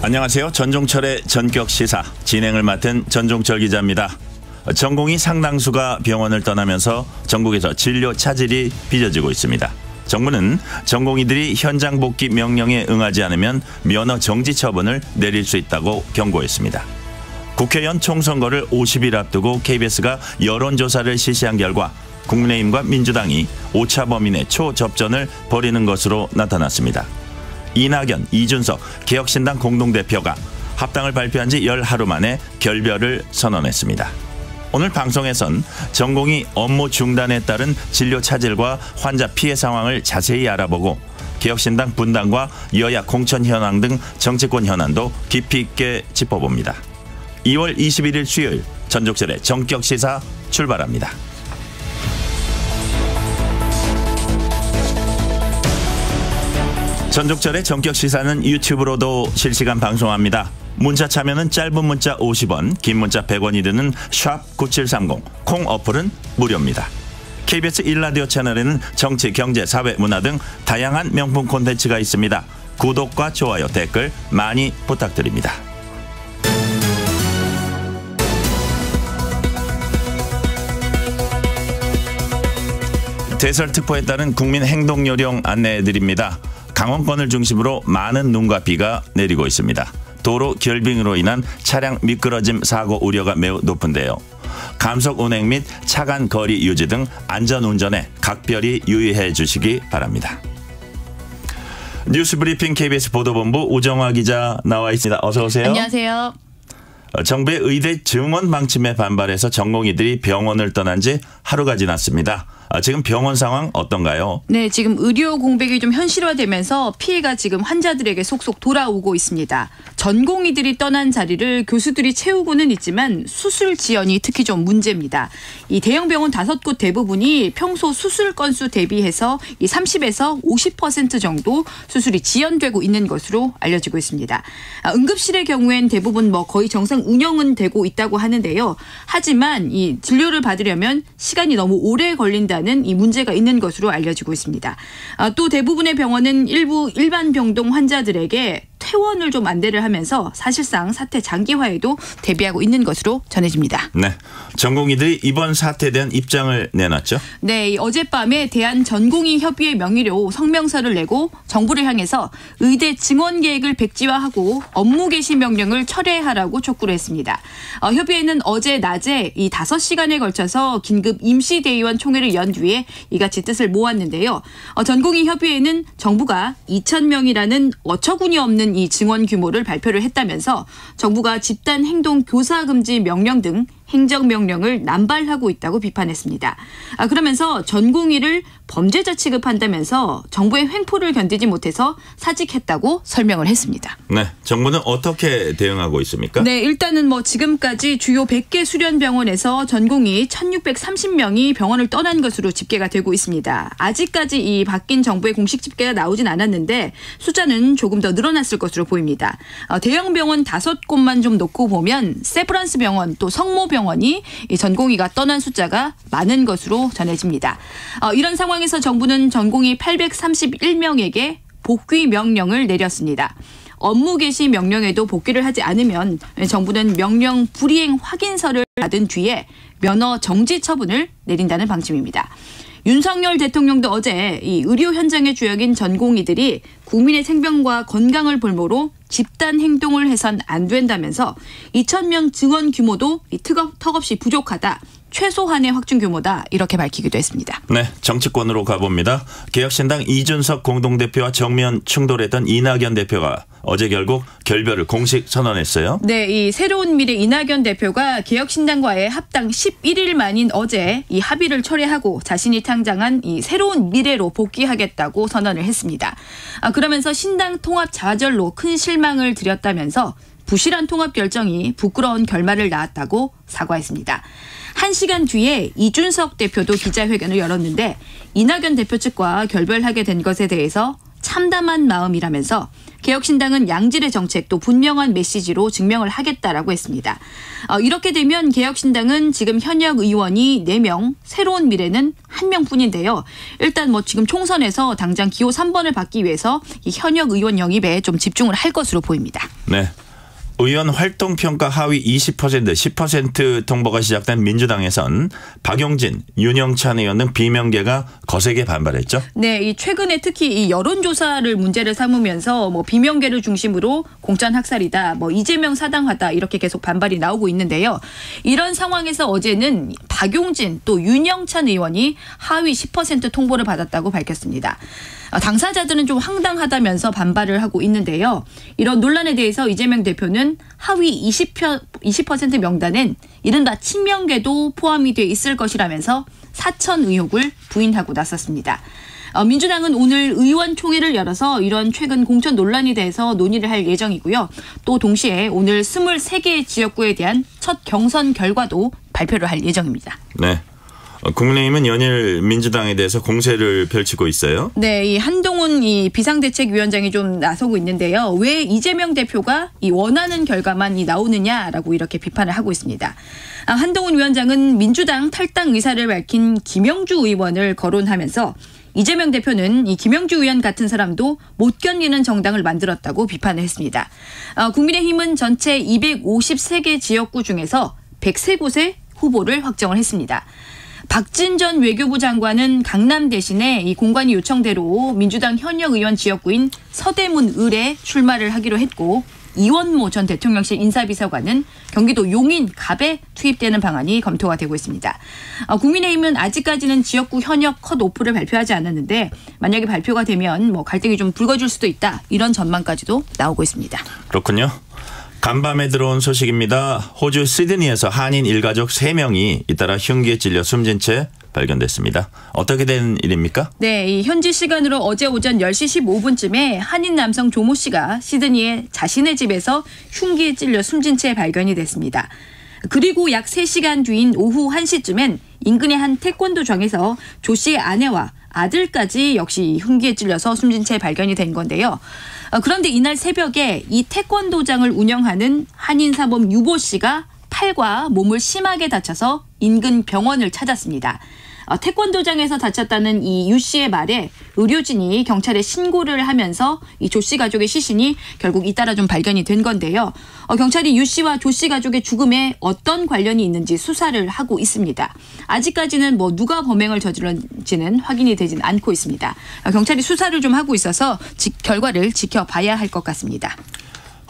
안녕하세요. 전종철의 전격시사 진행을 맡은 전종철 기자입니다. 전공의 상당수가 병원을 떠나면서 전국에서 진료 차질이 빚어지고 있습니다. 정부는 전공의들이 현장 복귀 명령에 응하지 않으면 면허 정지 처분을 내릴 수 있다고 경고했습니다. 국회의원 총선거를 50일 앞두고 KBS가 여론조사를 실시한 결과 국민의힘과 민주당이 오차 범위 내 초접전을 벌이는 것으로 나타났습니다. 이낙연, 이준석 개혁신당 공동대표가 합당을 발표한 지 열하루 만에 결별을 선언했습니다. 오늘 방송에선 전공의 업무 중단에 따른 진료 차질과 환자 피해 상황을 자세히 알아보고 개혁신당 분당과 여야 공천 현황 등 정치권 현안도 깊이 있게 짚어봅니다. 2월 21일 수요일 전종철의 전격시사 출발합니다. 전종철의 전격시사는 유튜브로도 실시간 방송합니다. 문자 참여는 짧은 문자 50원, 긴 문자 100원이 드는 샵9730, 콩 어플은 무료입니다. KBS 1라디오 채널에는 정치, 경제, 사회, 문화 등 다양한 명품 콘텐츠가 있습니다. 구독과 좋아요, 댓글 많이 부탁드립니다. 대설특보에 따른 국민 행동요령 안내해드립니다. 강원권을 중심으로 많은 눈과 비가 내리고 있습니다. 도로 결빙으로 인한 차량 미끄러짐 사고 우려가 매우 높은데요. 감속 운행 및 차간 거리 유지 등 안전운전에 각별히 유의해 주시기 바랍니다. 뉴스브리핑 KBS 보도본부 우정화 기자 나와 있습니다. 어서 오세요. 안녕하세요. 정부의 의대 증원 방침에 반발해서 전공의들이 병원을 떠난 지 하루가 지났습니다. 지금 병원 상황 어떤가요? 네, 지금 의료 공백이 좀 현실화되면서 피해가 지금 환자들에게 속속 돌아오고 있습니다. 전공의들이 떠난 자리를 교수들이 채우고는 있지만 수술 지연이 특히 좀 문제입니다. 이 대형 병원 5곳 대부분이 평소 수술 건수 대비해서 이 30에서 50% 정도 수술이 지연되고 있는 것으로 알려지고 있습니다. 응급실의 경우엔 대부분 거의 정상 운영은 되고 있다고 하는데요. 하지만 이 진료를 받으려면 시간이 너무 오래 걸린다는 이 문제가 있는 것으로 알려지고 있습니다. 또 대부분의 병원은 일부 일반 병동 환자들에게 퇴원을 좀 안내를 하면서 사실상 사태 장기화에도 대비하고 있는 것으로 전해집니다. 네, 전공의들이 이번 사태에 대한 입장을 내놨죠? 네, 어젯밤에 대한전공의협의회 명의로 성명서를 내고 정부를 향해서 의대 증원 계획을 백지화하고 업무 개시 명령을 철회하라고 촉구를 했습니다. 협의회는 어제 낮에 이 5시간에 걸쳐서 긴급 임시대의원 총회를 연 뒤에 이같이 뜻을 모았는데요. 전공의협의회는 정부가 2,000명이라는 어처구니 없는 이 증원 규모를 발표를 했다면서 정부가 집단 행동 교사 금지 명령 등 행정명령을 남발하고 있다고 비판했습니다. 그러면서 전공의를 범죄자 취급한다면서 정부의 횡포를 견디지 못해서 사직했다고 설명을 했습니다. 네, 정부는 어떻게 대응하고 있습니까? 네, 일단은 지금까지 주요 100개 수련병원에서 전공의 1,630명이 병원을 떠난 것으로 집계가 되고 있습니다. 아직까지 이 바뀐 정부의 공식 집계가 나오진 않았는데 숫자는 조금 더 늘어났을 것으로 보입니다. 대형 병원 5곳만 좀 놓고 보면 세브란스 병원 또 성모병원이 이 전공의가 떠난 숫자가 많은 것으로 전해집니다. 이런 상황에서 정부는 전공의 831명에게 복귀 명령을 내렸습니다. 업무 개시 명령에도 복귀를 하지 않으면 정부는 명령 불이행 확인서를 받은 뒤에 면허 정지 처분을 내린다는 방침입니다. 윤석열 대통령도 어제 이 의료 현장의 주역인 전공의들이 국민의 생명과 건강을 볼모로 집단 행동을 해선 안 된다면서 2,000명 증원 규모도 턱없이 부족하다. 최소한의 확진 규모다 이렇게 밝히기도 했습니다. 네, 정치권으로 가봅니다. 개혁신당 이준석 공동대표와 정면 충돌했던 이낙연 대표가 어제 결국 결별을 공식 선언했어요. 네, 이 새로운 미래 이낙연 대표가 개혁신당과의 합당 11일 만인 어제 이 합의를 철회하고 자신이 창당한 이 새로운 미래로 복귀하겠다고 선언을 했습니다. 그러면서 신당 통합 좌절로 큰 실망을 드렸다면서 부실한 통합 결정이 부끄러운 결말을 낳았다고 사과했습니다. 1시간 뒤에 이준석 대표도 기자회견을 열었는데 이낙연 대표 측과 결별하게 된 것에 대해서 참담한 마음이라면서 개혁신당은 양질의 정책 또 분명한 메시지로 증명을 하겠다라고 했습니다. 이렇게 되면 개혁신당은 지금 현역 의원이 4명, 새로운 미래는 1명뿐인데요. 일단 지금 총선에서 당장 기호 3번을 받기 위해서 이 현역 의원 영입에 좀 집중을 할 것으로 보입니다. 네. 의원 활동평가 하위 20%, 10% 통보가 시작된 민주당에선 박용진, 윤영찬 의원 등 비명계가 거세게 반발했죠. 네, 최근에 특히 이 여론조사를 문제를 삼으면서 비명계를 중심으로 공천 학살이다, 이재명 사당하다 이렇게 계속 반발이 나오고 있는데요. 이런 상황에서 어제는 박용진 또 윤영찬 의원이 하위 10% 통보를 받았다고 밝혔습니다. 당사자들은 좀 황당하다면서 반발을 하고 있는데요. 이런 논란에 대해서 이재명 대표는 하위 20% 명단엔 이른바 친명계도 포함이 돼 있을 것이라면서 사천 의혹을 부인하고 나섰습니다. 민주당은 오늘 의원총회를 열어서 이런 최근 공천 논란에 대해서 논의를 할 예정이고요. 또 동시에 오늘 23개 지역구에 대한 첫 경선 결과도 발표를 할 예정입니다. 네. 국민의힘은 연일 민주당에 대해서 공세를 펼치고 있어요. 네, 이 한동훈 비상대책위원장이 좀 나서고 있는데요. 왜 이재명 대표가 원하는 결과만 나오느냐라고 이렇게 비판을 하고 있습니다. 한동훈 위원장은 민주당 탈당 의사를 밝힌 김영주 의원을 거론하면서 이재명 대표는 이 김영주 의원 같은 사람도 못 견디는 정당을 만들었다고 비판을 했습니다. 국민의힘은 전체 253개 지역구 중에서 103곳에 후보를 확정을 했습니다. 박진 전 외교부 장관은 강남 대신에 이 공관위 요청대로 민주당 현역 의원 지역구인 서대문 을에 출마를 하기로 했고 이원모 전 대통령실 인사비서관은 경기도 용인 갑에 투입되는 방안이 검토가 되고 있습니다. 국민의힘은 아직까지는 지역구 현역 컷오프를 발표하지 않았는데 만약에 발표가 되면 갈등이 좀 불거질 수도 있다 이런 전망까지도 나오고 있습니다. 그렇군요. 간밤에 들어온 소식입니다. 호주 시드니에서 한인 일가족 3명이 잇따라 흉기에 찔려 숨진 채 발견됐습니다. 어떻게 된 일입니까? 네, 이 현지 시간으로 어제 오전 10시 15분쯤에 한인 남성 조모 씨가 시드니의 자신의 집에서 흉기에 찔려 숨진 채 발견이 됐습니다. 그리고 약 3시간 뒤인 오후 1시쯤엔 인근의 한 태권도장에서 조 씨의 아내와 아들까지 역시 흉기에 찔려서 숨진 채 발견이 된 건데요. 그런데 이날 새벽에 이 태권도장을 운영하는 한인 사범 유보 씨가 팔과 몸을 심하게 다쳐서 인근 병원을 찾았습니다. 태권도장에서 다쳤다는 이 유 씨의 말에 의료진이 경찰에 신고를 하면서 이 조 씨 가족의 시신이 결국 잇따라 좀 발견이 된 건데요. 경찰이 유 씨와 조 씨 가족의 죽음에 어떤 관련이 있는지 수사를 하고 있습니다. 아직까지는 누가 범행을 저질렀는지는 확인이 되진 않고 있습니다. 경찰이 수사를 좀 하고 있어서 결과를 지켜봐야 할 것 같습니다.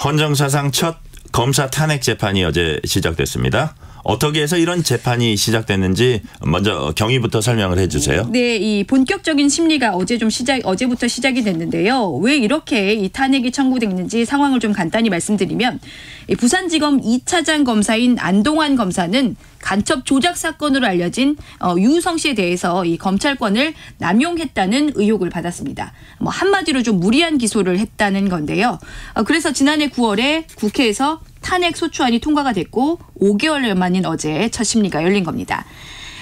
헌정사상 첫 검사 탄핵 재판이 어제 시작됐습니다. 어떻게 해서 이런 재판이 시작됐는지 먼저 경위부터 설명을 해 주세요. 네, 이 본격적인 심리가 어제부터 시작이 됐는데요. 왜 이렇게 이 탄핵이 청구됐는지 상황을 좀 간단히 말씀드리면 부산지검 2차장 검사인 안동환 검사는 간첩 조작 사건으로 알려진 유우성 씨에 대해서 이 검찰권을 남용했다는 의혹을 받았습니다. 한마디로 좀 무리한 기소를 했다는 건데요. 그래서 지난해 9월에 국회에서 탄핵 소추안이 통과가 됐고 5개월 만인 어제 첫 심리가 열린 겁니다.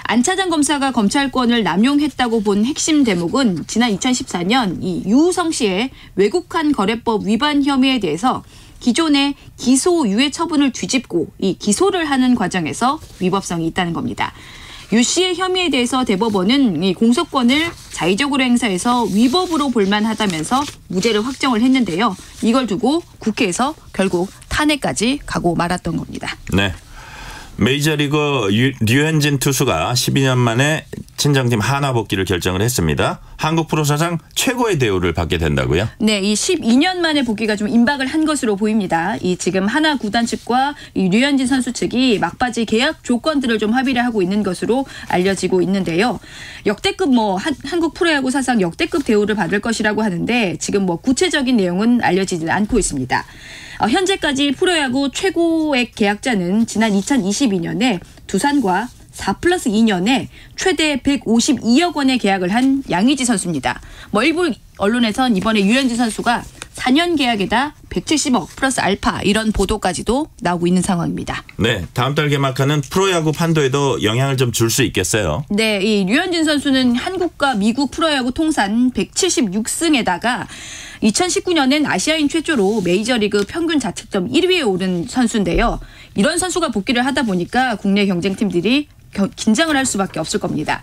안 차장 검사가 검찰권을 남용했다고 본 핵심 대목은 지난 2014년 이 유우성 씨의 외국환 거래법 위반 혐의에 대해서 기존의 기소 유예 처분을 뒤집고 이 기소를 하는 과정에서 위법성이 있다는 겁니다. 유 씨의 혐의에 대해서 대법원은 이 공소권을 자의적으로 행사해서 위법으로 볼만하다면서 무죄를 확정을 했는데요. 이걸 두고 국회에서 결국 탄핵까지 가고 말았던 겁니다. 네. 메이저리그 류현진 투수가 12년 만에 친정팀 하나 복귀를 결정을 했습니다. 한국 프로 사상 최고의 대우를 받게 된다고요? 네, 이 12년 만에 복귀가 좀 임박을 한 것으로 보입니다. 이 지금 하나 구단 측과 이 류현진 선수 측이 막바지 계약 조건들을 좀 합의를 하고 있는 것으로 알려지고 있는데요. 역대급 한국 프로야구 사상 역대급 대우를 받을 것이라고 하는데 지금 구체적인 내용은 알려지지 않고 있습니다. 현재까지 프로야구 최고액 계약자는 지난 2022년에 두산과 4+2년에 최대 152억 원의 계약을 한 양의지 선수입니다. 일부 언론에선 이번에 류현진 선수가 4년 계약에다 170억 플러스 알파 이런 보도까지도 나오고 있는 상황입니다. 네, 다음 달 개막하는 프로야구 판도에도 영향을 좀 줄 수 있겠어요. 네, 이 류현진 선수는 한국과 미국 프로야구 통산 176승에다가 2019년엔 아시아인 최초로 메이저리그 평균 자책점 1위에 오른 선수인데요. 이런 선수가 복귀를 하다 보니까 국내 경쟁팀들이 긴장을 할 수밖에 없을 겁니다.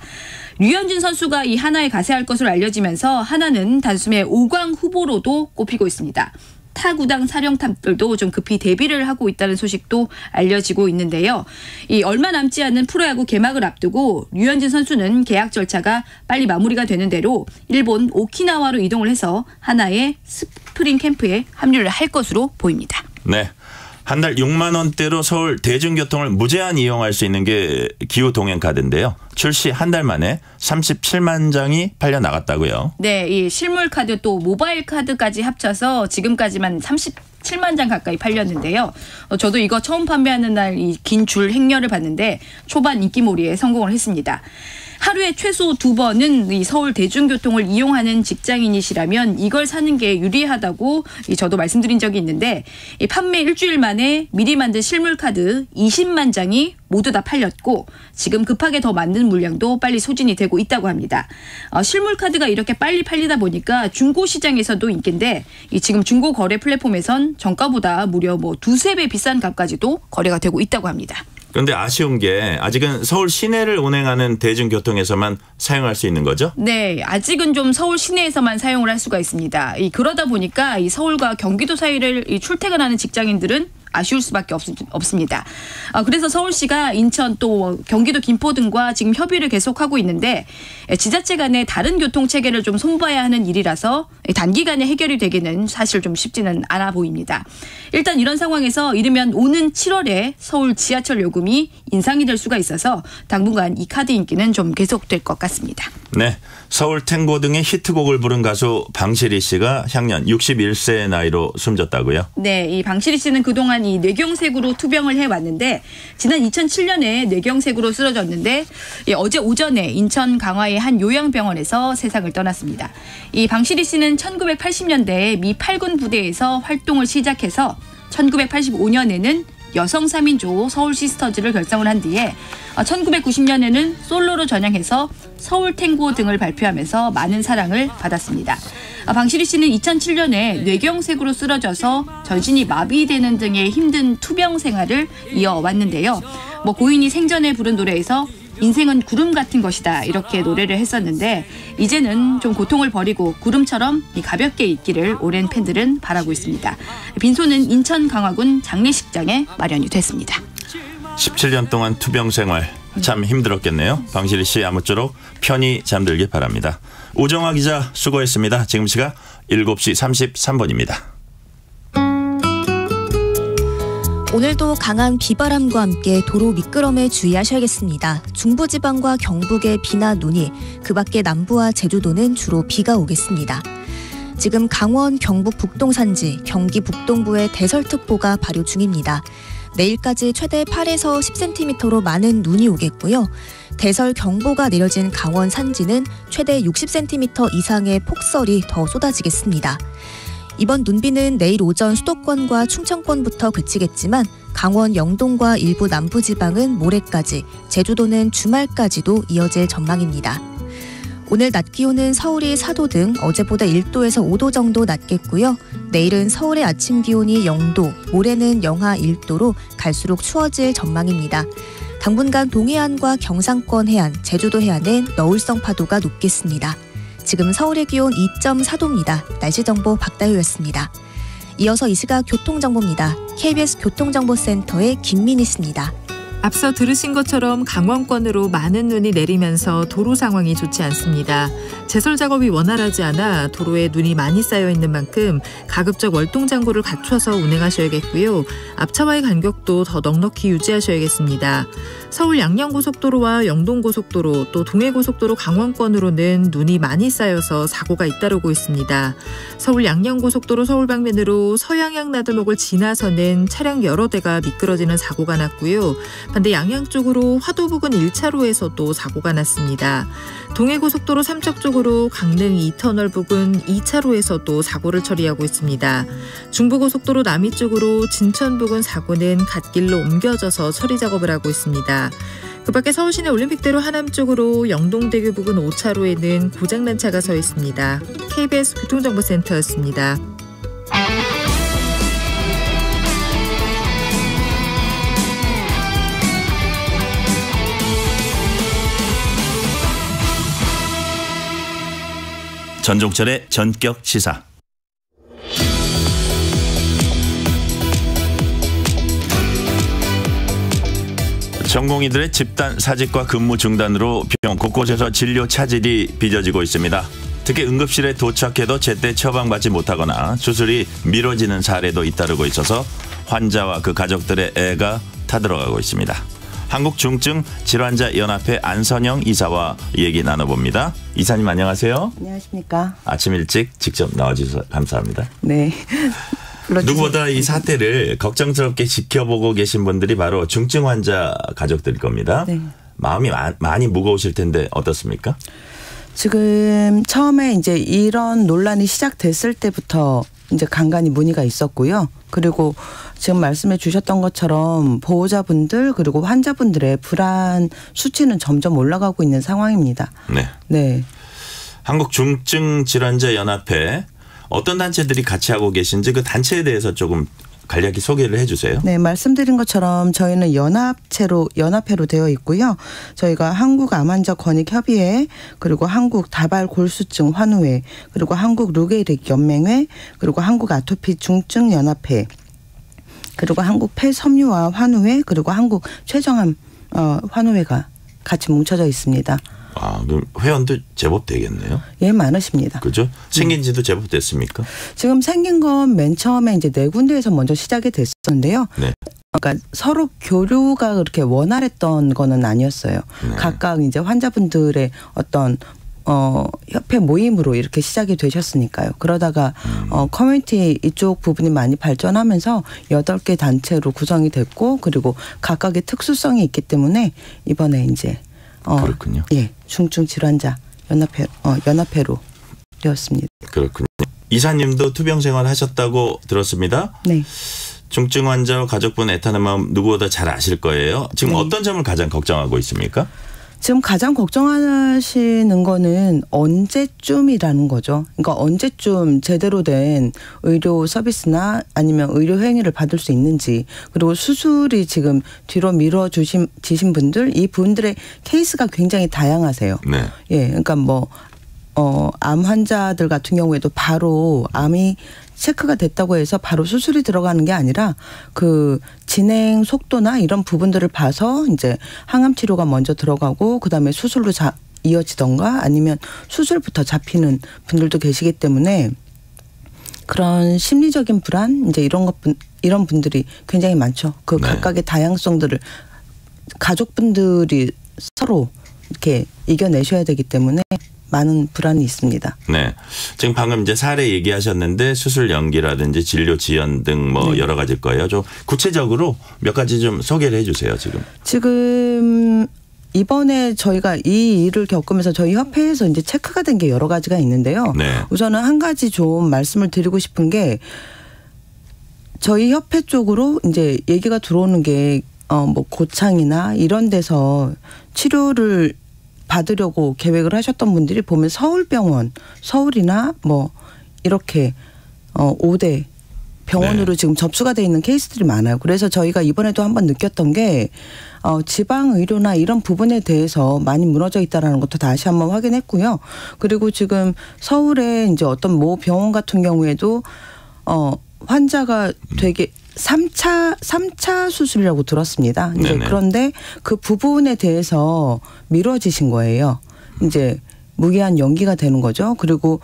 류현진 선수가 이 하나에 가세할 것으로 알려지면서 하나는 단숨에 5강 후보로도 꼽히고 있습니다. 타 구단 사령탑들도 좀 급히 대비를 하고 있다는 소식도 알려지고 있는데요. 이 얼마 남지 않은 프로야구 개막을 앞두고 류현진 선수는 계약 절차가 빨리 마무리가 되는 대로 일본 오키나와로 이동을 해서 하나의 스프링 캠프에 합류를 할 것으로 보입니다. 네. 한 달 6만 원대로 서울 대중교통을 무제한 이용할 수 있는 게 기후동행카드인데요. 출시 한 달 만에 37만 장이 팔려 나갔다고요. 네, 이 실물 카드 또 모바일 카드까지 합쳐서 지금까지만 37만 장 가까이 팔렸는데요. 저도 이거 처음 판매하는 날 이 긴 줄 행렬을 봤는데 초반 인기몰이에 성공을 했습니다. 하루에 최소 2번은 이 서울 대중교통을 이용하는 직장인이시라면 이걸 사는 게 유리하다고 저도 말씀드린 적이 있는데 이 판매 일주일 만에 미리 만든 실물 카드 20만 장이 모두 다 팔렸고 지금 급하게 더 만든 물량도 빨리 소진이 되고 있다고 합니다. 실물 카드가 이렇게 빨리 팔리다 보니까 중고 시장에서도 인기인데 이 지금 중고 거래 플랫폼에선 정가보다 무려 2~3배 비싼 값까지도 거래가 되고 있다고 합니다. 그런데 아쉬운 게 아직은 서울 시내를 운행하는 대중교통에서만 사용할 수 있는 거죠? 네, 아직은 좀 서울 시내에서만 사용을 할 수가 있습니다. 그러다 보니까 이 서울과 경기도 사이를 출퇴근하는 직장인들은 아쉬울 수밖에 없습니다. 그래서 서울시가 인천 또 경기도 김포 등과 지금 협의를 계속하고 있는데 지자체 간의 다른 교통체계를 좀 손봐야 하는 일이라서 단기간에 해결이 되기는 사실 좀 쉽지는 않아 보입니다. 일단 이런 상황에서 이르면 오는 7월에 서울 지하철 요금이 인상이 될 수가 있어서 당분간 이 카드 인기는 좀 계속될 것 같습니다. 네, 서울 탱고 등의 히트곡을 부른 가수 방실이 씨가 향년 61세의 나이로 숨졌다고요? 네, 이 방실이 씨는 그동안 이 뇌경색으로 투병을 해왔는데 지난 2007년에 뇌경색으로 쓰러졌는데 어제 오전에 인천 강화의 한 요양병원에서 세상을 떠났습니다. 이 방실이 씨는 1980년대에 미 8군 부대에서 활동을 시작해서 1985년에는 여성 3인조 서울 시스터즈를 결성을 한 뒤에 1990년에는 솔로로 전향해서 서울 탱고 등을 발표하면서 많은 사랑을 받았습니다. 방실이 씨는 2007년에 뇌경색으로 쓰러져서 전신이 마비되는 등의 힘든 투병 생활을 이어왔는데요. 고인이 생전에 부른 노래에서 인생은 구름 같은 것이다 이렇게 노래를 했었는데 이제는 좀 고통을 버리고 구름처럼 가볍게 있기를 오랜 팬들은 바라고 있습니다. 빈소는 인천 강화군 장례식장에 마련이 됐습니다. 17년 동안 투병 생활 참 힘들었겠네요. 방실이 씨 아무쪼록 편히 잠들길 바랍니다. 오정화 기자 수고했습니다. 지금 시각 7시 33분입니다. 오늘도 강한 비바람과 함께 도로 미끄럼에 주의하셔야겠습니다. 중부지방과 경북의 비나 눈이, 그 밖에 남부와 제주도는 주로 비가 오겠습니다. 지금 강원, 경북 북동산지, 경기 북동부에 대설특보가 발효 중입니다. 내일까지 최대 8에서 10cm로 많은 눈이 오겠고요. 대설 경보가 내려진 강원 산지는 최대 60cm 이상의 폭설이 더 쏟아지겠습니다. 이번 눈비는 내일 오전 수도권과 충청권부터 그치겠지만 강원 영동과 일부 남부지방은 모레까지, 제주도는 주말까지도 이어질 전망입니다. 오늘 낮 기온은 서울이 4도 등 어제보다 1도에서 5도 정도 낮겠고요. 내일은 서울의 아침 기온이 0도, 모레는 영하 1도로 갈수록 추워질 전망입니다. 당분간 동해안과 경상권 해안, 제주도 해안은 너울성 파도가 높겠습니다. 지금 서울의 기온 2.4도입니다. 날씨정보 박다효였습니다. 이어서 이 시각 교통정보입니다. KBS 교통정보센터의 김민희 씨입니다. 앞서 들으신 것처럼 강원권으로 많은 눈이 내리면서 도로 상황이 좋지 않습니다. 제설 작업이 원활하지 않아 도로에 눈이 많이 쌓여 있는 만큼 가급적 월동장구를 갖춰서 운행하셔야겠고요. 앞차와의 간격도 더 넉넉히 유지하셔야겠습니다. 서울 양양고속도로와 영동고속도로 또 동해고속도로 강원권으로는 눈이 많이 쌓여서 사고가 잇따르고 있습니다. 서울 양양고속도로 서울 방면으로 서양양 나들목을 지나서는 차량 여러 대가 미끄러지는 사고가 났고요. 반대 양양 쪽으로 화도 부근 1차로에서도 사고가 났습니다. 동해고속도로 삼척 쪽으로 강릉 2터널 부근 2차로에서도 사고를 처리하고 있습니다. 중부고속도로 남이 쪽으로 진천 부근 사고는 갓길로 옮겨져서 처리 작업을 하고 있습니다. 그 밖에 서울시내 올림픽대로 하남 쪽으로 영동대교 부근 5차로에는 고장난 차가 서 있습니다. KBS 교통정보센터였습니다. 전종철의 전격 시사. 전공의들의 집단 사직과 근무 중단으로 병원 곳곳에서 진료 차질이 빚어지고 있습니다. 특히 응급실에 도착해도 제때 처방받지 못하거나 수술이 미뤄지는 사례도 잇따르고 있어서 환자와 그 가족들의 애가 타들어가고 있습니다. 한국중증질환자연합회 안선영 이사와 얘기 나눠봅니다. 이사님 안녕하세요. 안녕하십니까. 아침 일찍 직접 나와주셔서 감사합니다. 네. 누구보다 이 사태를 걱정스럽게 지켜보고 계신 분들이 바로 중증 환자 가족들일 겁니다. 네. 마음이 많이 무거우실 텐데 어떻습니까? 지금 처음에 이제 이런 논란이 시작됐을 때부터 이제 간간히 문의가 있었고요. 그리고 지금 말씀해 주셨던 것처럼 보호자분들 그리고 환자분들의 불안 수치는 점점 올라가고 있는 상황입니다. 네. 네. 한국중증질환자연합회 어떤 단체들이 같이 하고 계신지 그 단체에 대해서 조금 간략히 소개를 해 주세요. 네, 말씀드린 것처럼 저희는 연합회로 되어 있고요. 저희가 한국암환자권익협의회 그리고 한국다발골수증 환우회 그리고 한국루게릭연맹회 그리고 한국아토피중증연합회 그리고 한국폐섬유화 환우회 그리고 한국최정암 환우회가 같이 뭉쳐져 있습니다. 아, 그럼 회원도 제법 되겠네요. 예, 많으십니다. 그죠? 생긴 지도 제법 됐습니까? 지금 생긴 건 맨 처음에 이제 네 군데에서 먼저 시작이 됐었는데요. 네. 그러니까 서로 교류가 그렇게 원활했던 거는 아니었어요. 네. 각각 이제 환자분들의 어떤 협회 모임으로 이렇게 시작이 되셨으니까요. 그러다가 커뮤니티 이쪽 부분이 많이 발전하면서 8개 단체로 구성이 됐고 그리고 각각의 특수성이 있기 때문에 이번에 이제 그렇군요. 예, 중증 질환자 연합회로 되었습니다. 그렇군요. 이사님도 투병 생활 하셨다고 들었습니다. 네. 중증 환자와 가족분 애타는 마음 누구보다 잘 아실 거예요. 지금 네. 어떤 점을 가장 걱정하고 있습니까? 지금 가장 걱정하시는 거는 언제쯤이라는 거죠. 그러니까 언제쯤 제대로 된 의료 서비스나 아니면 의료 행위를 받을 수 있는지 그리고 수술이 지금 뒤로 미뤄지신 분들 이 분들의 케이스가 굉장히 다양하세요. 네. 예, 그러니까 암 환자들 같은 경우에도 바로 암이 체크가 됐다고 해서 바로 수술이 들어가는 게 아니라 그 진행 속도나 이런 부분들을 봐서 이제 항암 치료가 먼저 들어가고 그다음에 수술로 이어지던가 아니면 수술부터 잡히는 분들도 계시기 때문에 그런 심리적인 불안 이제 이런 분들이 굉장히 많죠. 그 네. 각각의 다양성들을 가족분들이 서로 이렇게 이겨내셔야 되기 때문에 많은 불안이 있습니다. 네. 지금 방금 이제 사례 얘기하셨는데 수술 연기라든지 진료 지연 등 뭐 네. 여러 가지일 거예요. 좀 구체적으로 몇 가지 좀 소개를 해 주세요, 지금. 지금 이번에 저희가 이 일을 겪으면서 저희 협회에서 이제 체크가 된 게 여러 가지가 있는데요. 네. 우선은 한 가지 좀 말씀을 드리고 싶은 게 저희 협회 쪽으로 이제 얘기가 들어오는 게 뭐 고창이나 이런 데서 치료를 받으려고 계획을 하셨던 분들이 보면 서울이나 뭐 이렇게 5대 병원으로 네. 지금 접수가 돼 있는 케이스들이 많아요. 그래서 저희가 이번에도 한번 느꼈던 게 지방 의료나 이런 부분에 대해서 많이 무너져 있다라는 것도 다시 한번 확인했고요. 그리고 지금 서울에 이제 어떤 모 병원 같은 경우에도 환자가 되게 3차 수술이라고 들었습니다. 이제 네네. 그런데 그 부분에 대해서 미뤄지신 거예요. 이제 무기한 연기가 되는 거죠. 그리고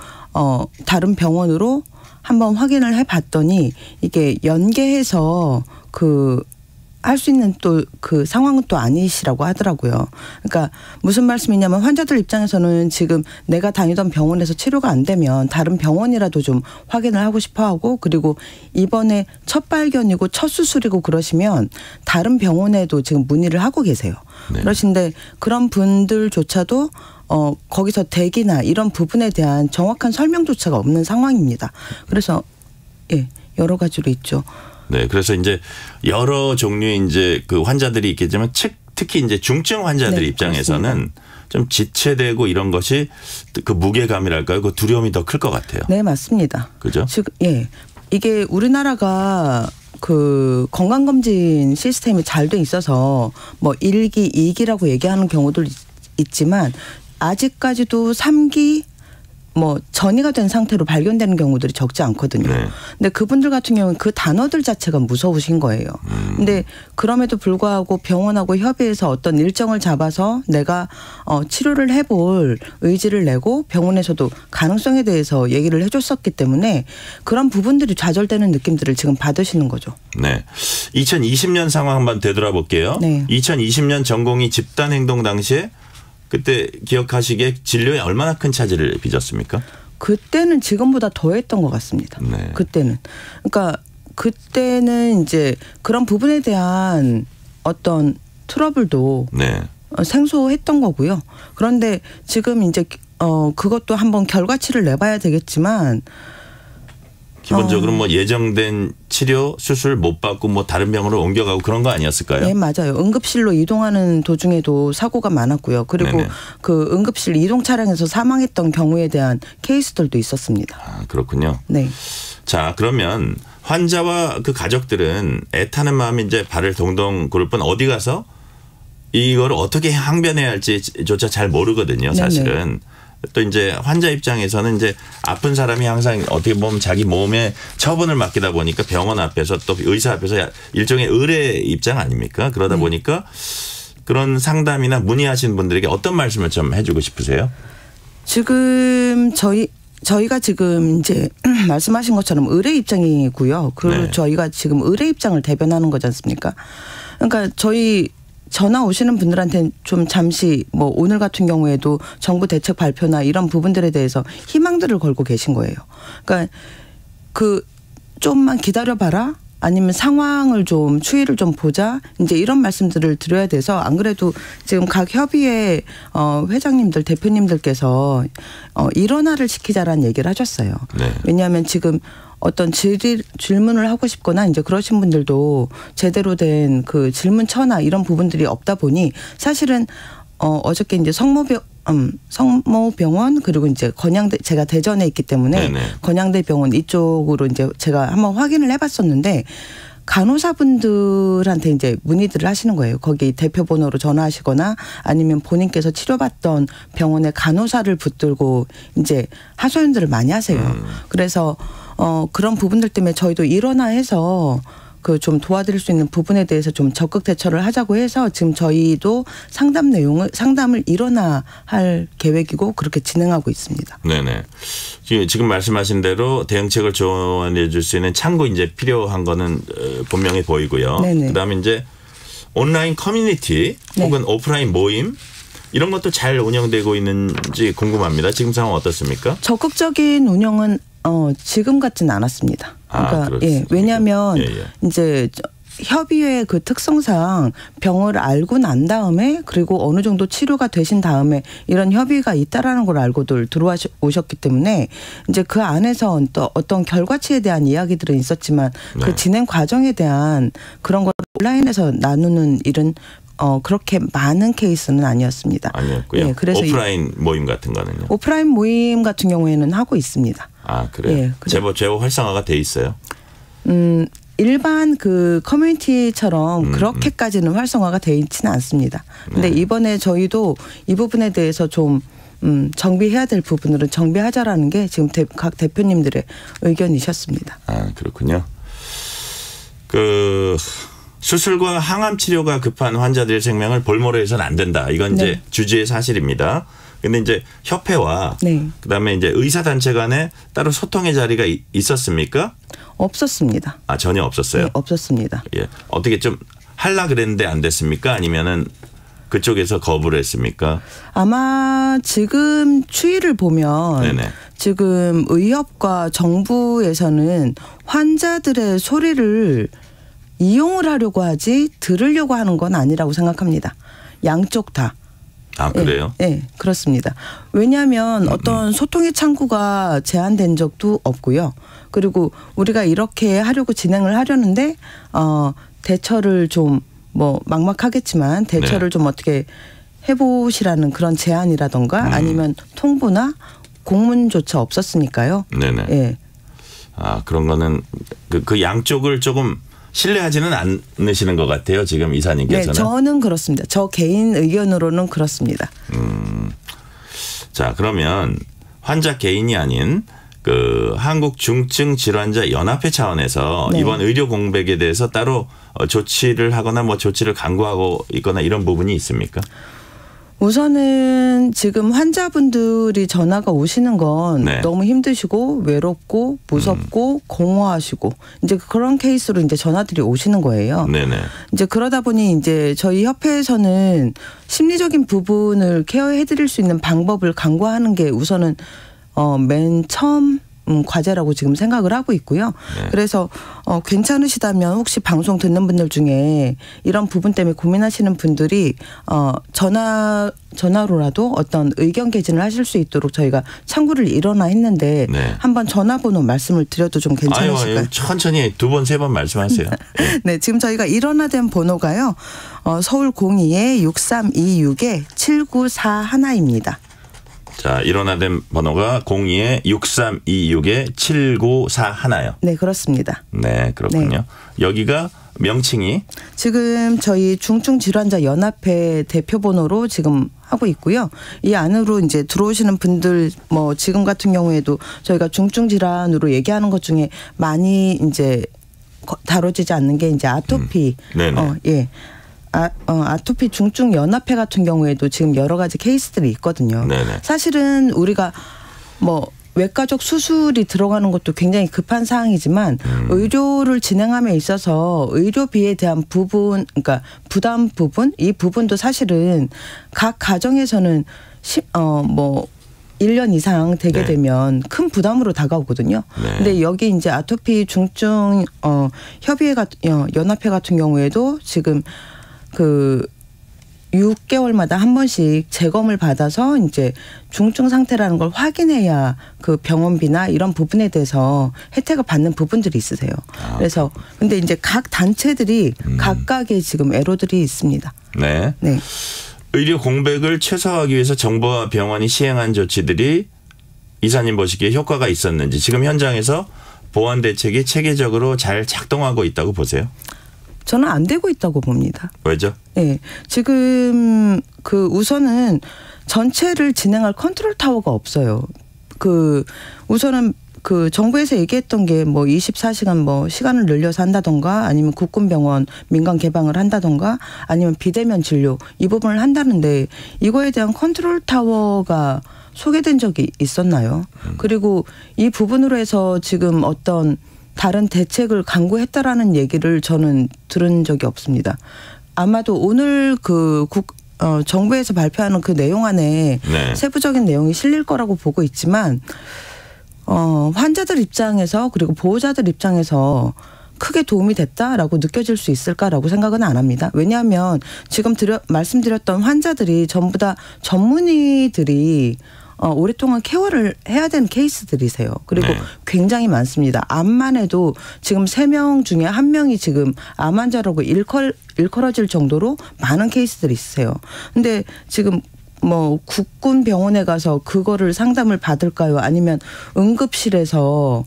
다른 병원으로 한번 확인을 해봤더니 이게 연계해서 그 할 수 있는 또 그 상황은 또 아니시라고 하더라고요. 그러니까 무슨 말씀이냐면 환자들 입장에서는 지금 내가 다니던 병원에서 치료가 안 되면 다른 병원이라도 좀 확인을 하고 싶어 하고, 그리고 이번에 첫 발견이고 첫 수술이고 그러시면 다른 병원에도 지금 문의를 하고 계세요. 네. 그러신데 그런 분들조차도 거기서 대기나 이런 부분에 대한 정확한 설명조차가 없는 상황입니다. 그래서 여러 가지로 있죠. 네, 그래서 이제 여러 종류의 이제 그 환자들이 있겠지만 특히 이제 중증 환자들 입장에서는 그렇습니다. 좀 지체되고 이런 것이 그 무게감이랄까요, 그 두려움이 더 클 것 같아요. 네, 맞습니다. 그죠? 지금 이게 우리나라가 그 건강검진 시스템이 잘 돼 있어서 뭐 1기, 2기라고 얘기하는 경우도 있지만 아직까지도 3기 뭐 전이가 된 상태로 발견되는 경우들이 적지 않거든요. 네. 근데 그분들 같은 경우는 그 단어들 자체가 무서우신 거예요. 근데 그럼에도 불구하고 병원하고 협의해서 어떤 일정을 잡아서 내가 치료를 해볼 의지를 내고 병원에서도 가능성에 대해서 얘기를 해줬었기 때문에 그런 부분들이 좌절되는 느낌들을 지금 받으시는 거죠. 네. 2020년 상황 한번 되돌아볼게요. 네. 2020년 전공이 집단 행동 당시에 그때 기억하시기에 진료에 얼마나 큰 차질을 빚었습니까? 그때는 지금보다 더했던 것 같습니다. 네. 그때는. 그러니까 그때는 이제 그런 부분에 대한 어떤 트러블도 네. 생소했던 거고요. 그런데 지금 이제 그것도 한번 결과치를 내봐야 되겠지만 기본적으로 뭐 예정된 치료, 수술 못 받고 뭐 다른 병원으로 옮겨가고 그런 거 아니었을까요? 네, 맞아요. 응급실로 이동하는 도중에도 사고가 많았고요. 그리고 네네. 그 응급실 이동 차량에서 사망했던 경우에 대한 케이스들도 있었습니다. 아, 그렇군요. 네. 자, 그러면 환자와 그 가족들은 애타는 마음이 이제 발을 동동 구를 뿐 어디 가서 이걸 어떻게 항변해야 할지조차 잘 모르거든요, 사실은. 네네. 또 이제 환자 입장에서는 이제 아픈 사람이 항상 어떻게 보면 자기 몸에 처분을 맡기다 보니까 병원 앞에서 또 의사 앞에서 일종의 의뢰 입장 아닙니까? 그러다 보니까 그런 상담이나 문의하신 분들에게 어떤 말씀을 좀 해주고 싶으세요? 지금 저희가 지금 이제 말씀하신 것처럼 의뢰 입장이고요. 그리고 네. 저희가 지금 의뢰 입장을 대변하는 거지 않습니까? 그러니까 저희 전화 오시는 분들한테는 좀 잠시 뭐 오늘 같은 경우에도 정부 대책 발표나 이런 부분들에 대해서 희망들을 걸고 계신 거예요. 그러니까 그 좀만 기다려봐라. 아니면 상황을 좀 추이를 좀 보자. 이제 이런 말씀들을 드려야 돼서 안 그래도 지금 각 협의회 회장님들 대표님들께서 일원화를 시키자라는 얘기를 하셨어요. 네. 왜냐하면 지금 어떤 질문을 하고 싶거나 이제 그러신 분들도 제대로 된 그 질문처나 이런 부분들이 없다 보니 사실은 어저께 이제 성모병원 그리고 이제 건양대 제가 대전에 있기 때문에 네네. 건양대 병원 이쪽으로 이제 제가 한번 확인을 해봤었는데 간호사분들한테 이제 문의들을 하시는 거예요. 거기 대표 번호로 전화하시거나 아니면 본인께서 치료받던 병원의 간호사를 붙들고 이제 하소연들을 많이 하세요. 그래서 그런 부분들 때문에 저희도 일원화해서 그 좀 도와드릴 수 있는 부분에 대해서 좀 적극 대처를 하자고 해서 지금 저희도 상담을 일원화할 계획이고 그렇게 진행하고 있습니다. 네네. 지금 말씀하신 대로 대응책을 조언해 줄 수 있는 창구 이제 필요한 거는 분명히 보이고요. 네네. 그다음에 이제 온라인 커뮤니티 혹은 오프라인 모임 이런 것도 잘 운영되고 있는지 궁금합니다. 지금 상황 어떻습니까? 적극적인 운영은 지금 같지는 않았습니다. 그러니까 왜냐하면 이제 협의회 그 특성상 병을 알고 난 다음에 그리고 어느 정도 치료가 되신 다음에 이런 협의가 있다라는 걸 알고들 들어오셨기 때문에 이제 그 안에서 또 어떤 결과치에 대한 이야기들은 있었지만 그 진행 과정에 대한 그런 걸 온라인에서 나누는 일은 그렇게 많은 케이스는 아니었습니다. 아니었고요. 네, 그래서 오프라인 모임 같은 거는요? 오프라인 모임 같은 경우에는 하고 있습니다. 아, 그래요? 제법 활성화가 돼 있어요? 일반 그 커뮤니티처럼 그렇게까지는 활성화가 돼 있지는 않습니다. 근데 이번에 저희도 이 부분에 대해서 좀 정비해야 될 부분들은 정비하자라는 게 지금 각 대표님들의 의견이셨습니다. 아, 그렇군요. 그 수술과 항암 치료가 급한 환자들의 생명을 볼모로 해서는 안 된다. 이건 이제 주지의 사실입니다. 근데 이제 협회와 그다음에 이제 의사 단체 간에 따로 소통의 자리가 있었습니까? 없었습니다. 아, 전혀 없었어요? 네, 없었습니다. 예. 어떻게 좀 할라 그랬는데 안 됐습니까? 아니면은 그쪽에서 거부를 했습니까? 아마 지금 추이를 보면 네네. 지금 의협과 정부에서는 환자들의 소리를 이용을 하려고 하지 들으려고 하는 건 아니라고 생각합니다. 양쪽 다. 아, 그래요? 네, 그렇습니다. 왜냐하면 어떤 소통의 창구가 제한된 적도 없고요. 그리고 우리가 이렇게 하려고 진행을 하려는데 대처를 좀 뭐 막막하겠지만 대처를 좀 어떻게 해보시라는 그런 제안이라던가 아니면 통보나 공문조차 없었으니까요. 네네. 예. 아, 그런 거는 그 양쪽을 조금 신뢰하지는 않으시는 것 같아요. 지금 이사님께서는. 네, 저는 그렇습니다. 저 개인 의견으로는 그렇습니다. 자, 그러면 환자 개인이 아닌 그 한국중증질환자연합회 차원에서 네. 이번 의료 공백에 대해서 따로 조치를 하거나 뭐 조치를 강구하고 있거나 이런 부분이 있습니까? 우선은 지금 환자분들이 전화가 오시는 건 네. 너무 힘드시고 외롭고 무섭고 공허하시고 이제 그런 케이스로 이제 전화들이 오시는 거예요. 네네. 이제 그러다 보니 이제 저희 협회에서는 심리적인 부분을 케어해드릴 수 있는 방법을 강구하는 게 우선은 맨 처음 과제라고 지금 생각을 하고 있고요. 네. 그래서 괜찮으시다면 혹시 방송 듣는 분들 중에 이런 부분 때문에 고민하시는 분들이 전화로라도 어떤 의견 개진을 하실 수 있도록 저희가 창구를 일어나 했는데 네. 한번 전화번호 말씀을 드려도 좀 괜찮으실까요? 아유, 천천히 2번, 3번 말씀하세요. 네, 지금 저희가 일어나된 번호가요. 서울 02-6326-7941입니다. 자, 일어나된 번호가 02-6326-7941요. 네, 그렇습니다. 네, 그렇군요. 네. 여기가 명칭이 지금 저희 중증질환자연합회 대표번호로 지금 하고 있고요. 이 안으로 이제 들어오시는 분들 뭐 지금 같은 경우에도 저희가 중증질환으로 얘기하는 것 중에 많이 이제 다뤄지지 않는 게 이제 아토피. 네네. 예. 아토피 중증 연합회 같은 경우에도 지금 여러 가지 케이스들이 있거든요. 네네. 사실은 우리가 뭐 외과적 수술이 들어가는 것도 굉장히 급한 사항이지만 의료를 진행함에 있어서 의료비에 대한 부분, 그러니까 부담 부분, 이 부분도 사실은 각 가정에서는 1년 이상 되게 네. 되면 큰 부담으로 다가오거든요. 네. 근데 여기 이제 아토피 중증 연합회 같은 경우에도 지금 6개월마다 한 번씩 재검을 받아서 이제 중증 상태라는 걸 확인해야 그 병원비나 이런 부분에 대해서 혜택을 받는 부분들이 있으세요. 그래서 근데 이제 각 단체들이 각각의 지금 애로들이 있습니다. 네. 네. 의료 공백을 최소화하기 위해서 정부와 병원이 시행한 조치들이 이사님 보시기에 효과가 있었는지 지금 현장에서 보완 대책이 체계적으로 잘 작동하고 있다고 보세요? 저는 안 되고 있다고 봅니다. 왜죠? 네. 지금 우선은 전체를 진행할 컨트롤 타워가 없어요. 우선은 정부에서 얘기했던 게 뭐 24시간 뭐 시간을 늘려서 한다던가 아니면 국군병원 민간 개방을 한다던가 아니면 비대면 진료 이 부분을 한다는데 이거에 대한 컨트롤 타워가 소개된 적이 있었나요? 그리고 이 부분으로 해서 지금 어떤 다른 대책을 강구했다라는 얘기를 저는 들은 적이 없습니다. 아마도 오늘 정부에서 발표하는 그 내용 안에 네. 세부적인 내용이 실릴 거라고 보고 있지만 환자들 입장에서 그리고 보호자들 입장에서 크게 도움이 됐다라고 느껴질 수 있을까라고 생각은 안 합니다. 왜냐하면 지금 말씀드렸던 환자들이 전부 다 전문의들이 오랫동안 케어를 해야 되는 케이스들이세요. 그리고 네. 굉장히 많습니다. 암만 해도 지금 3명 중에 1명이 지금 암 환자라고 일컬어질 정도로 많은 케이스들이 있으세요. 근데 지금 뭐 국군 병원에 가서 그거를 상담을 받을까요? 아니면 응급실에서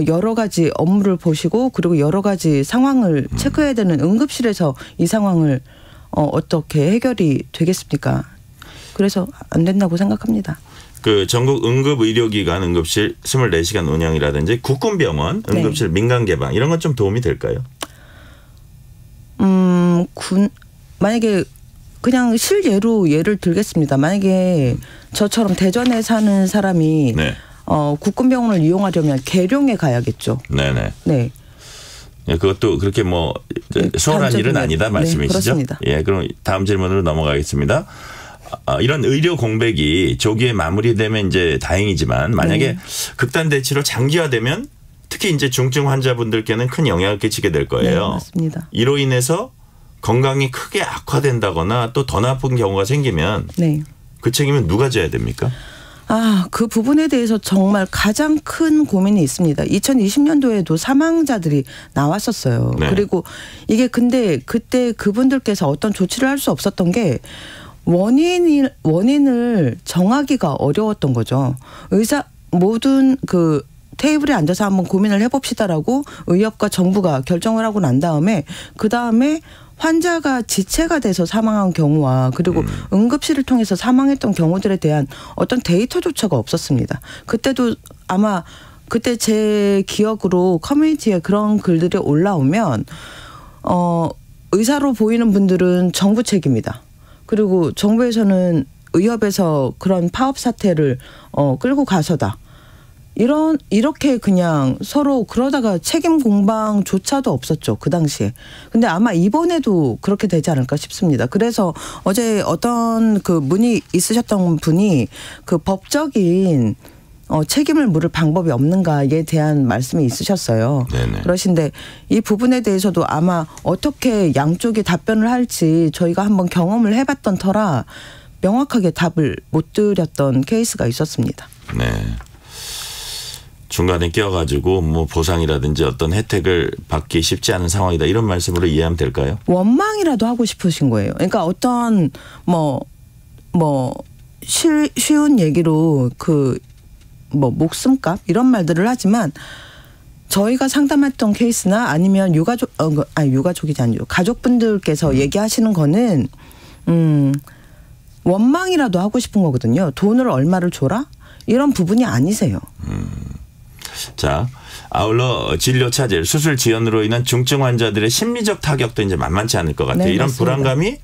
여러 가지 업무를 보시고 그리고 여러 가지 상황을 체크해야 되는 응급실에서 이 상황을 어떻게 해결이 되겠습니까? 그래서 안 된다고 생각합니다. 전국 응급의료기관 응급실 24시간 운영이라든지 국군병원 응급실 민간 개방 이런 건 좀 도움이 될까요? 만약에 그냥 실예로 예를 들겠습니다. 만약에 저처럼 대전에 사는 사람이 네. 국군병원을 이용하려면 계룡에 가야겠죠. 네네. 네. 예, 그것도 그렇게 뭐 수월한 일은 아니다 말씀이시죠? 그렇습니다. 예, 그럼 다음 질문으로 넘어가겠습니다. 이런 의료 공백이 조기에 마무리되면 이제 다행이지만 만약에 극단 대치로 장기화되면 특히 이제 중증 환자분들께는 큰 영향을 끼치게 될 거예요. 네, 맞습니다. 이로 인해서 건강이 크게 악화된다거나 또 더 나쁜 경우가 생기면 네. 그 책임은 누가 져야 됩니까? 그 부분에 대해서 정말 가장 큰 고민이 있습니다. 2020년도에도 사망자들이 나왔었어요. 네. 그리고 이게 근데 그때 그분들께서 어떤 조치를 할 수 없었던 게 원인을 정하기가 어려웠던 거죠. 모든 그 테이블에 앉아서 한번 고민을 해봅시다라고 의협과 정부가 결정을 하고 난 다음에 그다음에 환자가 지체가 돼서 사망한 경우와 그리고 응급실을 통해서 사망했던 경우들에 대한 어떤 데이터조차가 없었습니다. 그때도 아마 그때 제 기억으로 커뮤니티에 그런 글들이 올라오면 의사로 보이는 분들은 정부 책임이다. 그리고 정부에서는 의협에서 그런 파업 사태를 끌고 가서다. 이렇게 그냥 서로 그러다가 책임 공방조차도 없었죠. 그 당시에. 근데 아마 이번에도 그렇게 되지 않을까 싶습니다. 그래서 어제 어떤 그 문의 있으셨던 분이 그 법적인 책임을 물을 방법이 없는가에 대한 말씀이 있으셨어요. 네네. 그러신데 이 부분에 대해서도 아마 어떻게 양쪽이 답변을 할지 저희가 한번 경험을 해봤던 터라 명확하게 답을 못 드렸던 케이스가 있었습니다. 네. 중간에 끼어가지고 뭐 보상이라든지 어떤 혜택을 받기 쉽지 않은 상황이다 이런 말씀으로 이해하면 될까요? 원망이라도 하고 싶으신 거예요. 그러니까 어떤 쉬운 얘기로 목숨값 이런 말들을 하지만 저희가 상담했던 케이스나 아니면 유가족이지 아니죠. 가족분들께서 얘기하시는 거는 원망이라도 하고 싶은 거거든요. 돈을 얼마를 줘라? 이런 부분이 아니세요. 자, 아울러 진료 차질, 수술 지연으로 인한 중증 환자들의 심리적 타격도 이제 만만치 않을 것 같아요. 네, 이런 맞습니다. 불안감이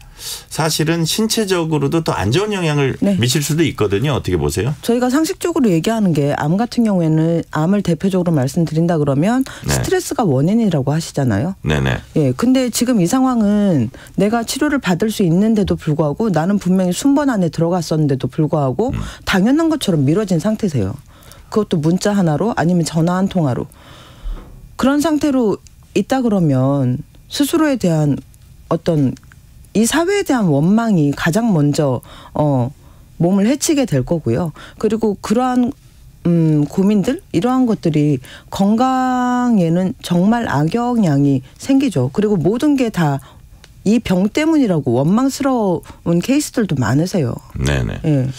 사실은 신체적으로도 또 안 좋은 영향을 네. 미칠 수도 있거든요. 어떻게 보세요? 저희가 상식적으로 얘기하는 게 암 같은 경우에는 암을 대표적으로 말씀드린다 그러면 네. 스트레스가 원인이라고 하시잖아요. 네네. 예, 근데 지금 이 상황은 내가 치료를 받을 수 있는데도 불구하고 나는 분명히 순번 안에 들어갔었는데도 불구하고 당연한 것처럼 미뤄진 상태세요. 그것도 문자 하나로 아니면 전화 한 통화로. 그런 상태로 있다 그러면 스스로에 대한 어떤 이 사회에 대한 원망이 가장 먼저 몸을 해치게 될 거고요. 그리고 그러한 고민들 이러한 것들이 건강에는 정말 악영향이 생기죠. 그리고 모든 게 다 이 병 때문이라고 원망스러운 케이스들도 많으세요. 네네. 예.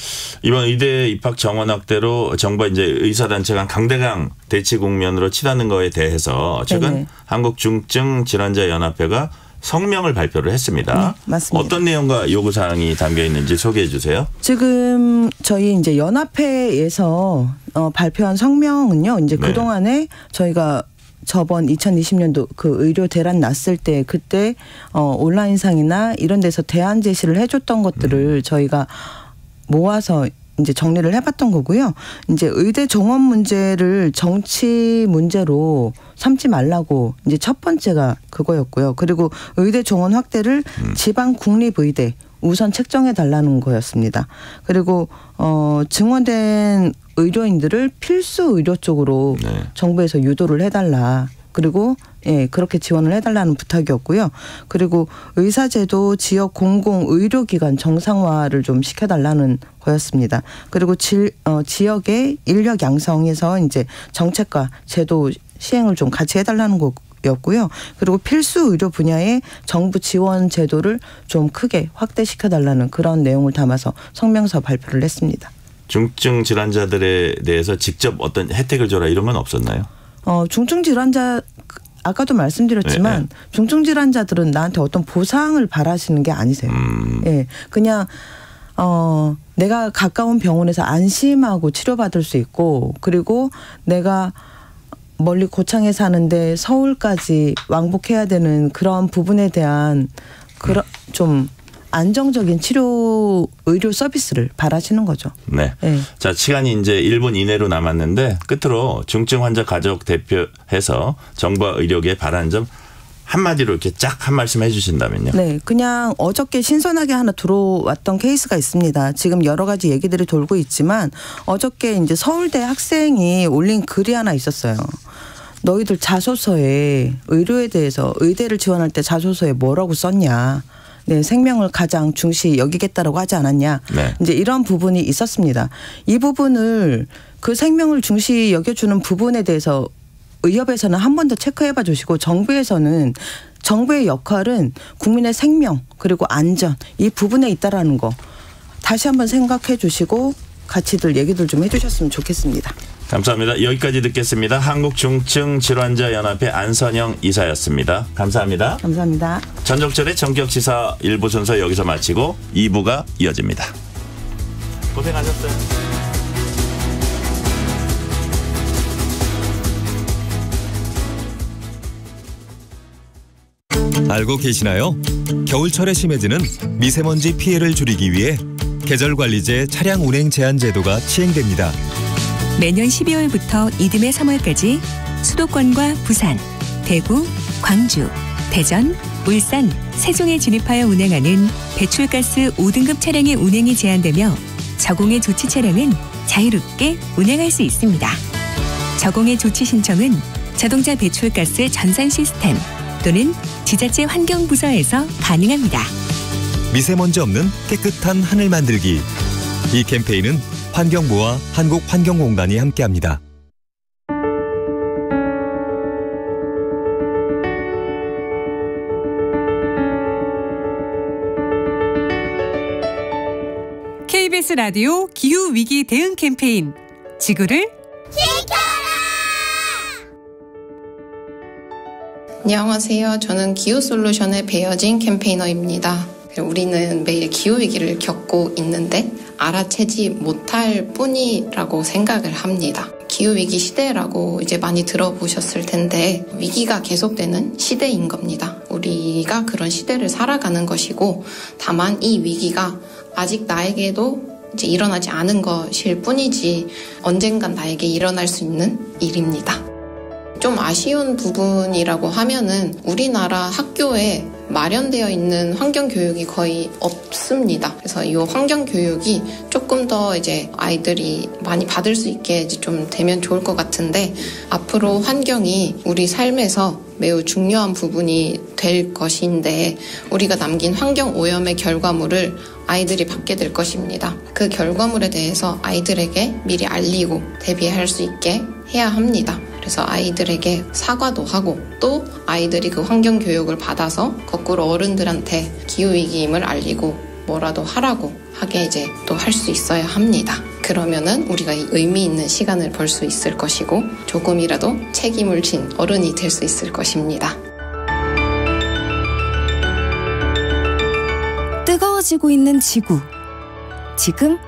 이번 의대 입학 정원 확대로 정부가 이제 의사단체가 강대강 대치 국면으로 치닫는 거에 대해서 최근 네네. 한국중증질환자연합회가 성명을 발표를 했습니다. 네, 맞습니다. 어떤 내용과 요구사항이 담겨 있는지 소개해 주세요. 지금 저희 이제 연합회에서 발표한 성명은요. 이제 네. 그동안에 저희가 저번 2020년도 그 의료 대란 났을 때 그때 온라인상이나 이런 데서 대안 제시를 해줬던 것들을 저희가 모아서 이제 정리를 해봤던 거고요. 이제 의대 정원 문제를 정치 문제로 삼지 말라고 이제 첫 번째가 그거였고요. 그리고 의대 정원 확대를 지방 국립의대 우선 책정해 달라는 거였습니다. 그리고 증원된 의료인들을 필수 의료 쪽으로 네. 정부에서 유도를 해달라. 그리고 그렇게 지원을 해달라는 부탁이었고요. 그리고 의사제도 지역 공공의료기관 정상화를 좀 시켜달라는 거였습니다. 그리고 지역의 인력 양성에서 이제 정책과 제도 시행을 좀 같이 해달라는 였고요. 그리고 필수 의료 분야의 정부 지원 제도를 좀 크게 확대시켜달라는 그런 내용을 담아서 성명서 발표를 했습니다. 중증 질환자들에 대해서 직접 어떤 혜택을 줘라 이런 건 없었나요? 중증 질환자 아까도 말씀드렸지만 네. 중증 질환자들은 나한테 어떤 보상을 바라시는 게 아니세요. 예, 그냥 내가 가까운 병원에서 안심하고 치료받을 수 있고 그리고 내가 멀리 고창에 사는데 서울까지 왕복해야 되는 그런 부분에 대한 좀 안정적인 의료 서비스를 바라시는 거죠. 네. 네. 자, 시간이 이제 1분 이내로 남았는데 끝으로 중증 환자 가족 대표해서 정부와 의료계에 바라는 점 한마디로 이렇게 쫙 한 말씀 해주신다면요. 네, 그냥 어저께 신선하게 하나 들어왔던 케이스가 있습니다. 지금 여러 가지 얘기들이 돌고 있지만 어저께 이제 서울대 학생이 올린 글이 하나 있었어요. 너희들 자소서에 의료에 대해서 의대를 지원할 때 자소서에 뭐라고 썼냐. 네, 생명을 가장 중시 여기겠다라고 하지 않았냐. 네. 이제 이런 부분이 있었습니다. 이 부분을 그 생명을 중시 여겨주는 부분에 대해서 의협에서는 한 번 더 체크해봐 주시고 정부에서는 정부의 역할은 국민의 생명 그리고 안전 이 부분에 있다라는 거 다시 한번 생각해 주시고 같이들 얘기들 좀 해주셨으면 좋겠습니다. 감사합니다. 여기까지 듣겠습니다. 한국중증질환자연합회 안선영 이사였습니다. 감사합니다. 감사합니다. 전종철의 전격시사 1부 순서 여기서 마치고 2부가 이어집니다. 고생하셨어요. 알고 계시나요? 겨울철에 심해지는 미세먼지 피해를 줄이기 위해 계절관리제 차량 운행 제한 제도가 시행됩니다. 매년 12월부터 이듬해 3월까지 수도권과 부산, 대구, 광주, 대전, 울산, 세종에 진입하여 운행하는 배출가스 5등급 차량의 운행이 제한되며 저공해 조치 차량은 자유롭게 운행할 수 있습니다. 저공해 조치 신청은 자동차 배출가스 전산 시스템 또는 지자체 환경부서에서 가능합니다. 미세먼지 없는 깨끗한 하늘 만들기. 이 캠페인은 환경부와 한국환경공단이 함께합니다. KBS 라디오 기후위기 대응 캠페인 지구를 안녕하세요. 저는 기후솔루션의 배여진 캠페이너입니다. 우리는 매일 기후위기를 겪고 있는데 알아채지 못할 뿐이라고 생각을 합니다. 기후위기 시대라고 이제 많이 들어보셨을 텐데 위기가 계속되는 시대인 겁니다. 우리가 그런 시대를 살아가는 것이고 다만 이 위기가 아직 나에게도 이제 일어나지 않은 것일 뿐이지 언젠간 나에게 일어날 수 있는 일입니다. 좀 아쉬운 부분이라고 하면은 우리나라 학교에 마련되어 있는 환경교육이 거의 없습니다. 그래서 이 환경교육이 조금 더 이제 아이들이 많이 받을 수 있게 이제 좀 되면 좋을 것 같은데 앞으로 환경이 우리 삶에서 매우 중요한 부분이 될 것인데 우리가 남긴 환경 오염의 결과물을 아이들이 받게 될 것입니다. 그 결과물에 대해서 아이들에게 미리 알리고 대비할 수 있게 해야 합니다. 그래서 아이들에게 사과도 하고 또 아이들이 그 환경 교육을 받아서 거꾸로 어른들한테 기후위기임을 알리고 뭐라도 하라고 하게 이제 또 할 수 있어야 합니다. 그러면은 우리가 의미 있는 시간을 벌 수 있을 것이고 조금이라도 책임을 진 어른이 될 수 있을 것입니다. 뜨거워지고 있는 지구. 지금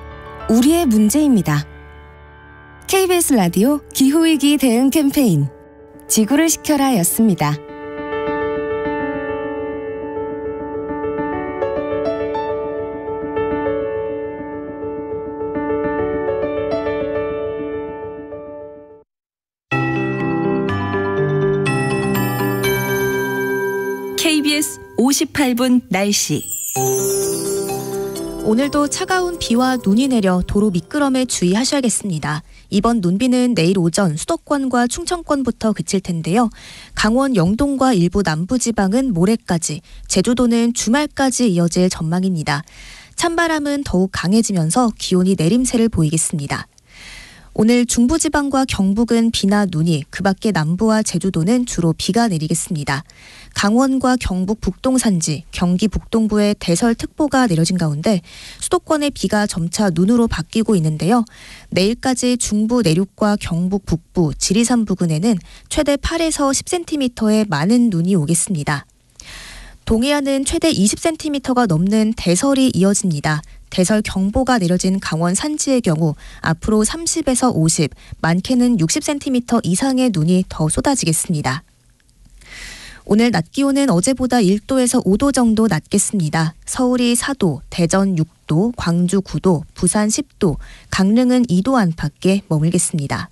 우리의 문제입니다. KBS 라디오 기후위기 대응 캠페인 지구를 지켜라 였습니다. KBS 58분 날씨. 오늘도 차가운 비와 눈이 내려 도로 미끄럼에 주의하셔야겠습니다. 이번 눈비는 내일 오전 수도권과 충청권부터 그칠 텐데요. 강원 영동과 일부 남부지방은 모레까지, 제주도는 주말까지 이어질 전망입니다. 찬바람은 더욱 강해지면서 기온이 내림세를 보이겠습니다. 오늘 중부지방과 경북은 비나 눈이, 그 밖에 남부와 제주도는 주로 비가 내리겠습니다. 강원과 경북 북동산지, 경기 북동부에 대설특보가 내려진 가운데 수도권의 비가 점차 눈으로 바뀌고 있는데요. 내일까지 중부 내륙과 경북 북부, 지리산 부근에는 최대 8에서 10cm의 많은 눈이 오겠습니다. 동해안은 최대 20cm가 넘는 대설이 이어집니다. 대설 경보가 내려진 강원 산지의 경우 앞으로 30에서 50, 많게는 60cm 이상의 눈이 더 쏟아지겠습니다. 오늘 낮 기온은 어제보다 1도에서 5도 정도 낮겠습니다. 서울이 4도, 대전 6도, 광주 9도, 부산 10도, 강릉은 2도 안팎에 머물겠습니다.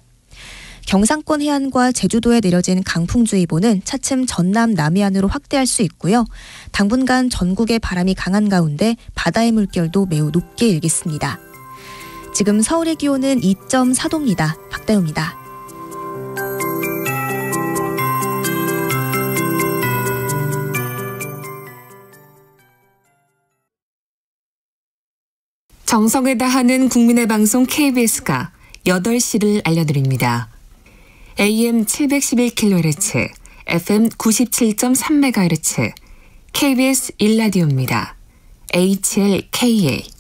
경상권 해안과 제주도에 내려진 강풍주의보는 차츰 전남 남해안으로 확대할 수 있고요. 당분간 전국에 바람이 강한 가운데 바다의 물결도 매우 높게 일겠습니다. 지금 서울의 기온은 2.4도입니다. 박다유입니다. 정성을 다하는 국민의 방송 KBS가 8시를 알려드립니다. AM 711kHz, FM 97.3MHz, KBS 1라디오입니다. HLKA.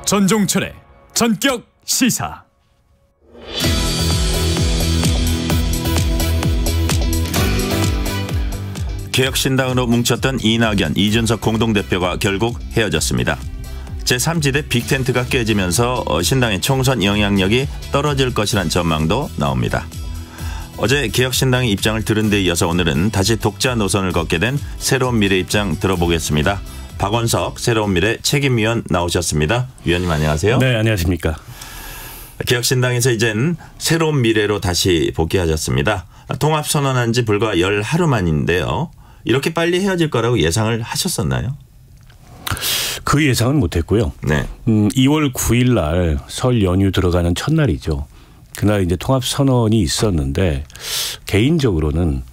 전종철의 전격 시사. 개혁신당으로 뭉쳤던 이낙연, 이준석 공동대표가 결국 헤어졌습니다. 제3지대 빅텐트가 깨지면서 신당의 총선 영향력이 떨어질 것이란 전망도 나옵니다. 어제 개혁신당의 입장을 들은 데 이어서 오늘은 다시 독자 노선을 걷게 된 새로운 미래 입장 들어보겠습니다. 박원석 새로운 미래 책임위원 나오셨습니다. 위원님 안녕하세요. 네, 안녕하십니까. 개혁신당에서 이젠 새로운 미래로 다시 복귀하셨습니다. 통합 선언한 지 불과 10하루 만인데요. 이렇게 빨리 헤어질 거라고 예상을 하셨었나요? 그 예상은 못했고요. 네. 2월 9일 날 설 연휴 들어가는 첫날이죠. 그날 이제 통합 선언이 있었는데 개인적으로는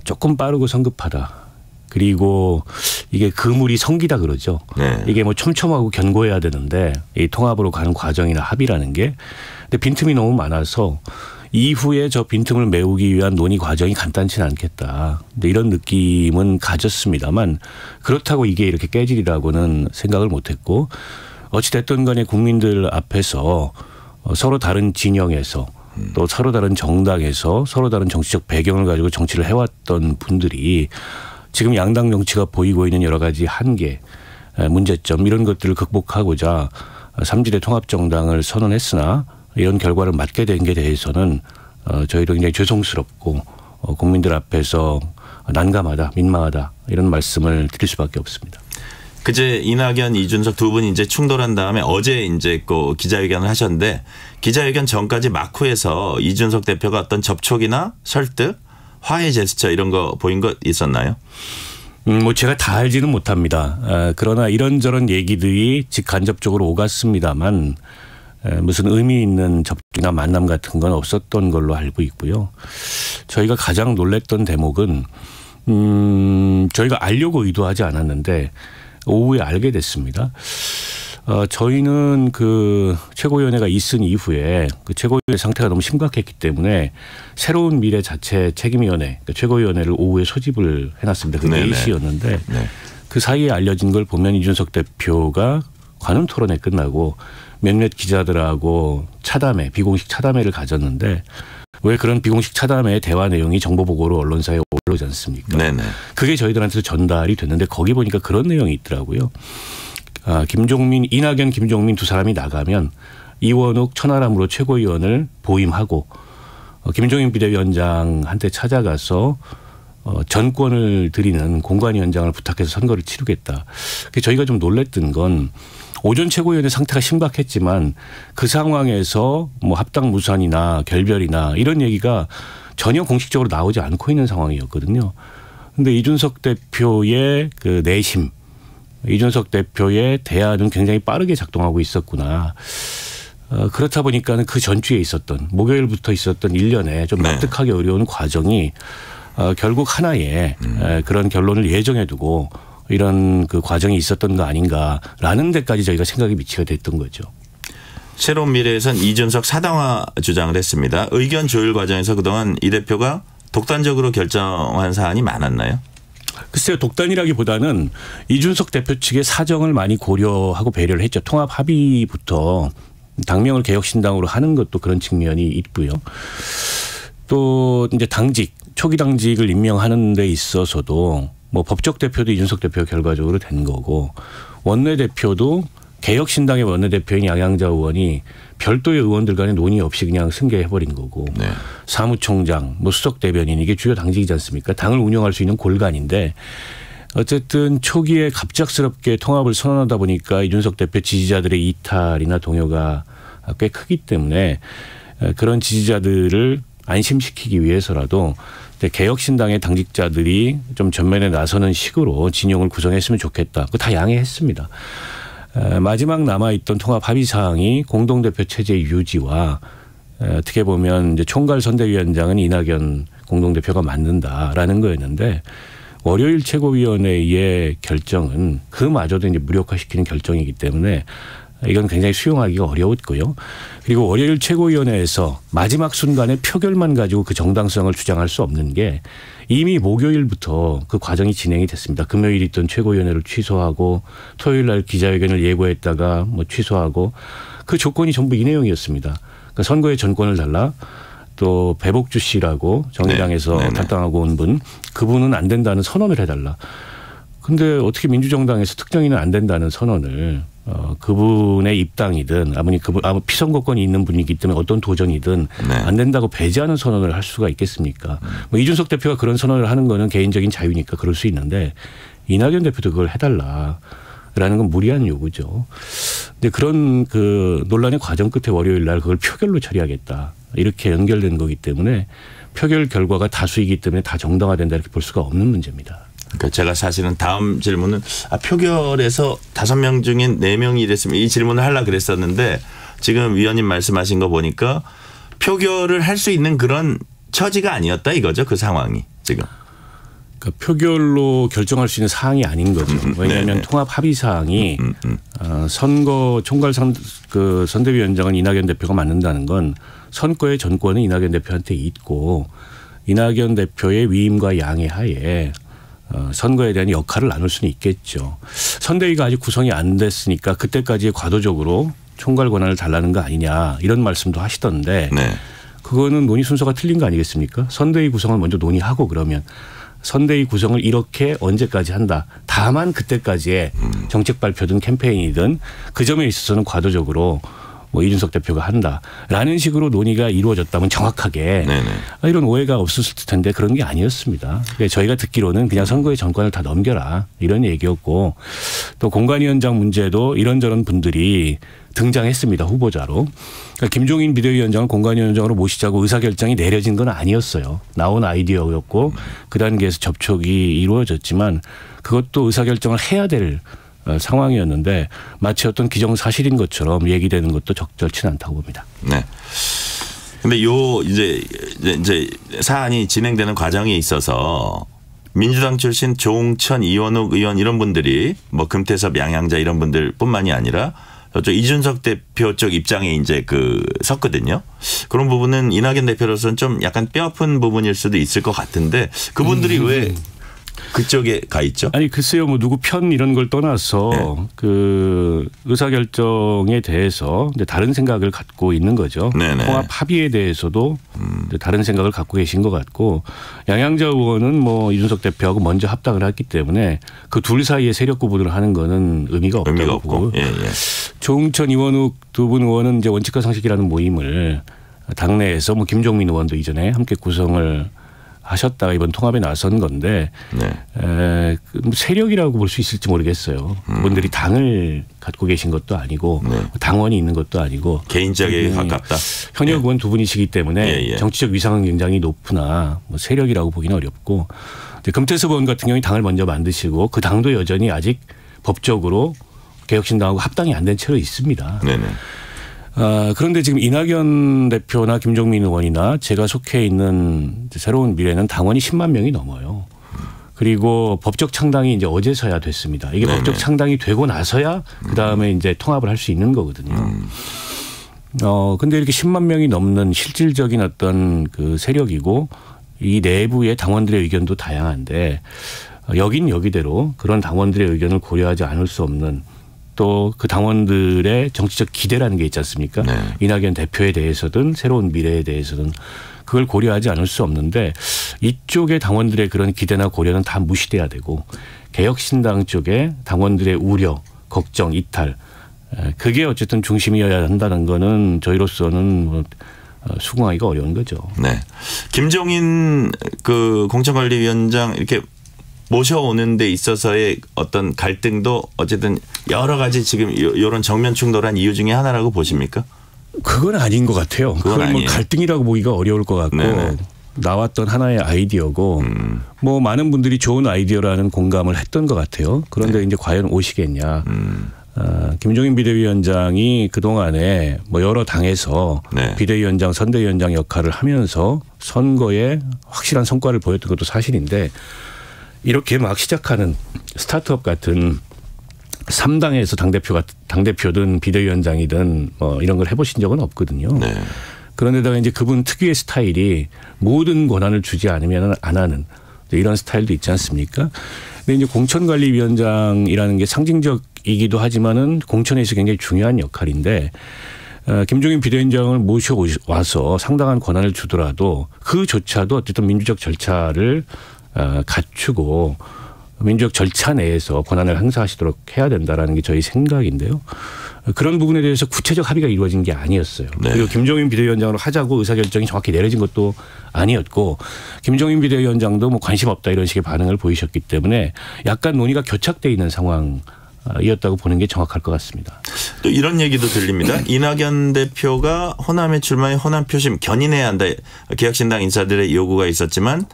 조금 빠르고 성급하다. 그리고 이게 그물이 성기다 그러죠. 네. 이게 뭐 촘촘하고 견고해야 되는데 이 통합으로 가는 과정이나 합의라는 게 근데 빈틈이 너무 많아서 이후에 저 빈틈을 메우기 위한 논의 과정이 간단치는 않겠다. 이런 느낌은 가졌습니다만 그렇다고 이게 이렇게 깨지리라고는 생각을 못했고 어찌됐든 간에 국민들 앞에서 서로 다른 진영에서 또 서로 다른 정당에서 서로 다른 정치적 배경을 가지고 정치를 해왔던 분들이 지금 양당 정치가 보이고 있는 여러 가지 한계, 문제점 이런 것들을 극복하고자 3지대 통합정당을 선언했으나 이런 결과를 맞게 된 게 대해서는 저희도 굉장히 죄송스럽고 국민들 앞에서 난감하다, 민망하다 이런 말씀을 드릴 수밖에 없습니다. 그제 이낙연, 이준석 두 분이 이제 충돌한 다음에 어제 이제 그 기자회견을 하셨는데 기자회견 전까지 마쿠에서 이준석 대표가 어떤 접촉이나 설득, 화해 제스처 이런 거 보인 거 있었나요? 뭐 제가 다 알지는 못합니다. 그러나 이런저런 얘기들이 직간접적으로 오갔습니다만 무슨 의미 있는 접촉이나 만남 같은 건 없었던 걸로 알고 있고요. 저희가 가장 놀랬던 대목은 저희가 알려고 의도하지 않았는데 오후에 알게 됐습니다. 저희는 그 최고위원회가 있은 이후에 그 최고위원회 상태가 너무 심각했기 때문에 새로운 미래 자체 책임위원회, 그러니까 최고위원회를 오후에 소집을 해놨습니다. 그 4시였는데 그 사이에 알려진 걸 보면 이준석 대표가 관훈 토론회 끝나고 몇몇 기자들하고 차담회, 비공식 차담회를 가졌는데 왜 그런 비공식 차담회 대화 내용이 정보보고로 언론사에 올라오지 않습니까? 네네. 그게 저희들한테도 전달이 됐는데 거기 보니까 그런 내용이 있더라고요. 김종민, 이낙연, 김종민 두 사람이 나가면 이원욱, 천하람으로 최고위원을 보임하고 김종인 비대위원장한테 찾아가서 전권을 드리는 공관위원장을 부탁해서 선거를 치르겠다. 저희가 좀 놀랬던 건 오전 최고위원회 상태가 심각했지만 그 상황에서 뭐 합당 무산이나 결별이나 이런 얘기가 전혀 공식적으로 나오지 않고 있는 상황이었거든요. 그런데 이준석 대표의 그 내심, 이준석 대표의 대안은 굉장히 빠르게 작동하고 있었구나. 그렇다 보니까 그 전주에 있었던 목요일부터 있었던 일련의 좀 납득하기 어려운 과정이 결국 하나의 그런 결론을 예정해 두고 이런 그 과정이 있었던 거 아닌가라는 데까지 저희가 생각이 미치게 됐던 거죠. 새로운 미래에선 이준석 사당화 주장을 했습니다. 의견 조율 과정에서 그동안 이 대표가 독단적으로 결정한 사안이 많았나요? 글쎄요. 독단이라기보다는 이준석 대표 측의 사정을 많이 고려하고 배려를 했죠. 통합 합의부터 당명을 개혁신당으로 하는 것도 그런 측면이 있고요. 또 이제 당직, 초기 당직을 임명하는 데 있어서도 뭐 법적 대표도 이준석 대표 결과적으로 된 거고 원내대표도 개혁신당의 원내대표인 양양자 의원이 별도의 의원들 간의 논의 없이 그냥 승계해버린 거고 네. 사무총장, 뭐 수석 대변인 이게 주요 당직이지 않습니까? 당을 운영할 수 있는 골간인데 어쨌든 초기에 갑작스럽게 통합을 선언하다 보니까 이준석 대표 지지자들의 이탈이나 동요가 꽤 크기 때문에 그런 지지자들을 안심시키기 위해서라도 개혁신당의 당직자들이 좀 전면에 나서는 식으로 진영을 구성했으면 좋겠다. 그거 다 양해했습니다. 마지막 남아있던 통합 합의 사항이 공동대표 체제 유지와 어떻게 보면 이제 총괄 선대위원장은 이낙연 공동대표가 맡는다라는 거였는데 월요일 최고위원회의 결정은 그마저도 이제 무력화시키는 결정이기 때문에 이건 굉장히 수용하기가 어려웠고요. 그리고 월요일 최고위원회에서 마지막 순간에 표결만 가지고 그 정당성을 주장할 수 없는 게 이미 목요일부터 그 과정이 진행이 됐습니다. 금요일 있던 최고위원회를 취소하고 토요일 날 기자회견을 예고했다가 뭐 취소하고 그 조건이 전부 이 내용이었습니다. 그러니까 선거의 전권을 달라 또 배복주 씨라고 정의당에서 네. 탈당하고 온 분 그분은 안 된다는 선언을 해달라. 근데 어떻게 민주정당에서 특정인은 안 된다는 선언을 그분의 입당이든 아무리 피선거권이 있는 분이기 때문에 어떤 도전이든 네. 안 된다고 배제하는 선언을 할 수가 있겠습니까? 뭐 이준석 대표가 그런 선언을 하는 거는 개인적인 자유니까 그럴 수 있는데 이낙연 대표도 그걸 해달라라는 건 무리한 요구죠. 근데 그런 그 논란의 과정 끝에 월요일 날 그걸 표결로 처리하겠다 이렇게 연결된 거기 때문에 표결 결과가 다수이기 때문에 다 정당화된다 이렇게 볼 수가 없는 문제입니다. 그러니까 제가 사실은 다음 질문은 표결에서 5명 중인 4명이 이랬으면 이 질문을 하려고 그랬었는데 지금 위원님 말씀하신 거 보니까 표결을 할 수 있는 그런 처지가 아니었다 이거죠. 그 상황이 지금. 그러니까 표결로 결정할 수 있는 사항이 아닌 거죠. 왜냐하면 통합 합의 사항이 선거 총괄 선대위원장은 이낙연 대표가 맡는다는 건 선거의 전권은 이낙연 대표한테 있고 이낙연 대표의 위임과 양해 하에 선거에 대한 역할을 나눌 수는 있겠죠. 선대위가 아직 구성이 안 됐으니까 그때까지 과도적으로 총괄 권한을 달라는 거 아니냐 이런 말씀도 하시던데 네. 그거는 논의 순서가 틀린 거 아니겠습니까? 선대위 구성을 먼저 논의하고 그러면 선대위 구성을 이렇게 언제까지 한다. 다만 그때까지의 정책 발표든 캠페인이든 그 점에 있어서는 과도적으로 뭐 이준석 대표가 한다라는 식으로 논의가 이루어졌다면 정확하게 네네. 이런 오해가 없었을 텐데 그런 게 아니었습니다. 저희가 듣기로는 그냥 선거의 전권을 다 넘겨라 이런 얘기였고 또 공관위원장 문제도 이런저런 분들이 등장했습니다. 후보자로. 그러니까 김종인 비대위원장을 공관위원장으로 모시자고 의사결정이 내려진 건 아니었어요. 나온 아이디어였고 그 단계에서 접촉이 이루어졌지만 그것도 의사결정을 해야 될 상황이었는데 마치 어떤 기정사실인 것처럼 얘기되는 것도 적절치는 않다고 봅니다. 네. 근데 이제 사안이 진행되는 과정에 있어서 민주당 출신 조홍천, 이원욱 의원 이런 분들이 뭐 금태섭, 양양자 이런 분들뿐만이 아니라 저쪽 이준석 대표 쪽 입장에 이제 섰거든요. 그런 부분은 이낙연 대표로서는 좀 약간 뼈아픈 부분일 수도 있을 것 같은데 그분들이 왜 그쪽에 가 있죠? 아니 글쎄요, 뭐 누구 편 이런 걸 떠나서 네. 그 의사결정에 대해서 이제 다른 생각을 갖고 있는 거죠. 네네. 통합 합의에 대해서도 다른 생각을 갖고 계신 것 같고 양양자 의원은 뭐 이준석 대표하고 먼저 합당을 했기 때문에 그 둘 사이에 세력 구분을 하는 거는 의미가 없다고 보고. 예. 조홍천, 이원욱 두 분 의원은 이제 원칙과 상식이라는 모임을 당내에서 뭐 김종민 의원도 이전에 함께 구성을 하셨다가 이번 통합에 나선 건데 네. 세력이라고 볼 수 있을지 모르겠어요. 그분들이 당을 갖고 계신 것도 아니고 네. 당원이 있는 것도 아니고 개인적에 가깝다. 현역 의원 두 분이시기 때문에 예. 정치적 위상은 굉장히 높으나 뭐 세력이라고 보기는 어렵고 금태섭 의원 같은 경우에 당을 먼저 만드시고 그 당도 여전히 아직 법적으로 개혁신당하고 합당이 안 된 채로 있습니다. 네네. 그런데 지금 이낙연 대표나 김종민 의원이나 제가 속해 있는 새로운 미래는 당원이 10만 명이 넘어요. 그리고 법적 창당이 이제 어제서야 됐습니다. 이게 네네. 법적 창당이 되고 나서야 그다음에 이제 통합을 할 수 있는 거거든요. 근데 이렇게 10만 명이 넘는 실질적인 어떤 그 세력이고 이 내부의 당원들의 의견도 다양한데 여긴 여기대로 그런 당원들의 의견을 고려하지 않을 수 없는 또 그 당원들의 정치적 기대라는 게 있지 않습니까? 네. 이낙연 대표에 대해서든 새로운 미래에 대해서든 그걸 고려하지 않을 수 없는데 이쪽의 당원들의 그런 기대나 고려는 다 무시돼야 되고 개혁신당 쪽에 당원들의 우려, 걱정, 이탈 그게 어쨌든 중심이어야 한다는 거는 저희로서는 뭐 수긍하기가 어려운 거죠. 네, 김종인 그 공천관리위원장 이렇게 모셔오는 데 있어서의 어떤 갈등도 어쨌든 여러 가지 지금 이런 정면 충돌한 이유 중에 하나라고 보십니까? 그건 아닌 것 같아요. 그건 뭐 갈등이라고 보기가 어려울 것 같고 네네. 나왔던 하나의 아이디어고 뭐 많은 분들이 좋은 아이디어라는 공감을 했던 것 같아요. 그런데 이제 과연 오시겠냐. 김종인 비대위원장이 그동안에 뭐 여러 당에서 비대위원장, 선대위원장 역할을 하면서 선거에 확실한 성과를 보였던 것도 사실인데 이렇게 막 시작하는 스타트업 같은 3당에서 당대표든 비대위원장이든 뭐 이런 걸 해보신 적은 없거든요. 네. 그런데다가 이제 그분 특유의 스타일이 모든 권한을 주지 않으면 안 하는 이런 스타일도 있지 않습니까? 근데 이제 공천관리위원장이라는 게 상징적이기도 하지만은 공천에서 굉장히 중요한 역할인데 김종인 비대위원장을 모셔와서 상당한 권한을 주더라도 그조차도 어쨌든 민주적 절차를 갖추고 민주적 절차 내에서 권한을 행사하시도록 해야 된다라는 게 저희 생각인데요. 그런 부분에 대해서 구체적 합의가 이루어진 게 아니었어요. 네. 그리고 김종인 비대위원장으로 하자고 의사결정이 정확히 내려진 것도 아니었고 김종인 비대위원장도 뭐 관심 없다 이런 식의 반응을 보이셨기 때문에 약간 논의가 교착돼 있는 상황이었다고 보는 게 정확할 것 같습니다. 또 이런 얘기도 들립니다. 이낙연 대표가 호남에 출마해 호남 표심 견인해야 한다. 개혁신당 인사들의 요구가 있었지만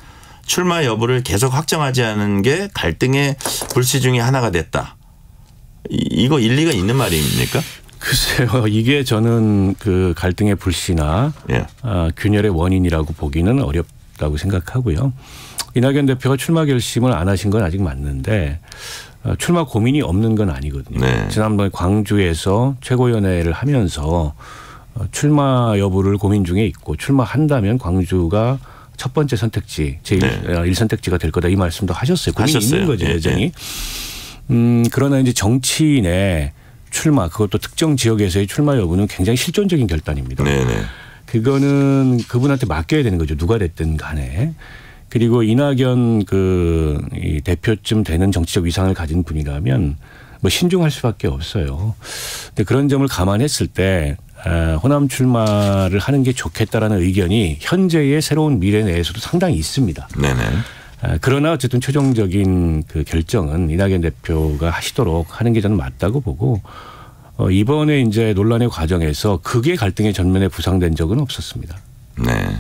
출마 여부를 계속 확정하지 않은 게 갈등의 불씨 중에 하나가 됐다. 이거 일리가 있는 말입니까? 글쎄요. 이게 저는 그 갈등의 불씨나 균열의 원인이라고 보기는 어렵다고 생각하고요. 이낙연 대표가 출마 결심을 안 하신 건 아직 맞는데 출마 고민이 없는 건 아니거든요. 네. 지난번에 광주에서 최고위원회를 하면서 출마 여부를 고민 중에 있고 출마한다면 광주가 첫 번째 선택지, 제1선택지가 될 거다 이 말씀도 하셨어요. 고민이 있는 거죠, 여전히. 그러나 이제 정치인의 출마, 그것도 특정 지역에서의 출마 여부는 굉장히 실존적인 결단입니다. 네네. 그거는 그분한테 맡겨야 되는 거죠. 누가 됐든 간에. 그리고 이낙연 이 대표쯤 되는 정치적 위상을 가진 분이라면 뭐 신중할 수밖에 없어요. 근데 그런 점을 감안했을 때 호남 출마를 하는 게 좋겠다라는 의견이 현재의 새로운 미래 내에서도 상당히 있습니다. 네네. 그러나 어쨌든 최종적인 그 결정은 이낙연 대표가 하시도록 하는 게 저는 맞다고 보고 이번에 이제 논란의 과정에서 그게 갈등의 전면에 부상된 적은 없었습니다. 네.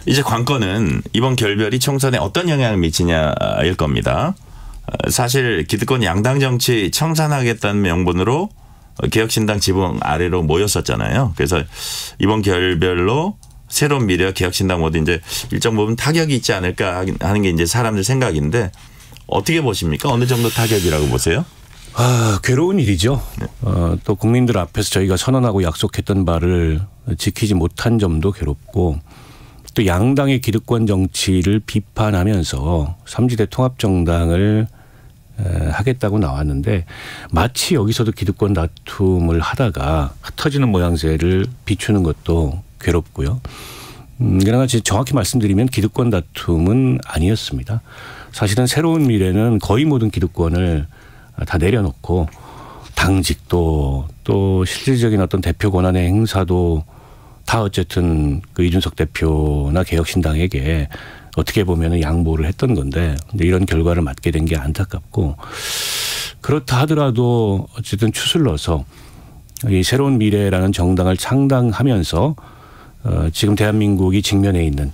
이제 관건은 이번 결별이 총선에 어떤 영향을 미치냐일 겁니다. 사실 기득권 양당 정치 청산하겠다는 명분으로 개혁신당 지붕 아래로 모였었잖아요. 그래서 이번 결별로 새로운 미래와 개혁신당 모두 이제 일정 부분 타격이 있지 않을까 하는 게 이제 사람들 생각인데 어떻게 보십니까? 어느 정도 타격이라고 보세요? 괴로운 일이죠. 네. 또 국민들 앞에서 저희가 선언하고 약속했던 바를 지키지 못한 점도 괴롭고 또 양당의 기득권 정치를 비판하면서 삼지대 통합정당을 하겠다고 나왔는데 마치 여기서도 기득권 다툼을 하다가 흩어지는 모양새를 비추는 것도 괴롭고요. 그러나 정확히 말씀드리면 기득권 다툼은 아니었습니다. 사실은 새로운 미래는 거의 모든 기득권을 다 내려놓고 당직도 또 실질적인 어떤 대표 권한의 행사도 다 어쨌든 그 이준석 대표나 개혁신당에게 어떻게 보면 양보를 했던 건데 근데 이런 결과를 맞게 된 게 안타깝고 그렇다 하더라도 어쨌든 추슬러서 이 새로운 미래라는 정당을 창당하면서 지금 대한민국이 직면해 있는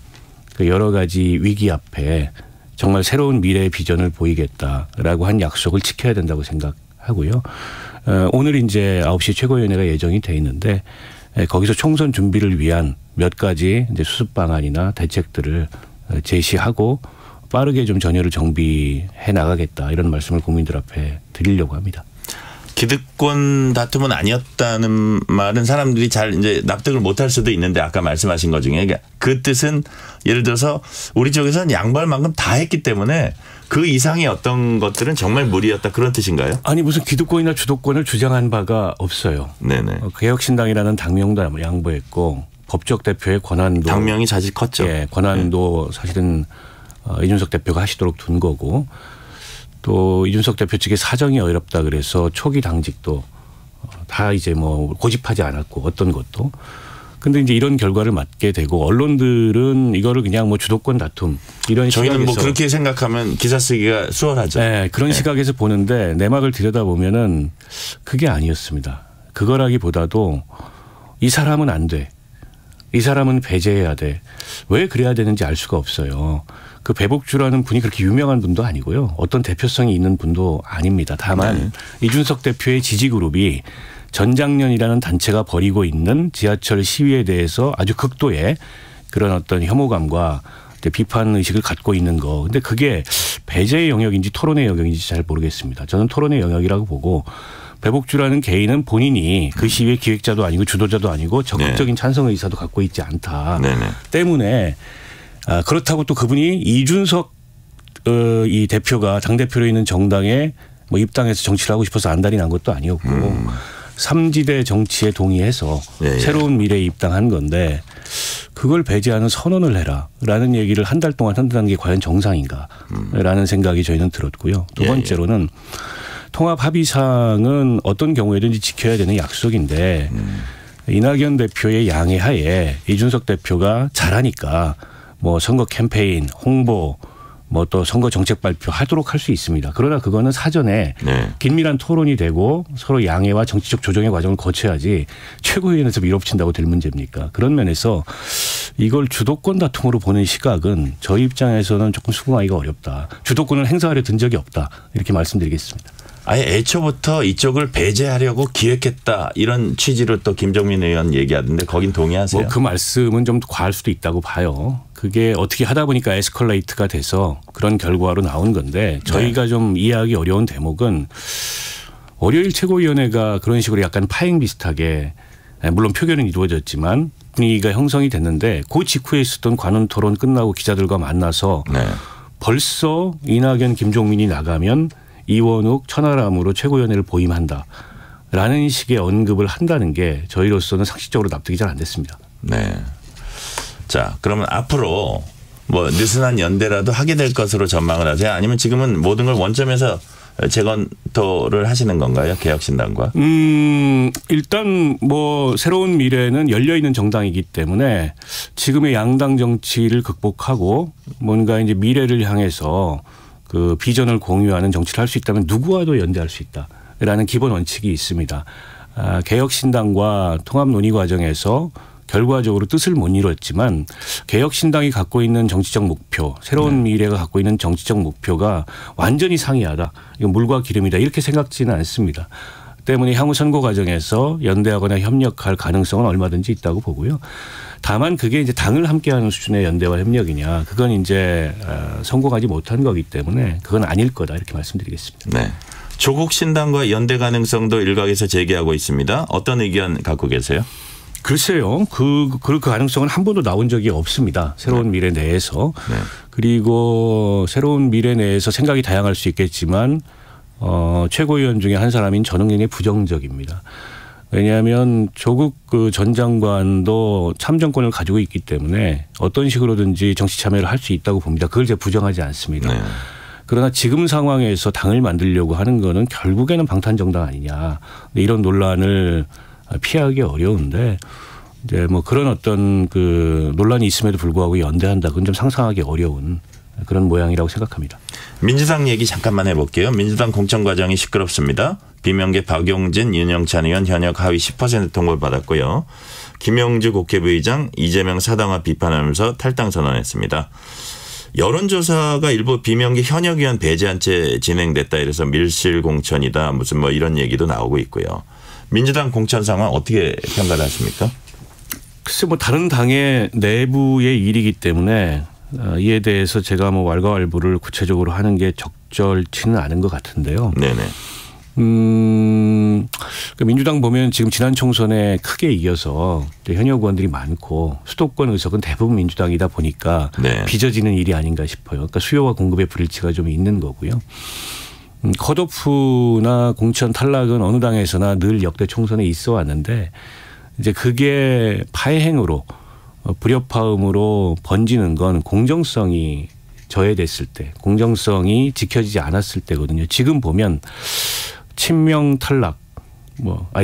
그 여러 가지 위기 앞에 정말 새로운 미래의 비전을 보이겠다라고 한 약속을 지켜야 된다고 생각하고요. 오늘 이제 9시 최고위원회가 예정이 돼 있는데 거기서 총선 준비를 위한 몇 가지 이제 수습 방안이나 대책들을 제시하고 빠르게 좀 전열을 정비해 나가겠다 이런 말씀을 국민들 앞에 드리려고 합니다. 기득권 다툼은 아니었다는 말은 사람들이 잘 이제 납득을 못할 수도 있는데 아까 말씀하신 것 중에 그 뜻은 예를 들어서 우리 쪽에서는 양보할 만큼 다 했기 때문에 그 이상의 어떤 것들은 정말 무리였다 그런 뜻인가요? 아니 무슨 기득권이나 주도권을 주장한 바가 없어요. 네네. 개혁신당이라는 당명도 양보했고 법적 대표의 권한도 당명이 사실 컸죠. 예, 권한도 사실은 이준석 대표가 하시도록 둔 거고 또 이준석 대표 측의 사정이 어렵다 그래서 초기 당직도 다 이제 뭐 고집하지 않았고 어떤 것도. 근데 이제 이런 결과를 맞게 되고 언론들은 이거를 그냥 뭐 주도권 다툼 이런 저희는 시각에서 뭐 그렇게 생각하면 기사 쓰기가 수월하죠. 네, 그런 시각에서 보는데 내막을 들여다보면은 그게 아니었습니다. 그거라기보다도 이 사람은 안 돼. 이 사람은 배제해야 돼. 왜 그래야 되는지 알 수가 없어요. 그 배복주라는 분이 그렇게 유명한 분도 아니고요. 어떤 대표성이 있는 분도 아닙니다. 다만 이준석 대표의 지지그룹이 전장년이라는 단체가 벌이고 있는 지하철 시위에 대해서 아주 극도의 그런 어떤 혐오감과 비판 의식을 갖고 있는 거. 근데 그게 배제의 영역인지 토론의 영역인지 잘 모르겠습니다. 저는 토론의 영역이라고 보고 배복주라는 개인은 본인이 그 시위의 기획자도 아니고 주도자도 아니고 적극적인 찬성 의사도 갖고 있지 않다. 때문에 그렇다고 또 그분이 이준석 이 대표가 당대표로 있는 정당에 뭐 입당해서 정치를 하고 싶어서 안달이 난 것도 아니었고 삼지대 정치에 동의해서 새로운 미래에 입당한 건데 그걸 배제하는 선언을 해라라는 얘기를 한 달 동안 한다는 게 과연 정상인가라는 생각이 저희는 들었고요. 두 번째로는 통합합의사항은 어떤 경우에든지 지켜야 되는 약속인데 이낙연 대표의 양해하에 이준석 대표가 잘하니까 뭐 선거 캠페인, 홍보, 뭐 또 선거 정책 발표하도록 할 수 있습니다. 그러나 그거는 사전에 긴밀한 토론이 되고 서로 양해와 정치적 조정의 과정을 거쳐야지 최고위원회에서 밀어붙인다고 될 문제입니까? 그런 면에서 이걸 주도권 다툼으로 보는 시각은 저희 입장에서는 조금 수긍하기가 어렵다. 주도권을 행사하려 든 적이 없다. 이렇게 말씀드리겠습니다. 아예 애초부터 이쪽을 배제하려고 기획했다 이런 취지로 또 김종민 의원 얘기하던데 거긴 동의하세요? 뭐 그 말씀은 좀 과할 수도 있다고 봐요. 그게 어떻게 하다 보니까 에스컬레이트가 돼서 그런 결과로 나온 건데 저희가 좀 이해하기 어려운 대목은 월요일 최고위원회가 그런 식으로 약간 파행 비슷하게 물론 표결은 이루어졌지만 분위기가 형성이 됐는데 그 직후에 있었던 관훈 토론 끝나고 기자들과 만나서 벌써 이낙연 김종민이 나가면 이원욱 천하람으로 최고위원회를 보임한다라는 식의 언급을 한다는 게 저희로서는 상식적으로 납득이 잘 안 됐습니다. 네. 자, 그러면 앞으로 뭐 느슨한 연대라도 하게 될 것으로 전망을 하세요? 아니면 지금은 모든 걸 원점에서 재검토를 하시는 건가요? 개혁신당과? 일단 뭐 새로운 미래는 열려있는 정당이기 때문에 지금의 양당 정치를 극복하고 뭔가 이제 미래를 향해서 그 비전을 공유하는 정치를 할 수 있다면 누구와도 연대할 수 있다라는 기본 원칙이 있습니다. 개혁신당과 통합 논의 과정에서 결과적으로 뜻을 못 이뤘지만 개혁신당이 갖고 있는 정치적 목표, 새로운 미래가 갖고 있는 정치적 목표가 완전히 상이하다. 이건 물과 기름이다. 이렇게 생각지는 않습니다. 때문에 향후 선거 과정에서 연대하거나 협력할 가능성은 얼마든지 있다고 보고요. 다만 그게 이제 당을 함께하는 수준의 연대와 협력이냐, 그건 이제 성공하지 못한 거기 때문에 그건 아닐 거다 이렇게 말씀드리겠습니다. 네. 조국 신당과 연대 가능성도 일각에서 제기하고 있습니다. 어떤 의견 갖고 계세요? 글쎄요. 그 가능성은 한 번도 나온 적이 없습니다. 새로운 미래 내에서. 그리고 새로운 미래 내에서 생각이 다양할 수 있겠지만 최고위원 중에 한 사람인 저는 굉장히 부정적입니다. 왜냐하면 조국 그 전 장관도 참정권을 가지고 있기 때문에 어떤 식으로든지 정치 참여를 할 수 있다고 봅니다. 그걸 제가 부정하지 않습니다. 그러나 지금 상황에서 당을 만들려고 하는 거는 결국에는 방탄정당 아니냐. 이런 논란을 피하기 어려운데 이제 뭐 그런 어떤 그 논란이 있음에도 불구하고 연대한다. 그건 좀 상상하기 어려운 그런 모양이라고 생각합니다. 민주당 얘기 잠깐만 해볼게요. 민주당 공천 과정이 시끄럽습니다. 비명계 박용진, 윤영찬 의원 현역 하위 10% 통보를 받았고요. 김영주 국회부의장 이재명 사당화 비판하면서 탈당 선언했습니다. 여론조사가 일부 비명계 현역 의원 배제한 채 진행됐다 이래서 밀실 공천이다 무슨 뭐 이런 얘기도 나오고 있고요. 민주당 공천 상황 어떻게 평가를 하십니까? 글쎄 뭐 다른 당의 내부의 일이기 때문에 이에 대해서 제가 뭐 왈가왈부를 구체적으로 하는 게 적절치는 않은 것 같은데요. 네네. 민주당 보면 지금 지난 총선에 크게 이겨서 현역 의원들이 많고 수도권 의석은 대부분 민주당이다 보니까 네. 빚어지는 일이 아닌가 싶어요. 그러니까 수요와 공급의 불일치가 좀 있는 거고요. 컷오프나 공천 탈락은 어느 당에서나 늘 역대 총선에 있어 왔는데 이제 그게 파행으로 불협화음으로 번지는 건 공정성이 저해됐을 때, 공정성이 지켜지지 않았을 때거든요. 지금 보면 친명 탈락,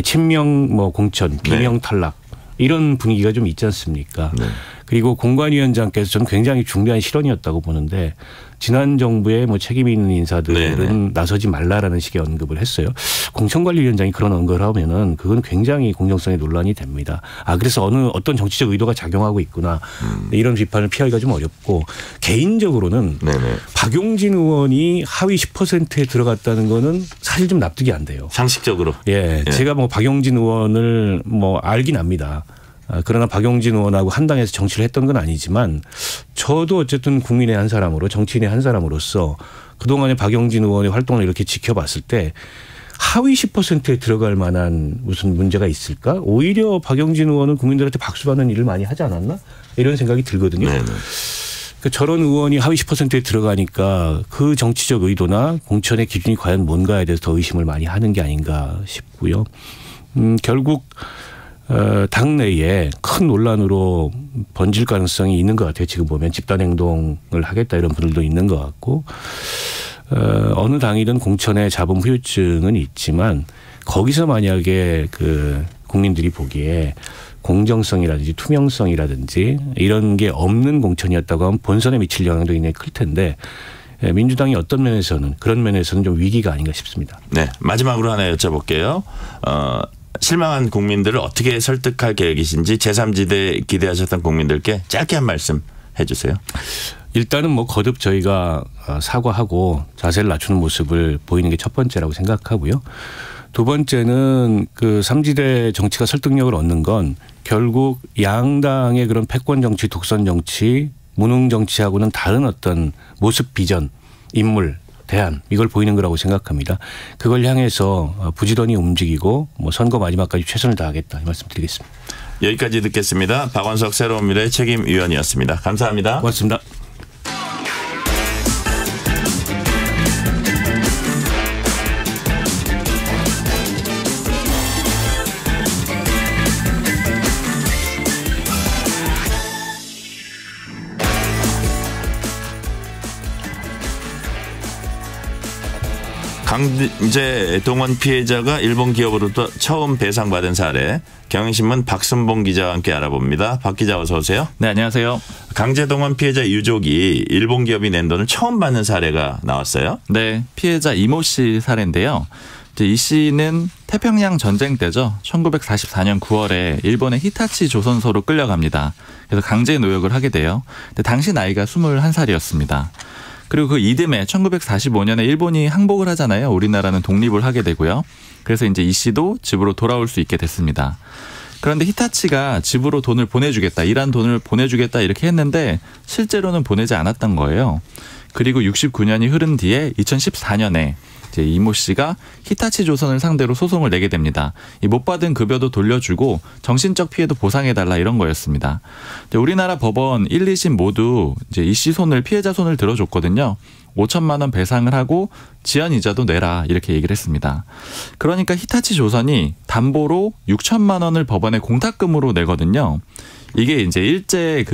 친명 공천, 비명 탈락 이런 분위기가 좀 있지 않습니까? 네. 그리고 공관위원장께서 저는 굉장히 중대한 실언이었다고 보는데 지난 정부에 책임이 있는 인사들은 네네. 나서지 말라라는 식의 언급을 했어요. 공천관리위원장이 그런 언급을 하면은 그건 굉장히 공정성에 논란이 됩니다. 그래서 어떤 정치적 의도가 작용하고 있구나. 이런 비판을 피하기가 좀 어렵고 개인적으로는 네네. 박용진 의원이 하위 10%에 들어갔다는 거는 사실 좀 납득이 안 돼요. 상식적으로. 예. 제가 박용진 의원을 알긴 압니다. 그러나 박용진 의원하고 한 당에서 정치를 했던 건 아니지만 저도 어쨌든 국민의 한 사람으로 정치인의 한 사람으로서 그동안에 박용진 의원의 활동을 이렇게 지켜봤을 때 하위 10%에 들어갈 만한 무슨 문제가 있을까? 오히려 박용진 의원은 국민들한테 박수 받는 일을 많이 하지 않았나? 이런 생각이 들거든요. 그러니까 저런 의원이 하위 10%에 들어가니까 그 정치적 의도나 공천의 기준이 과연 뭔가에 대해서 더 의심을 많이 하는 게 아닌가 싶고요. 결국 당내에 큰 논란으로 번질 가능성이 있는 것 같아요. 지금 보면 집단행동을 하겠다 이런 분들도 있는 것 같고 어느 당이든 공천에 잡음 후유증은 있지만 거기서 만약에 국민들이 보기에 공정성이라든지 투명성이라든지 이런 게 없는 공천이었다고 하면 본선에 미칠 영향도 굉장히 클 텐데 민주당이 어떤 면에서는 그런 면에서는 좀 위기가 아닌가 싶습니다. 네, 마지막으로 하나 여쭤볼게요. 실망한 국민들을 어떻게 설득할 계획이신지 제3지대 기대하셨던 국민들께 짧게 한 말씀 해 주세요. 일단은 거듭 저희가 사과하고 자세를 낮추는 모습을 보이는 게 첫 번째라고 생각하고요. 두 번째는 3지대 정치가 설득력을 얻는 건 결국 양당의 그런 패권 정치, 독선 정치, 무능 정치하고는 다른 어떤 모습, 비전, 인물, 대안 이걸 보이는 거라고 생각합니다. 그걸 향해서 부지런히 움직이고 선거 마지막까지 최선을 다하겠다 이 말씀 드리겠습니다. 여기까지 듣겠습니다. 박원석 새로운 미래 책임위원이었습니다. 감사합니다. 고맙습니다. 강제 동원 피해자가 일본 기업으로부터 처음 배상받은 사례 경향신문 박순봉 기자와 함께 알아봅니다. 박 기자 어서 오세요. 네, 안녕하세요. 강제 동원 피해자 유족이 일본 기업이 낸 돈을 처음 받는 사례가 나왔어요. 네, 피해자 이모 씨 사례인데요. 이 씨는 태평양 전쟁 때죠. 1944년 9월에 일본의 히타치 조선소로 끌려갑니다. 그래서 강제 노역을 하게 돼요. 근데 당시 나이가 21살이었습니다. 그리고 그 이듬해 1945년에 일본이 항복을 하잖아요. 우리나라는 독립을 하게 되고요. 그래서 이제 이 씨도 집으로 돌아올 수 있게 됐습니다. 그런데 히타치가 집으로 돈을 보내주겠다, 일한 돈을 보내주겠다 이렇게 했는데 실제로는 보내지 않았던 거예요. 그리고 69년이 흐른 뒤에 2014년에 이제 이모 씨가 히타치 조선을 상대로 소송을 내게 됩니다. 이 못 받은 급여도 돌려주고 정신적 피해도 보상해달라 이런 거였습니다. 우리나라 법원 1, 2심 모두 이제 이 씨 손을 피해자 손을 들어줬거든요. 5천만 원 배상을 하고 지연 이자도 내라 이렇게 얘기를 했습니다. 그러니까 히타치 조선이 담보로 6천만 원을 법원에 공탁금으로 내거든요. 이게 이제 일제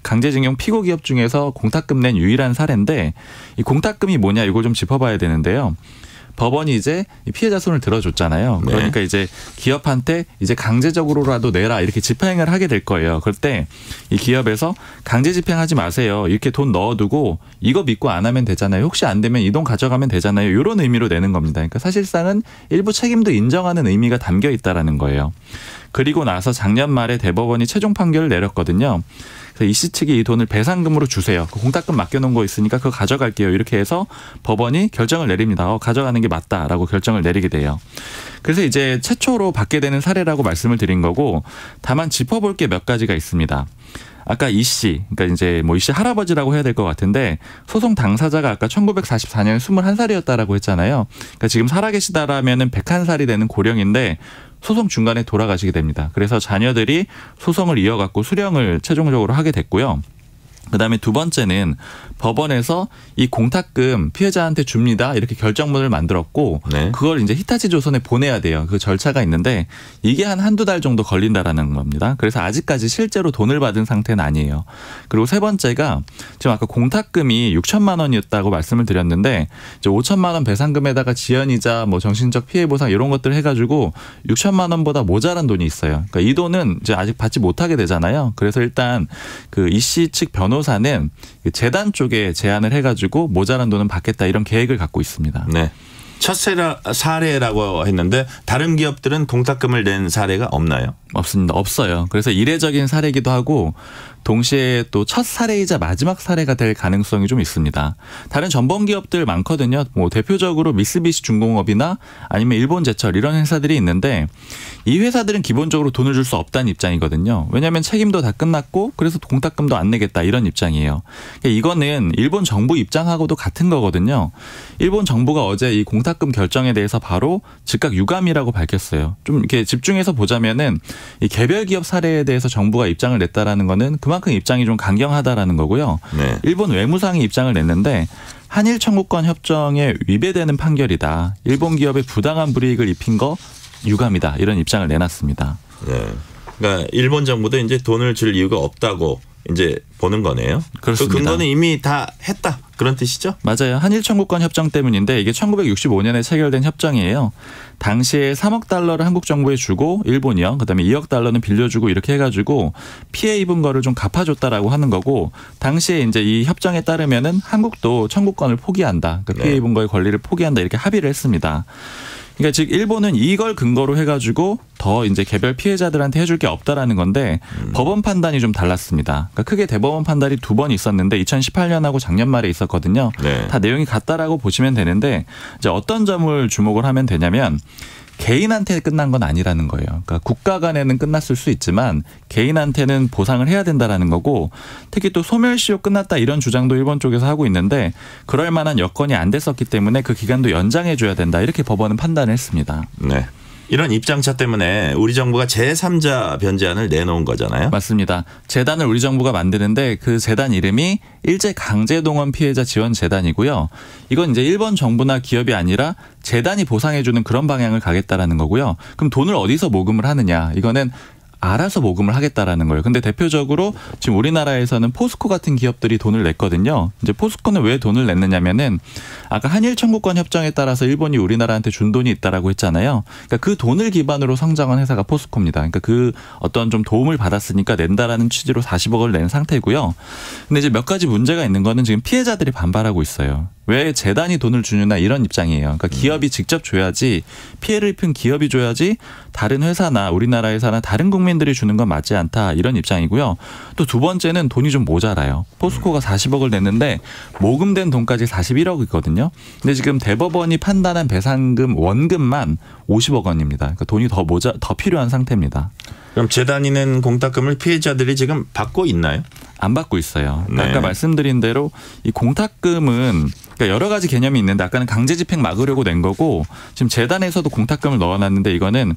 강제징용 피고 기업 중에서 공탁금 낸 유일한 사례인데 이 공탁금이 뭐냐 이걸 좀 짚어봐야 되는데요. 법원이 이제 피해자 손을 들어줬잖아요. 그러니까 이제 기업한테 이제 강제적으로라도 내라 이렇게 집행을 하게 될 거예요. 그럴 때 이 기업에서 강제 집행하지 마세요. 이렇게 돈 넣어두고 이거 믿고 안 하면 되잖아요. 혹시 안 되면 이 돈 가져가면 되잖아요. 이런 의미로 내는 겁니다. 그러니까 사실상은 일부 책임도 인정하는 의미가 담겨 있다라는 거예요. 그리고 나서 작년 말에 대법원이 최종 판결을 내렸거든요. 그래서 이 씨 측이 이 돈을 배상금으로 주세요. 그 공탁금 맡겨놓은 거 있으니까 그거 가져갈게요. 이렇게 해서 법원이 결정을 내립니다. 가져가는 게 맞다라고 결정을 내리게 돼요. 그래서 이제 최초로 받게 되는 사례라고 말씀을 드린 거고, 다만 짚어볼 게 몇 가지가 있습니다. 아까 이 씨, 그러니까 이제 뭐 이 씨 할아버지라고 해야 될 것 같은데, 소송 당사자가 아까 1944년 21살이었다라고 했잖아요. 그러니까 지금 살아계시다라면은 101살이 되는 고령인데 소송 중간에 돌아가시게 됩니다. 그래서 자녀들이 소송을 이어갖고 수령을 최종적으로 하게 됐고요. 그다음에 두 번째는 법원에서 이 공탁금 피해자한테 줍니다. 이렇게 결정문을 만들었고, 네. 그걸 이제 히타치 조선에 보내야 돼요. 그 절차가 있는데 이게 한두 달 정도 걸린다라는 겁니다. 그래서 아직까지 실제로 돈을 받은 상태는 아니에요. 그리고 세 번째가 지금 아까 공탁금이 6천만 원이었다고 말씀을 드렸는데, 이제 5천만 원 배상금에다가 지연이자 뭐 정신적 피해 보상 이런 것들 해가지고 6천만 원보다 모자란 돈이 있어요. 그러니까 이 돈은 이제 아직 받지 못하게 되잖아요. 그래서 일단 그 이 씨 측 변호사는 재단 쪽에 제안을 해가지고 모자란 돈은 받겠다 이런 계획을 갖고 있습니다. 네. 첫 사례라고 했는데 다른 기업들은 공탁금을 낸 사례가 없나요? 없습니다. 없어요. 그래서 이례적인 사례이기도 하고 동시에 또 첫 사례이자 마지막 사례가 될 가능성이 좀 있습니다. 다른 전범 기업들 많거든요. 뭐 대표적으로 미쓰비시 중공업이나 아니면 일본제철 이런 회사들이 있는데, 이 회사들은 기본적으로 돈을 줄 수 없다는 입장이거든요. 왜냐하면 책임도 다 끝났고 그래서 공탁금도 안 내겠다 이런 입장이에요. 이거는 일본 정부 입장하고도 같은 거거든요. 일본 정부가 어제 이 공탁금 결정에 대해서 바로 즉각 유감이라고 밝혔어요. 좀 이렇게 집중해서 보자면은 이 개별 기업 사례에 대해서 정부가 입장을 냈다라는 거는 그만큼 입장이 좀 강경하다라는 거고요. 네. 일본 외무상이 입장을 냈는데 한일 청구권 협정에 위배되는 판결이다. 일본 기업에 부당한 불이익을 입힌 거 유감이다. 이런 입장을 내놨습니다. 네. 그러니까 일본 정부도 이제 돈을 줄 이유가 없다고 이제 보는 거네요. 그렇습니다. 그 근거는 이미 다 했다. 그런 뜻이죠? 맞아요. 한일 청구권 협정 때문인데 이게 1965년에 체결된 협정이에요. 당시에 3억 달러를 한국 정부에 주고 일본이요. 그다음에 2억 달러는 빌려주고 이렇게 해가지고 피해 입은 거를 좀 갚아줬다라고 하는 거고, 당시에 이제 이 협정에 따르면은 한국도 청구권을 포기한다. 그러니까 피해 입은 거의 권리를 포기한다 이렇게 합의를 했습니다. 그러니까 즉 일본은 이걸 근거로 해가지고 더 이제 개별 피해자들한테 해줄 게 없다라는 건데 법원 판단이 좀 달랐습니다. 그러니까 크게 대법원 판단이 두 번 있었는데 2018년하고 작년 말에 있었거든요. 네. 다 내용이 같다라고 보시면 되는데, 이제 어떤 점을 주목을 하면 되냐면 개인한테 끝난 건 아니라는 거예요. 그러니까 국가 간에는 끝났을 수 있지만 개인한테는 보상을 해야 된다라는 거고, 특히 또 소멸시효 끝났다 이런 주장도 일본 쪽에서 하고 있는데 그럴 만한 여건이 안 됐었기 때문에 그 기간도 연장해 줘야 된다. 이렇게 법원은 판단을 했습니다. 네. 이런 입장차 때문에 우리 정부가 제3자 변제안을 내놓은 거잖아요. 맞습니다. 재단을 우리 정부가 만드는데 그 재단 이름이 일제강제동원 피해자 지원재단이고요. 이건 이제 일본 정부나 기업이 아니라 재단이 보상해주는 그런 방향을 가겠다라는 거고요. 그럼 돈을 어디서 모금을 하느냐. 이거는 알아서 모금을 하겠다라는 거예요. 근데 대표적으로 지금 우리나라에서는 포스코 같은 기업들이 돈을 냈거든요. 이제 포스코는 왜 돈을 냈느냐면은 아까 한일 청구권 협정에 따라서 일본이 우리나라한테 준 돈이 있다라고 했잖아요. 그러니까 그 돈을 기반으로 성장한 회사가 포스코입니다. 그러니까 그 어떤 좀 도움을 받았으니까 낸다라는 취지로 40억을 낸 상태고요. 근데 이제 몇 가지 문제가 있는 거는 지금 피해자들이 반발하고 있어요. 왜 재단이 돈을 주느냐 이런 입장이에요. 그러니까 기업이 직접 줘야지, 피해를 입힌 기업이 줘야지 다른 회사나 우리나라 회사나 다른 국민들이 주는 건 맞지 않다 이런 입장이고요. 또 두 번째는 돈이 좀 모자라요. 포스코가 40억을 냈는데 모금된 돈까지 41억이거든요. 근데 지금 대법원이 판단한 배상금 원금만 50억 원입니다. 그러니까 돈이 더 필요한 상태입니다. 그럼 재단이 낸 공탁금을 피해자들이 지금 받고 있나요? 안 받고 있어요. 네. 아까 말씀드린 대로 이 공탁금은 그러니까 여러 가지 개념이 있는데 아까는 강제집행 막으려고 낸 거고, 지금 재단에서도 공탁금을 넣어놨는데 이거는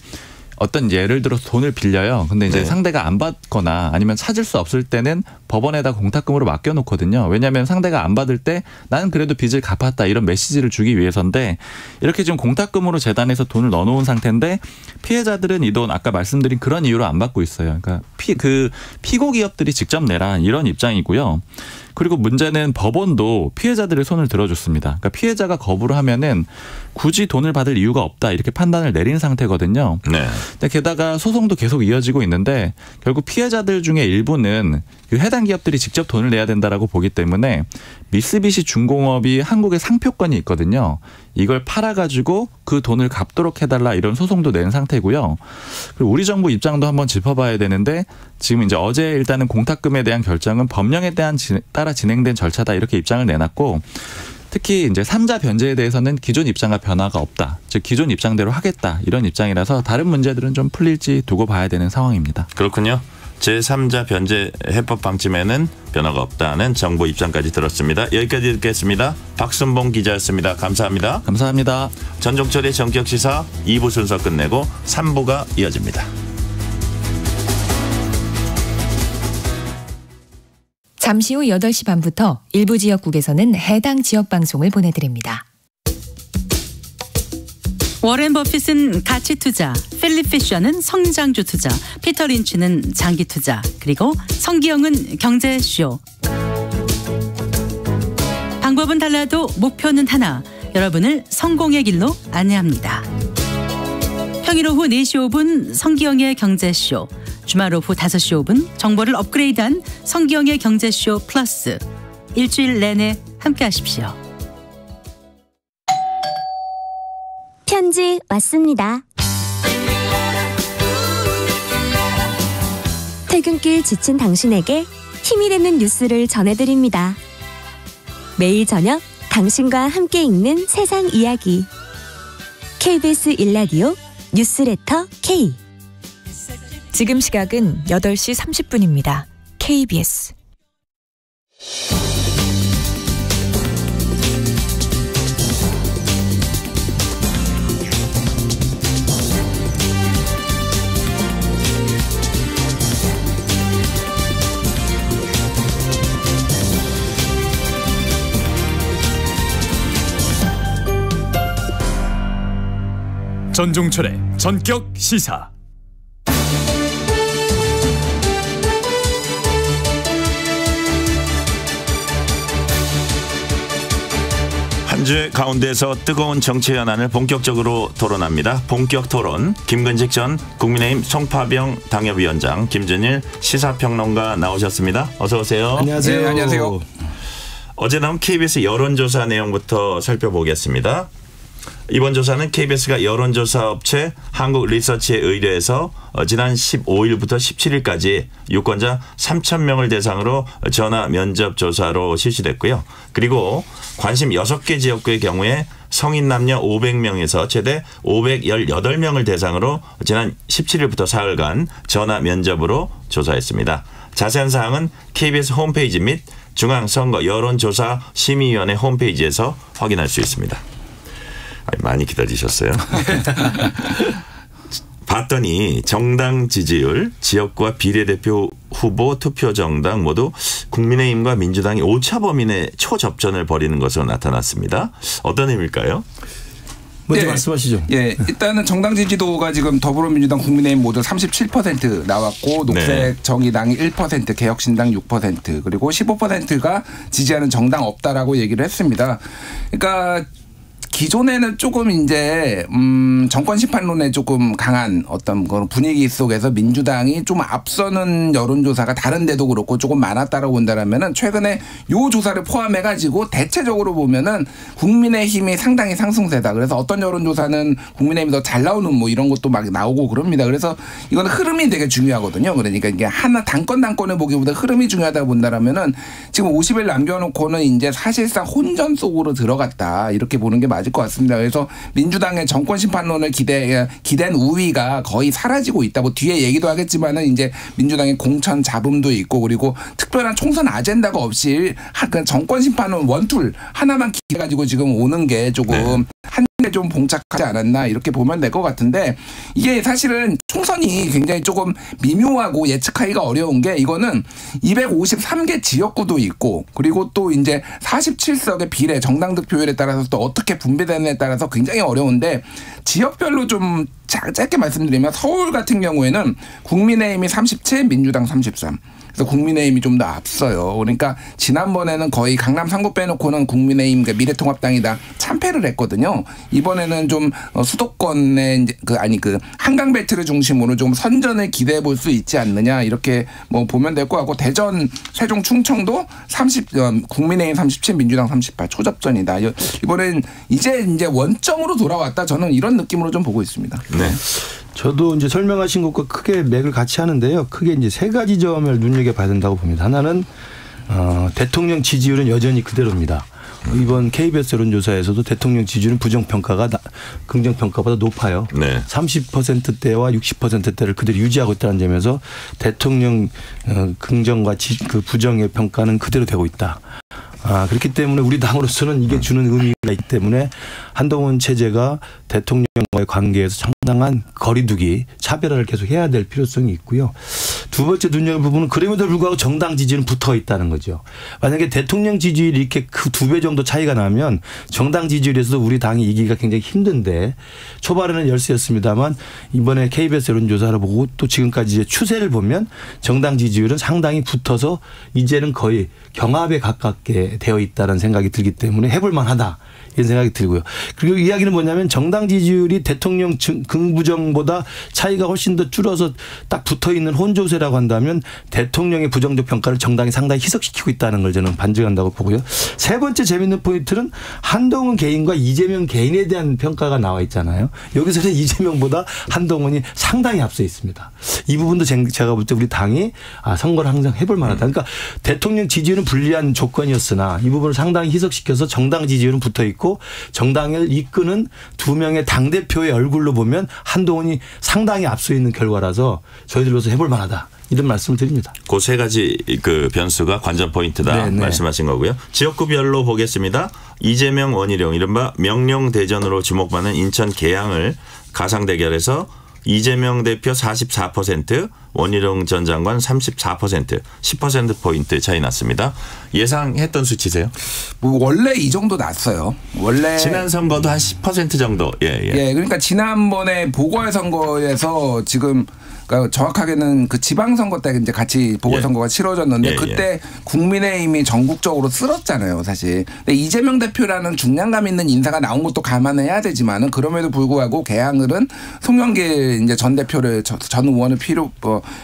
어떤 예를 들어서 돈을 빌려요. 근데 이제 상대가 안 받거나 아니면 찾을 수 없을 때는 법원에다 공탁금으로 맡겨놓거든요. 왜냐하면 상대가 안 받을 때 나는 그래도 빚을 갚았다 이런 메시지를 주기 위해서인데, 이렇게 지금 공탁금으로 재단에서 돈을 넣어놓은 상태인데 피해자들은 이 돈 아까 말씀드린 그런 이유로 안 받고 있어요. 그러니까 피고 기업들이 직접 내라 이런 입장이고요. 그리고 문제는 법원도 피해자들의 손을 들어줬습니다. 그러니까 피해자가 거부를 하면은 굳이 돈을 받을 이유가 없다 이렇게 판단을 내린 상태거든요. 네. 근데 게다가 소송도 계속 이어지고 있는데 결국 피해자들 중에 일부는 해당 기업들이 직접 돈을 내야 된다라고 보기 때문에 미쓰비시 중공업이 한국에 상표권이 있거든요. 이걸 팔아가지고 그 돈을 갚도록 해달라 이런 소송도 낸 상태고요. 그리고 우리 정부 입장도 한번 짚어봐야 되는데 지금 이제 어제 일단은 공탁금에 대한 결정은 법령에 따라 진행된 절차다 이렇게 입장을 내놨고 특히 이제 3자 변제에 대해서는 기존 입장과 변화가 없다. 즉 기존 입장대로 하겠다 이런 입장이라서 다른 문제들은 좀 풀릴지 두고 봐야 되는 상황입니다. 그렇군요. 제3자 변제 해법 방침에는 변화가 없다는 정부 입장까지 들었습니다. 여기까지 듣겠습니다. 박순봉 기자였습니다. 감사합니다. 감사합니다. 전종철의 전격시사 2부 순서 끝내고 3부가 이어집니다. 잠시 후 8시 반부터 일부 지역국에서는 해당 지역 방송을 보내드립니다. 워렌 버핏은 가치 투자, 필립 피셔는 성장주 투자, 피터 린치는 장기 투자, 그리고 성기영은 경제쇼. 방법은 달라도 목표는 하나. 여러분을 성공의 길로 안내합니다. 평일 오후 4시 5분 성기영의 경제쇼. 주말 오후 5시 5분 정보를 업그레이드한 성기영의 경제쇼 플러스. 일주일 내내 함께 하십시오. 편지 왔습니다. 퇴근길 지친 당신에게 힘이 되는 뉴스를 전해드립니다. 매일 저녁 당신과 함께 읽는 세상 이야기. KBS 1라디오 뉴스레터 K. 지금 시각은 8시 30분입니다. KBS. 전종철의 전격 시사. 한 주의 가운데서 뜨거운 정치 현안을 본격적으로 토론합니다. 본격 토론. 김근식 전 국민의힘 송파병 당협위원장, 김준일 시사평론가 나오셨습니다. 어서 오세요. 안녕하세요. 네, 안녕하세요. 어제 나온 KBS 여론조사 내용부터 살펴보겠습니다. 이번 조사는 KBS가 여론조사 업체 한국리서치에 의뢰해서 지난 15일부터 17일까지 유권자 3,000명을 대상으로 전화 면접 조사로 실시됐고요. 그리고 관심 6개 지역구의 경우에 성인 남녀 500명에서 최대 518명을 대상으로 지난 17일부터 사흘간 전화 면접으로 조사했습니다. 자세한 사항은 KBS 홈페이지 및 중앙선거 여론조사 심의위원회 홈페이지에서 확인할 수 있습니다. 많이 기다리셨어요. 봤더니 정당 지지율, 지역구와 비례대표 후보 투표 정당 모두 국민의힘과 민주당이 오차 범위 초접전을 벌이는 것으로 나타났습니다. 어떤 의미일까요? 먼저 말씀하시죠. 예, 일단은 정당 지지도가 지금 더불어민주당, 국민의힘 모두 37% 나왔고 녹색 정의당이 1%, 개혁신당 6%, 그리고 15%가 지지하는 정당 없다라고 얘기를 했습니다. 그러니까 기존에는 조금 이제 정권 심판론에 조금 강한 어떤 그런 분위기 속에서 민주당이 좀 앞서는 여론조사가 다른 데도 그렇고 조금 많았다라고 본다라면은 최근에 요 조사를 포함해 가지고 대체적으로 보면은 국민의힘이 상당히 상승세다. 그래서 어떤 여론조사는 국민의힘이 더 잘 나오는 뭐 이런 것도 막 나오고 그럽니다. 그래서 이거는 흐름이 되게 중요하거든요. 그러니까 이게 하나 단건을 보기보다 흐름이 중요하다고 본다라면은 지금 50일 남겨놓고는 이제 사실상 혼전 속으로 들어갔다 이렇게 보는 게 맞을 것 같습니다. 그래서 민주당의 정권 심판론을 기댄 우위가 거의 사라지고 있다. 뭐 뒤에 얘기도 하겠지만은 이제 민주당의 공천 잡음도 있고 그리고 특별한 총선 아젠다가 없이 정권 심판론 원툴 하나만 기대가지고 지금 오는 게 조금 한 개 좀 봉착하지 않았나 이렇게 보면 될 것 같은데 이게 사실은 총선이 굉장히 조금 미묘하고 예측하기가 어려운 게 이거는 253개 지역구도 있고 그리고 또 이제 47석의 비례 정당 득표율에 따라서 또 어떻게 분배되느냐에 따라서 굉장히 어려운데 지역별로 좀 짧게 말씀드리면 서울 같은 경우에는 국민의힘이 37, 민주당 33. 그래서 국민의힘이 좀 더 앞서요. 그러니까 지난번에는 거의 강남 3구 빼놓고는 국민의힘, 미래통합당이 다 참패 패배를 했거든요. 이번에는 좀 수도권의 그 한강 벨트를 중심으로 좀 선전을 기대해 볼 수 있지 않느냐 이렇게 뭐 보면 될 것 같고 대전, 세종, 충청도 국민의힘 37, 민주당 38 초접전이다. 이번엔 이제 원점으로 돌아왔다. 저는 이런 느낌으로 좀 보고 있습니다. 네. 저도 이제 설명하신 것과 크게 맥을 같이 하는데요. 크게 이제 세 가지 점을 눈여겨봐야 된다고 봅니다. 하나는 대통령 지지율은 여전히 그대로입니다. 이번 KBS 여론조사에서도 대통령 지지율은 부정평가가 긍정평가보다 높아요. 네. 30%대와 60%대를 그대로 유지하고 있다는 점에서 대통령 긍정과 그 부정의 평가는 그대로 되고 있다. 그렇기 때문에 우리 당으로서는 이게 주는 의미가 있기 때문에 한동훈 체제가 대통령과의 관계에서 상당한 거리두기, 차별화를 계속 해야 될 필요성이 있고요. 두 번째 눈여겨볼 부분은 그럼에도 불구하고 정당 지지율은 붙어 있다는 거죠. 만약에 대통령 지지율이 이렇게 그 2배 정도 차이가 나면 정당 지지율에서도 우리 당이 이기기가 굉장히 힘든데 초반에는 열세였습니다만 이번에 KBS 여론조사를 보고 또 지금까지 추세를 보면 정당 지지율은 상당히 붙어서 이제는 거의 경합에 가깝게 되어 있다는 생각이 들기 때문에 해볼 만하다. 이런 생각이 들고요. 그리고 이야기는 뭐냐면 정당 지지율이 대통령 긍부정보다 차이가 훨씬 더 줄어서 딱 붙어있는 혼조세라고 한다면 대통령의 부정적 평가를 정당이 상당히 희석시키고 있다는 걸 저는 반증한다고 보고요. 세 번째 재밌는 포인트는 한동훈 개인과 이재명 개인에 대한 평가가 나와 있잖아요. 여기서는 이재명보다 한동훈이 상당히 앞서 있습니다. 이 부분도 제가 볼 때 우리 당이 선거를 항상 해볼 만하다. 그러니까 대통령 지지율은 불리한 조건이었으나 이 부분을 상당히 희석시켜서 정당 지지율은 붙어있고 정당을 이끄는 두 명의 당대표의 얼굴로 보면 한동훈이 상당히 앞서 있는 결과라서 저희들로서 해볼 만하다. 이런 말씀을 드립니다. 그 세 가지 그 변수가 관전 포인트다. 네네. 말씀하신 거고요. 지역구별로 보겠습니다. 이재명, 원희룡 이른바 명령대전으로 주목받는 인천 계양을 가상대결에서 이재명 대표 44%, 원희룡 전 장관 34%, 10%포인트 차이 났습니다. 예상했던 수치세요? 뭐 원래 이 정도 났어요. 원래 지난 선거도 한 10% 정도. 예. 그러니까 지난번에 보궐선거에서 지금 그러니까 정확하게는 그 지방선거 때 이제 같이 보궐선거가 치러졌는데 그때 국민의힘이 전국적으로 쓸었잖아요, 사실. 근데 이재명 대표라는 중량감 있는 인사가 나온 것도 감안해야 되지만은 그럼에도 불구하고 계양을은 송영길 이제 전 대표를 전 의원을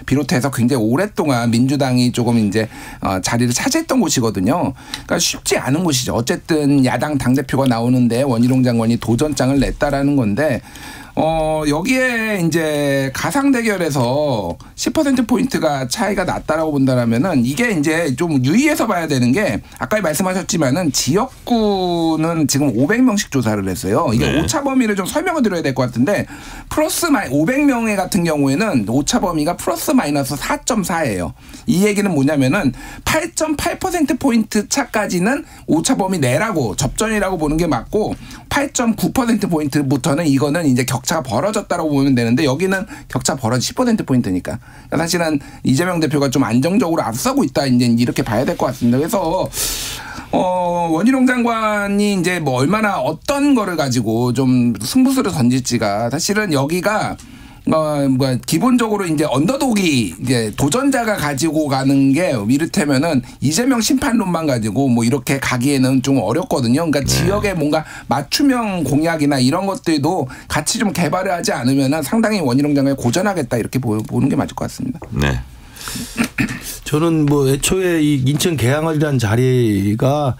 비롯해서 굉장히 오랫동안 민주당이 조금 이제 자리를 차지했던 곳이거든요. 그러니까 쉽지 않은 곳이죠. 어쨌든 야당 당대표가 나오는데 원희룡 장관이 도전장을 냈다라는 건데 여기에 이제 가상 대결에서 10%포인트가 차이가 났다라고 본다라면은 이게 이제 좀 유의해서 봐야 되는 게 아까 말씀하셨지만은 지역구는 지금 500명씩 조사를 했어요. 이게 오차 범위를 좀 설명을 드려야 될 것 같은데 500명의 같은 경우에는 오차 범위가 플러스 마이너스 4.4예요. 이 얘기는 뭐냐면은 8.8%포인트 차까지는 오차 범위 내라고 접전이라고 보는 게 맞고 8.9%포인트부터는 이거는 이제 격차가 벌어졌다고 보면 되는데 여기는 격차 벌어지 10%포인트니까. 사실은 이재명 대표가 좀 안정적으로 앞서고 있다. 이제 이렇게 봐야 될 것 같습니다. 그래서 원희룡 장관이 이제 뭐 얼마나 어떤 거를 가지고 좀 승부수를 던질지가 사실은 여기가 기본적으로 이제 언더독이 이제 도전자가 가지고 가는 게 이를테면은 이재명 심판론만 가지고 뭐 이렇게 가기에는 좀 어렵거든요. 그러니까 지역에 뭔가 맞춤형 공약이나 이런 것들도 같이 좀 개발을 하지 않으면은 상당히 원희룡 장관이 고전하겠다 이렇게 보는 게 맞을 것 같습니다. 네. 저는 뭐 애초에 이 인천 계양을이라는 자리가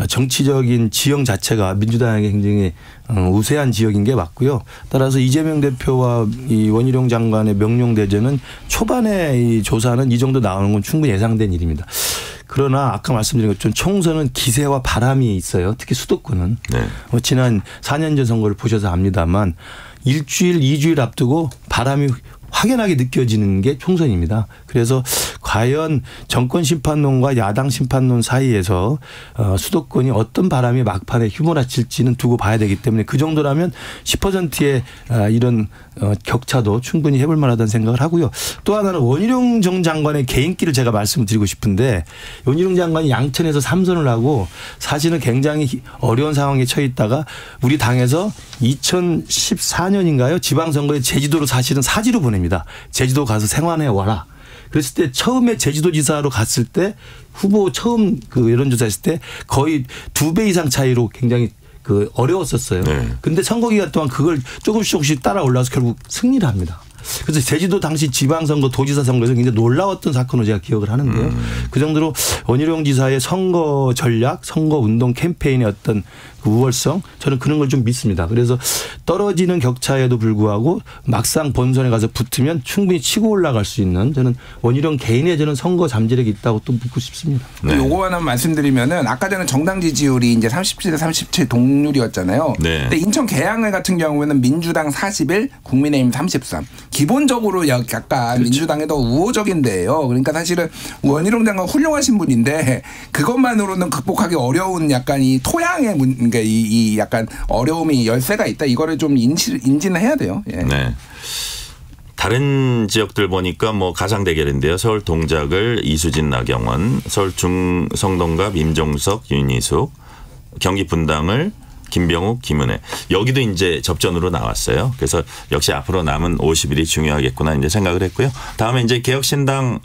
정치적인 지형 자체가 민주당에게 굉장히 우세한 지역인 게 맞고요. 따라서 이재명 대표와 이 원희룡 장관의 명령대전은 초반에 이 조사는 이 정도 나오는 건 충분히 예상된 일입니다. 그러나 아까 말씀드린 것처럼 총선은 기세와 바람이 있어요. 특히 수도권은. 지난 4년 전 선거를 보셔서 압니다만 일주일, 2주일 앞두고 바람이 확연하게 느껴지는 게 총선입니다. 그래서 과연 정권 심판론과 야당 심판론 사이에서 수도권이 어떤 바람이 막판에 휘몰아칠지는 두고 봐야 되기 때문에 그 정도라면 10%의 이런 격차도 충분히 해볼 만하다는 생각을 하고요. 또 하나는 원희룡 전 장관의 개인기를 제가 말씀드리고 싶은데 원희룡 장관이 양천에서 3선을 하고 사실은 굉장히 어려운 상황에 처해 있다가 우리 당에서 2014년인가요? 지방선거에 제주도로 사실은 사지로 보냅니다. 제주도 가서 생활해 와라. 그랬을 때 처음에 제주도지사로 갔을 때 후보 처음 그 여론조사했을 때 거의 2배 이상 차이로 굉장히 그 어려웠었어요. 근데 선거 기간 동안 그걸 조금씩 따라 올라와서 결국 승리를 합니다. 그래서 제주도 당시 지방선거 도지사 선거에서 굉장히 놀라웠던 사건으로 제가 기억을 하는데요. 그 정도로 원희룡 지사의 선거 전략, 선거 운동 캠페인의 어떤 그 우월성 저는 그런 걸 좀 믿습니다. 그래서 떨어지는 격차에도 불구하고 막상 본선에 가서 붙으면 충분히 치고 올라갈 수 있는 저는 원희룡 개인의 저는 선거 잠재력이 있다고 또 묻고 싶습니다. 요거 하나 말씀드리면은 아까 전에 정당 지지율이 이제 37대 37 동률이었잖아요. 근데 인천 계양을 같은 경우에는 민주당 41, 국민의힘 33. 기본적으로 약간 민주당이 더 우호적인데요. 그러니까 사실은 원희룡 장관 훌륭하신 분인데 그것만으로는 극복하기 어려운 약간 이 토양의 그러니까 이 약간 어려움이 열쇠가 있다. 이거를 좀 인지는 해야 돼요. 예. 네. 다른 지역들 보니까 뭐 가상 대결인데요. 서울 동작을 이수진 나경원, 서울 중성동갑 임종석 윤희숙, 경기 분당을 김병욱, 김은혜. 여기도 이제 접전으로 나왔어요. 그래서 역시 앞으로 남은 50일이 중요하겠구나 이제 생각을 했고요. 다음에 이제 개혁신당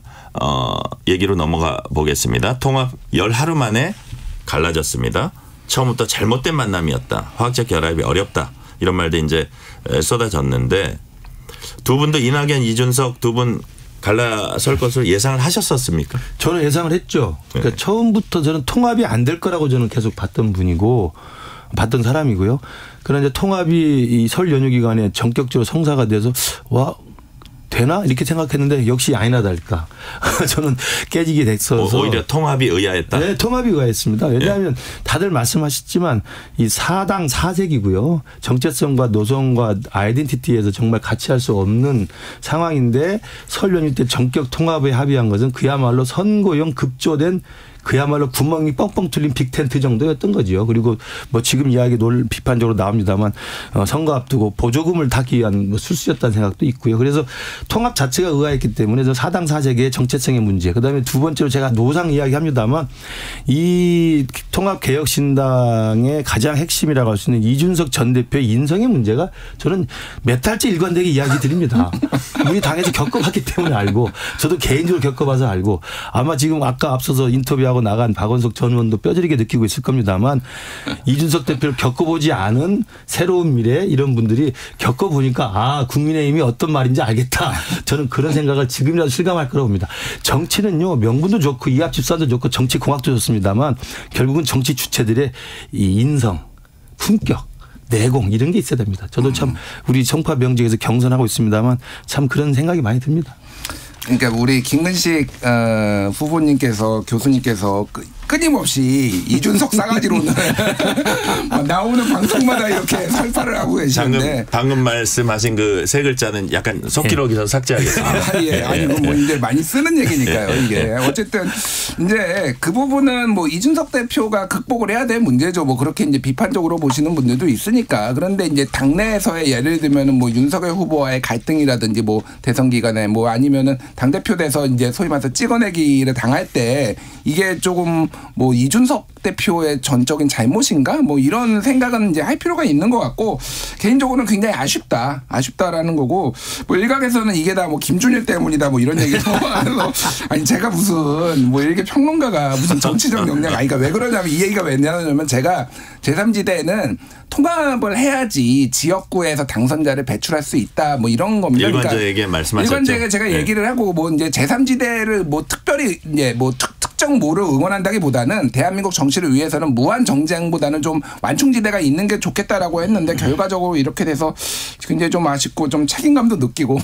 얘기로 넘어가 보겠습니다. 통합 열 하루 만에 갈라졌습니다. 처음부터 잘못된 만남이었다. 화학적 결합이 어렵다. 이런 말도 이제 쏟아졌는데 두 분도 이낙연, 이준석 두 분 갈라설 것으로 예상을 하셨었습니까? 저는 예상을 했죠. 그러니까 처음부터 저는 통합이 안 될 거라고 저는 계속 봤던 사람이고요. 그런데 통합이 이 설 연휴 기간에 전격적으로 성사가 돼서 와 되나 이렇게 생각했는데 역시 아니나 다를까 저는 깨지게 됐어서 오히려 통합이 의아했다. 네, 통합이 의아했습니다. 왜냐하면 다들 말씀하셨지만 이 4당 4색이고요. 정체성과 노선과 아이덴티티에서 정말 같이 할 수 없는 상황인데 설 연휴 때 전격 통합에 합의한 것은 그야말로 선거용 급조된 그야말로 구멍이 뻥뻥 뚫린 빅텐트 정도였던 거지요. 그리고 뭐 지금 이야기 비판적으로 나옵니다만 선거 앞두고 보조금을 타기 위한 뭐 술수였다는 생각도 있고요. 그래서 통합 자체가 의아했기 때문에 4당 4색의 정체성의 문제. 그다음에 두 번째로 제가 노상 이야기합니다만 이 통합개혁신당의 가장 핵심이라고 할 수 있는 이준석 전 대표의 인성의 문제가 저는 몇 달째 일관되게 이야기 드립니다. 우리 당에서 겪어봤기 때문에 알고 저도 개인적으로 겪어봐서 알고 아마 지금 아까 앞서서 인터뷰하고 나간 박원석 전 의원도 뼈저리게 느끼고 있을 겁니다만 이준석 대표를 겪어보지 않은 새로운 미래 이런 분들이 겪어보니까 아 국민의힘이 어떤 말인지 알겠다. 저는 그런 생각을 지금이라도 실감할 거라고 봅니다. 정치는요 명분도 좋고 이합 집산도 좋고 정치 공학도 좋습니다만 결국은 정치 주체들의 이 인성, 품격, 내공 이런 게 있어야 됩니다. 저도 참 우리 청파 명직에서 경선하고 있습니다만 참 그런 생각이 많이 듭니다. 그러니까 우리 김근식 후보님께서 교수님께서 끊임없이 이준석 싸가지로는 나오는 방송마다 이렇게 설파를 하고 계시는데 방금 말씀하신 그 세 글자는 약간 속기록에서 삭제하겠습니다. 예. 아니 뭐 이제 많이 쓰는 얘기니까요. 이게 어쨌든 이제 그 부분은 뭐 이준석 대표가 극복을 해야 될 문제죠. 뭐 그렇게 이제 비판적으로 보시는 분들도 있으니까. 그런데 이제 당내에서의 예를 들면은 뭐 윤석열 후보와의 갈등이라든지 뭐 대선 기간에 뭐 아니면은 당 대표 돼서 이제 소위 말해서 찍어내기를 당할 때 이게 조금 뭐 이준석 대표의 전적인 잘못인가 뭐 이런 생각은 이제 할 필요가 있는 것 같고 개인적으로는 굉장히 아쉽다라는 거고 뭐 일각에서는 이게 다 뭐 김준일 때문이다 뭐 이런 얘기도 하면서 아니 제가 무슨 뭐 이렇게 평론가가 무슨 정치적 역량 아니까 왜 그러냐면 이 얘기가 왜냐면 제가 제3지대에는 통합을 해야지 지역구에서 당선자를 배출할 수 있다 뭐 이런 겁니다. 일관적에게 말씀하셨죠. 일관적에 제가 얘기를 하고 뭐 이제 제3지대를 뭐 특별히 이제 뭐 특정 뭐를 응원한다기보다는 대한민국 정치를 위해서는 무한 정쟁보다는 좀 완충지대가 있는 게 좋겠다라고 했는데 결과적으로 이렇게 돼서 굉장히 좀 아쉽고 좀 책임감도 느끼고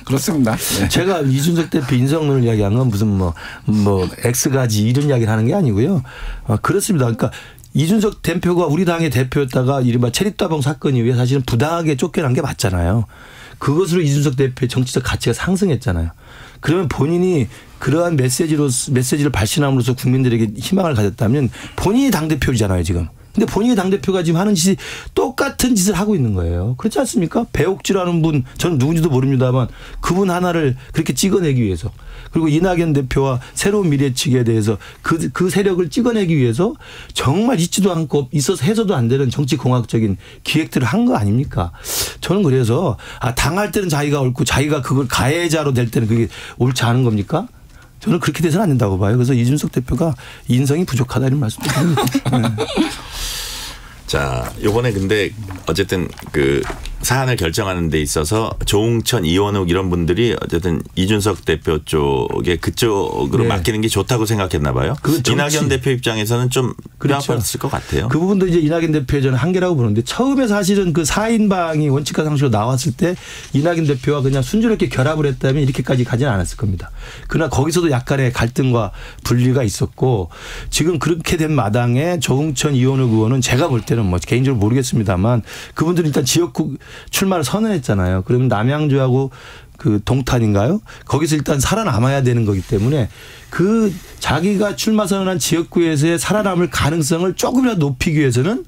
그렇습니다. 네. 제가 이준석 대표 인성론을 이야기한 건 무슨 뭐 X가지 이런 이야기를 하는 게 아니고요. 그렇습니다. 그러니까 이준석 대표가 우리 당의 대표였다가 이른바 체리따봉 사건 이후에 사실은 부당하게 쫓겨난 게 맞잖아요. 그것으로 이준석 대표의 정치적 가치가 상승했잖아요. 그러면 본인이 그러한 메시지를 발신함으로써 국민들에게 희망을 가졌다면 본인이 당대표잖아요, 지금. 근데 본인이 당대표가 지금 하는 짓이 똑같은 짓을 하고 있는 거예요. 그렇지 않습니까? 배옥주라는 분, 저는 누군지도 모릅니다만 그분 하나를 그렇게 찍어내기 위해서 그리고 이낙연 대표와 새로운 미래 측에 대해서 그 세력을 찍어내기 위해서 정말 있지도 않고 있어서 해서도 안 되는 정치공학적인 기획들을 한 거 아닙니까? 저는 그래서 당할 때는 자기가 옳고 자기가 그걸 가해자로 될 때는 그게 옳지 않은 겁니까? 저는 그렇게 돼서는 안 된다고 봐요. 그래서 이준석 대표가 인성이 부족하다 이런 말씀도 드립니다. 네. 자, 요번에 근데 어쨌든 그 사안을 결정하는 데 있어서 조응천, 이원욱 이런 분들이 어쨌든 이준석 대표 쪽에 그쪽으로 네. 맡기는 게 좋다고 생각했나 봐요. 이낙연 대표 입장에서는 좀 뼈아팠을 것 같아요. 그 부분도 이제 이낙연 대표의 저는 한계라고 보는데 처음에 사실은 그 4인방이 원칙과 상식으로 나왔을 때 이낙연 대표가 그냥 순조롭게 결합을 했다면 이렇게까지 가지는 않았을 겁니다. 그러나 거기서도 약간의 갈등과 분리가 있었고 지금 그렇게 된 마당에 조응천, 이원욱 의원은 제가 볼 때는 뭐 개인적으로 모르겠습니다만 그분들은 일단 지역구 출마를 선언했잖아요. 그러면 남양주하고 그 동탄인가요? 거기서 일단 살아남아야 되는 거기 때문에 그 자기가 출마 선언한 지역구에서의 살아남을 가능성을 조금이라도 높이기 위해서는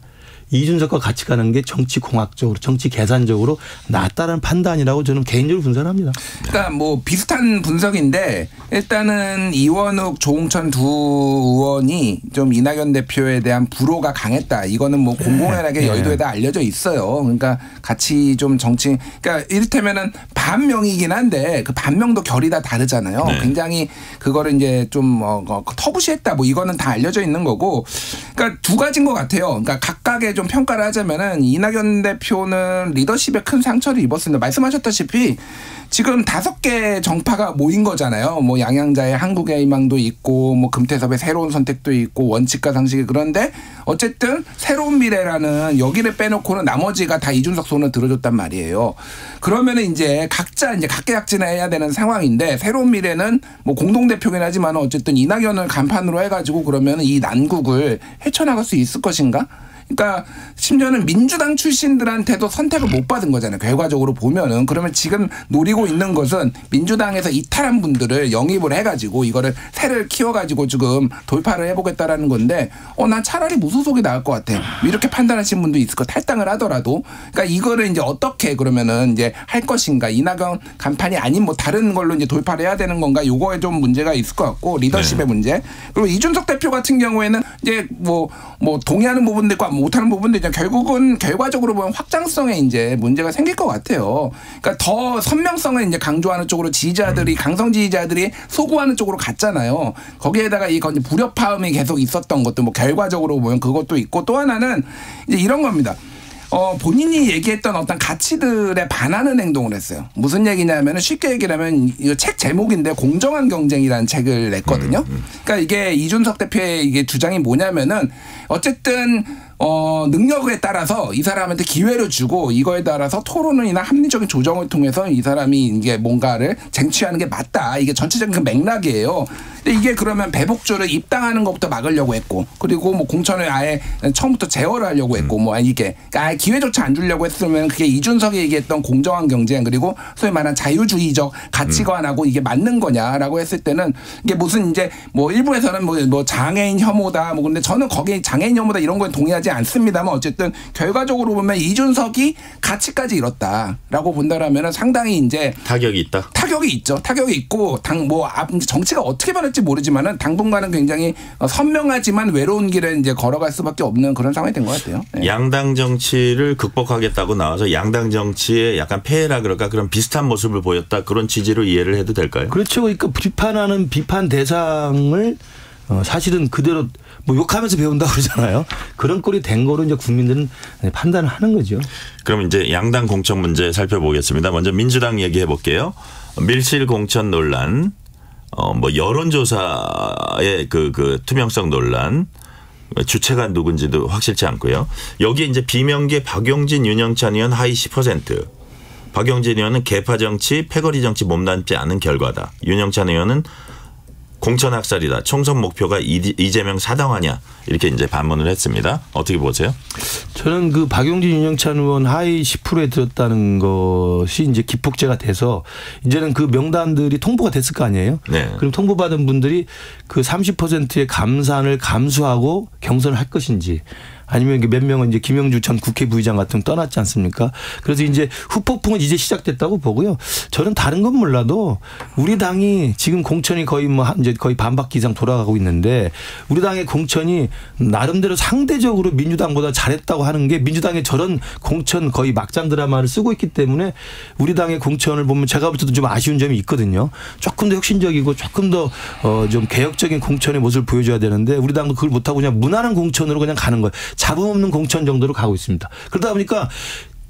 이준석과 같이 가는 게 정치 공학적으로, 정치 계산적으로 낫다는 판단이라고 저는 개인적으로 분석을 합니다. 그러니까 뭐 비슷한 분석인데 일단은 이원욱, 조응천 두 의원이 좀 이낙연 대표에 대한 불호가 강했다. 이거는 뭐 공공연하게 여의도에다 알려져 있어요. 그러니까 같이 좀 정치, 그러니까 이를테면은 반명이긴 한데 그 반명도 결이 다 다르잖아요. 굉장히 그거를 이제 좀 터부시했다. 뭐 이거는 다 알려져 있는 거고. 그러니까 두 가지인 것 같아요. 그러니까 각각의 좀 평가를 하자면은 이낙연 대표는 리더십에 큰 상처를 입었습니다. 말씀하셨다시피 지금 5개 정파가 모인 거잖아요. 뭐 양양자의 한국의 희망도 있고 뭐 금태섭의 새로운 선택도 있고 원칙과 상식이 그런데 어쨌든 새로운 미래라는 여기를 빼놓고는 나머지가 다 이준석 손을 들어줬단 말이에요. 그러면은 이제 각자 이제 각계각진을 해야 되는 상황인데 새로운 미래는 뭐 공동대표긴 하지만 어쨌든 이낙연을 간판으로 해가지고 그러면 이 난국을 헤쳐나갈 수 있을 것인가? 그러니까 심지어는 민주당 출신들한테도 선택을 못 받은 거잖아요. 결과적으로 보면은. 그러면 지금 노리고 있는 것은 민주당에서 이탈한 분들을 영입을 해가지고 이거를 새를 키워가지고 지금 돌파를 해보겠다라는 건데 난 차라리 무소속이 나을 것 같아. 이렇게 판단하시는 분도 있을 거 탈당을 하더라도. 그러니까 이거를 이제 어떻게 그러면은 이제 할 것인가. 이낙연 간판이 아닌 뭐 다른 걸로 이제 돌파를 해야 되는 건가. 요거에 좀 문제가 있을 것 같고 리더십의 문제. 그리고 이준석 대표 같은 경우에는 이제 뭐 동의하는 부분도 있고 못하는 부분도 이제 결국은 결과적으로 보면 확장성에 이제 문제가 생길 것 같아요. 그러니까 더 선명성을 이제 강조하는 쪽으로 지지자들이 강성 지지자들이 소구하는 쪽으로 갔잖아요. 거기에다가 이 불협화음이 계속 있었던 것도 뭐 결과적으로 보면 그것도 있고 또 하나는 이제 이런 겁니다. 본인이 얘기했던 어떤 가치들에 반하는 행동을 했어요. 무슨 얘기냐면 쉽게 얘기를 하면 이거 책 제목인데 공정한 경쟁이라는 책을 냈거든요. 그러니까 이게 이준석 대표의 이게 주장이 뭐냐면은 어쨌든 능력에 따라서 이 사람한테 기회를 주고 이거에 따라서 토론이나 합리적인 조정을 통해서 이 사람이 이게 뭔가를 쟁취하는 게 맞다. 이게 전체적인 그 맥락이에요. 근데 이게 그러면 배복주를 입당하는 것부터 막으려고 했고 그리고 뭐 공천을 아예 처음부터 제어를 하려고 했고 뭐 이게 아예 기회조차 안 주려고 했으면 그게 이준석이 얘기했던 공정한 경쟁 그리고 소위 말하는 자유주의적 가치관하고 이게 맞는 거냐라고 했을 때는 이게 무슨 이제 뭐 일부에서는 뭐 장애인 혐오다 뭐 근데 저는 거기에 장애인 혐오다 이런 거에 동의하지 않습니다만 어쨌든 결과적으로 보면 이준석이 가치까지 잃었다라고 본다라면 상당히 이제 타격이 있다. 타격이 있죠. 타격이 있고 정치가 어떻게 변할지 모르지만은 당분간은 굉장히 선명하지만 외로운 길에 이제 걸어갈 수밖에 없는 그런 상황이 된 것 같아요. 네. 양당 정치를 극복하겠다고 나와서 양당 정치에 약간 폐해라 그럴까 그런 비슷한 모습을 보였다 그런 취지로 이해를 해도 될까요? 그렇죠. 그러니까 비판하는 비판 대상을 사실은 그대로 뭐 욕하면서 배운다 그러잖아요. 그런 꼴이 된 거로 이제 국민들은 판단을 하는 거죠. 그럼 이제 양당 공천 문제 살펴보겠습니다. 먼저 민주당 얘기해 볼게요. 밀실 공천 논란, 뭐 여론조사의 그 투명성 논란, 주체가 누군지도 확실치 않고요. 여기에 이제 비명계 박용진, 윤영찬 의원 하위 10%. 박용진 의원은 계파 정치, 패거리 정치 몸담지 않은 결과다. 윤영찬 의원은 공천 학살이다. 총선 목표가 이재명 사당화냐 이렇게 이제 반문을 했습니다. 어떻게 보세요? 저는 그 박용진, 윤영찬 의원 하위 10%에 들었다는 것이 이제 기폭제가 돼서 이제는 그 명단들이 통보가 됐을 거 아니에요. 네. 그럼 통보받은 분들이 그 30%의 감산을 감수하고 경선을 할 것인지. 아니면 몇 명은 이제 김영주 전 국회 부의장 같은 건 떠났지 않습니까? 그래서 이제 후폭풍은 이제 시작됐다고 보고요. 저는 다른 건 몰라도 우리 당이 지금 공천이 거의 이제 거의 반바퀴 이상 돌아가고 있는데 우리 당의 공천이 나름대로 상대적으로 민주당보다 잘했다고 하는 게 민주당의 저런 공천 거의 막장 드라마를 쓰고 있기 때문에 우리 당의 공천을 보면 제가 볼 때도 좀 아쉬운 점이 있거든요. 조금 더 혁신적이고 조금 더 좀 개혁적인 공천의 모습을 보여줘야 되는데 우리 당도 그걸 못하고 그냥 무난한 공천으로 그냥 가는 거예요. 잡음 없는 공천 정도로 가고 있습니다. 그러다 보니까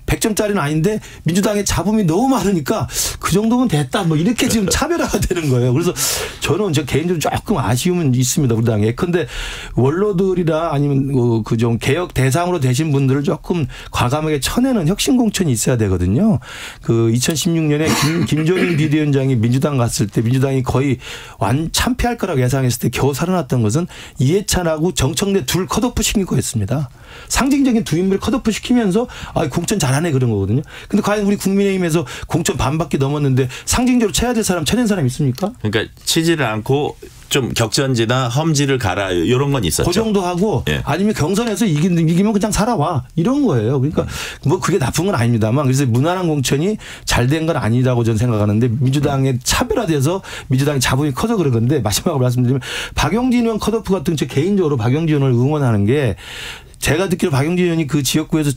100점짜리는 아닌데 민주당의 잡음이 너무 많으니까 그 정도면 됐다 뭐 이렇게 지금 차별화가 되는 거예요. 그래서 저는 저 개인적으로 조금 아쉬움은 있습니다. 우리 당에. 그런데 원로들이나 아니면 그 좀 개혁 대상으로 되신 분들을 조금 과감하게 쳐내는 혁신 공천이 있어야 되거든요. 그 2016년에 김종인 비대위원장이 민주당 갔을 때 민주당이 거의 참패할 거라고 예상했을 때 겨우 살아났던 것은 이해찬하고 정청래 둘 컷오프 시킨 거였습니다. 상징적인 두 인물 컷오프 시키면서 공천 잘하네 그런 거거든요. 근데 과연 우리 국민의힘에서 공천 반밖에 넘었는데 상징적으로 쳐야 될 사람 쳐낸 사람 있습니까? 그러니까 치지를 않고 좀 격전지나 험지를 가라 이런 건 있었죠. 그 정도 하고 아니면 경선에서 이기면 그냥 살아와 이런 거예요. 그러니까 뭐 그게 나쁜 건 아닙니다만 그래서 무난한 공천이 잘 된 건 아니라고 저는 생각하는데 민주당에 차별화돼서 민주당의 자본이 커서 그런 건데 마지막으로 말씀드리면 박용진 의원 컷오프 같은 저 개인적으로 박용진 의원을 응원하는 게 제가 듣기로 박용진 의원이 그 지역구에서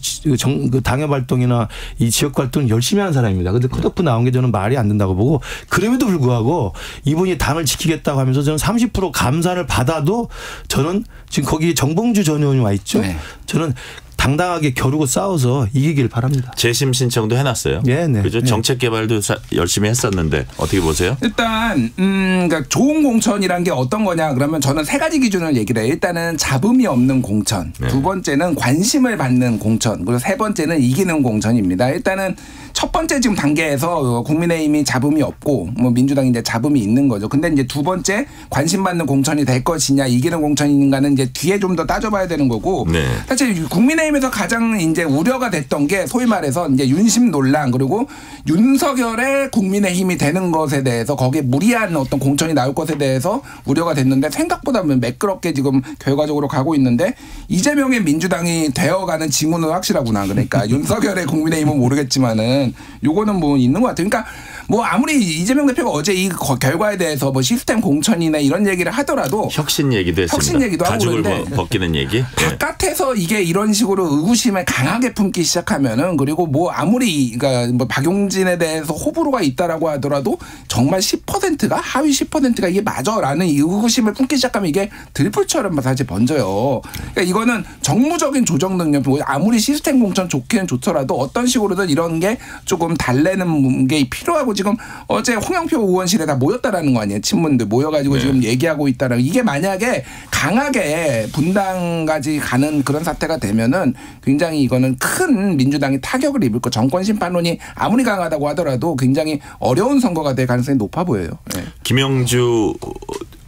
그 당협 활동이나 이 지역 활동을 열심히 하는 사람입니다. 그런데 컷오프 나온 게 저는 말이 안 된다고 보고 그럼에도 불구하고 이분이 당을 지키겠다고 하면서 저는 30% 감사를 받아도 저는 지금 거기 정봉주 전 의원이 와 있죠. 네. 저는 당당하게 겨루고 싸워서 이기길 바랍니다. 재심 신청도 해놨어요. 네, 그죠? 정책 개발도 열심히 했었는데 어떻게 보세요? 일단 그러니까 좋은 공천이란 게 어떤 거냐 그러면 저는 세 가지 기준을 얘기를 해요. 일단은 잡음이 없는 공천, 두 번째는 관심을 받는 공천, 그리고 세 번째는 이기는 공천입니다. 일단은 첫 번째 지금 단계에서 국민의힘이 잡음이 없고 뭐 민주당이 이제 잡음이 있는 거죠. 근데 이제 두 번째 관심 받는 공천이 될 것이냐 이기는 공천인가는 이제 뒤에 좀 더 따져봐야 되는 거고. 네. 사실 국민의힘에서 가장 이제 우려가 됐던 게 소위 말해서 이제 윤심 논란 그리고 윤석열의 국민의힘이 되는 것에 대해서 거기에 무리한 어떤 공천이 나올 것에 대해서 우려가 됐는데 생각보다 매끄럽게 지금 결과적으로 가고 있는데 이재명의 민주당이 되어가는 징후는 확실하구나. 그러니까 윤석열의 국민의힘은 모르겠지만은 요거는 뭐 있는 것 같아요. 그러니까 뭐 아무리 이재명 대표가 어제 이 결과에 대해서 뭐 시스템 공천이나 이런 얘기를 하더라도 혁신 얘기도 했습니다. 혁신 얘기도 하고 가죽을 그런데 벗기는 얘기. 바깥에서 이게 이런 식으로 의구심을 강하게 품기 시작하면은 그리고 뭐 아무리 그러니까 뭐 박용진에 대해서 호불호가 있다라고 하더라도 정말 10%가 하위 10%가 이게 맞아라는 의구심을 품기 시작하면 이게 들불처럼 사실 번져요. 그러니까 이거는 정무적인 조정 능력 아무리 시스템 공천 좋기는 좋더라도 어떤 식으로든 이런 게 조금 달래는 게 필요하고 지금 어제 홍영표 의원실에 다 모였다라는 거 아니에요. 친문들 모여가지고 지금 얘기하고 있다라는 이게 만약에 강하게 분당까지 가는 그런 사태가 되면은 굉장히 이거는 큰 민주당이 타격을 입을 거 정권 심판론이 아무리 강하다고 하더라도 굉장히 어려운 선거가 될 가능성이 높아 보여요. 네. 김영주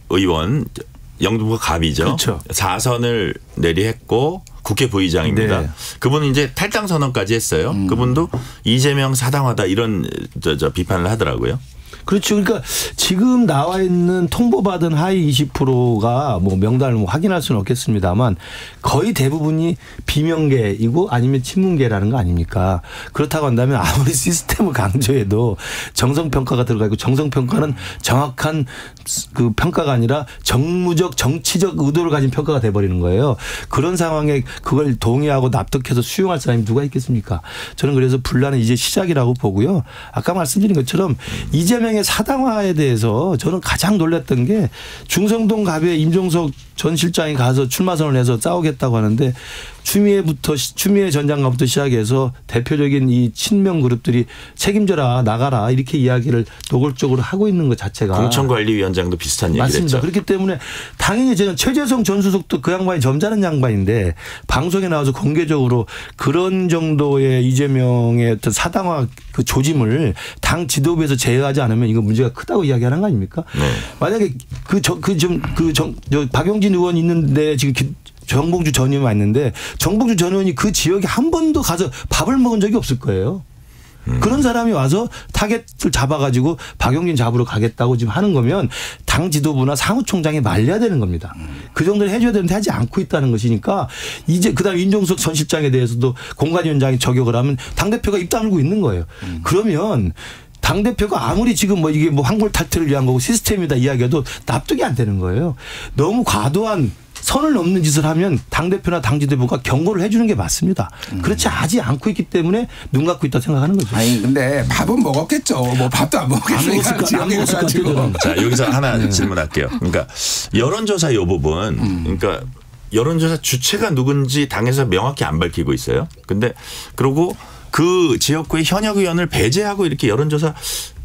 의원 영등포 갑이죠. 그렇죠. 4선을 내리했고 국회 부의장입니다. 네. 그분은 이제 탈당 선언까지 했어요. 그분도 이재명 사당하다 이런 비판을 하더라고요. 그렇죠. 그러니까 지금 나와 있는 통보받은 하위 20%가 뭐 명단을 뭐 확인할 수는 없겠습니다만 거의 대부분이 비명계이고 아니면 친문계라는 거 아닙니까? 그렇다고 한다면 아무리 시스템을 강조해도 정성평가가 들어가 있고 정성평가는 정확한 그 평가가 아니라 정무적 정치적 의도를 가진 평가가 돼버리는 거예요. 그런 상황에 그걸 동의하고 납득해서 수용할 사람이 누가 있겠습니까? 저는 그래서 분란은 이제 시작이라고 보고요. 아까 말씀드린 것처럼 이재명의 사당화에 대해서 저는 가장 놀랐던 게 중성동 갑에 임종석 전 실장이 가서 출마 선언을 해서 싸우겠다고 하는데 추미애 전 장관부터 시작해서 대표적인 이 친명 그룹들이 책임져라 나가라 이렇게 이야기를 노골적으로 하고 있는 것 자체가 공천관리위원장도 비슷한 얘기를 맞습니다. 했죠. 그렇기 때문에 당연히 저는 최재성 전 수석도 그 양반이 점잖은 양반인데 방송에 나와서 공개적으로 그런 정도의 이재명의 어떤 사당화 그 조짐을 당 지도부에서 제어하지 않으면 이거 문제가 크다고 이야기하는 거 아닙니까? 네. 만약에 박용진 의원 있는데 지금 정봉주 전 의원이 왔는데 정봉주 전 의원이 그 지역에 한 번도 가서 밥을 먹은 적이 없을 거예요. 그런 사람이 와서 타겟을 잡아가지고 박용진 잡으러 가겠다고 지금 하는 거면 당 지도부나 사무총장이 말려야 되는 겁니다. 그 정도는 해줘야 되는데 하지 않고 있다는 것이니까 이제 그다음에 임종석 전 실장에 대해서도 공관위원장이 저격을 하면 당대표가 입 다물고 있는 거예요. 그러면 당대표가 아무리 지금 뭐 이게 뭐 황골 탈퇴를 위한 거고 시스템이다 이야기해도 납득이 안 되는 거예요. 너무 과도한 선을 넘는 짓을 하면 당대표나 당지대표가 경고를 해 주는 게 맞습니다. 그렇지 하지 않고 있기 때문에 눈 감고 있다 생각하는 거죠. 아니 근데 밥은 먹었겠죠. 뭐 밥도 안 먹었겠으니까. 안 먹었을 것 같아요. 자 여기서 하나 질문할게요. 그러니까 여론조사 이 부분 그러니까 여론조사 주체가 누군지 당에서 명확히 안 밝히고 있어요. 근데 그러고 그 지역구의 현역 의원을 배제하고 이렇게 여론조사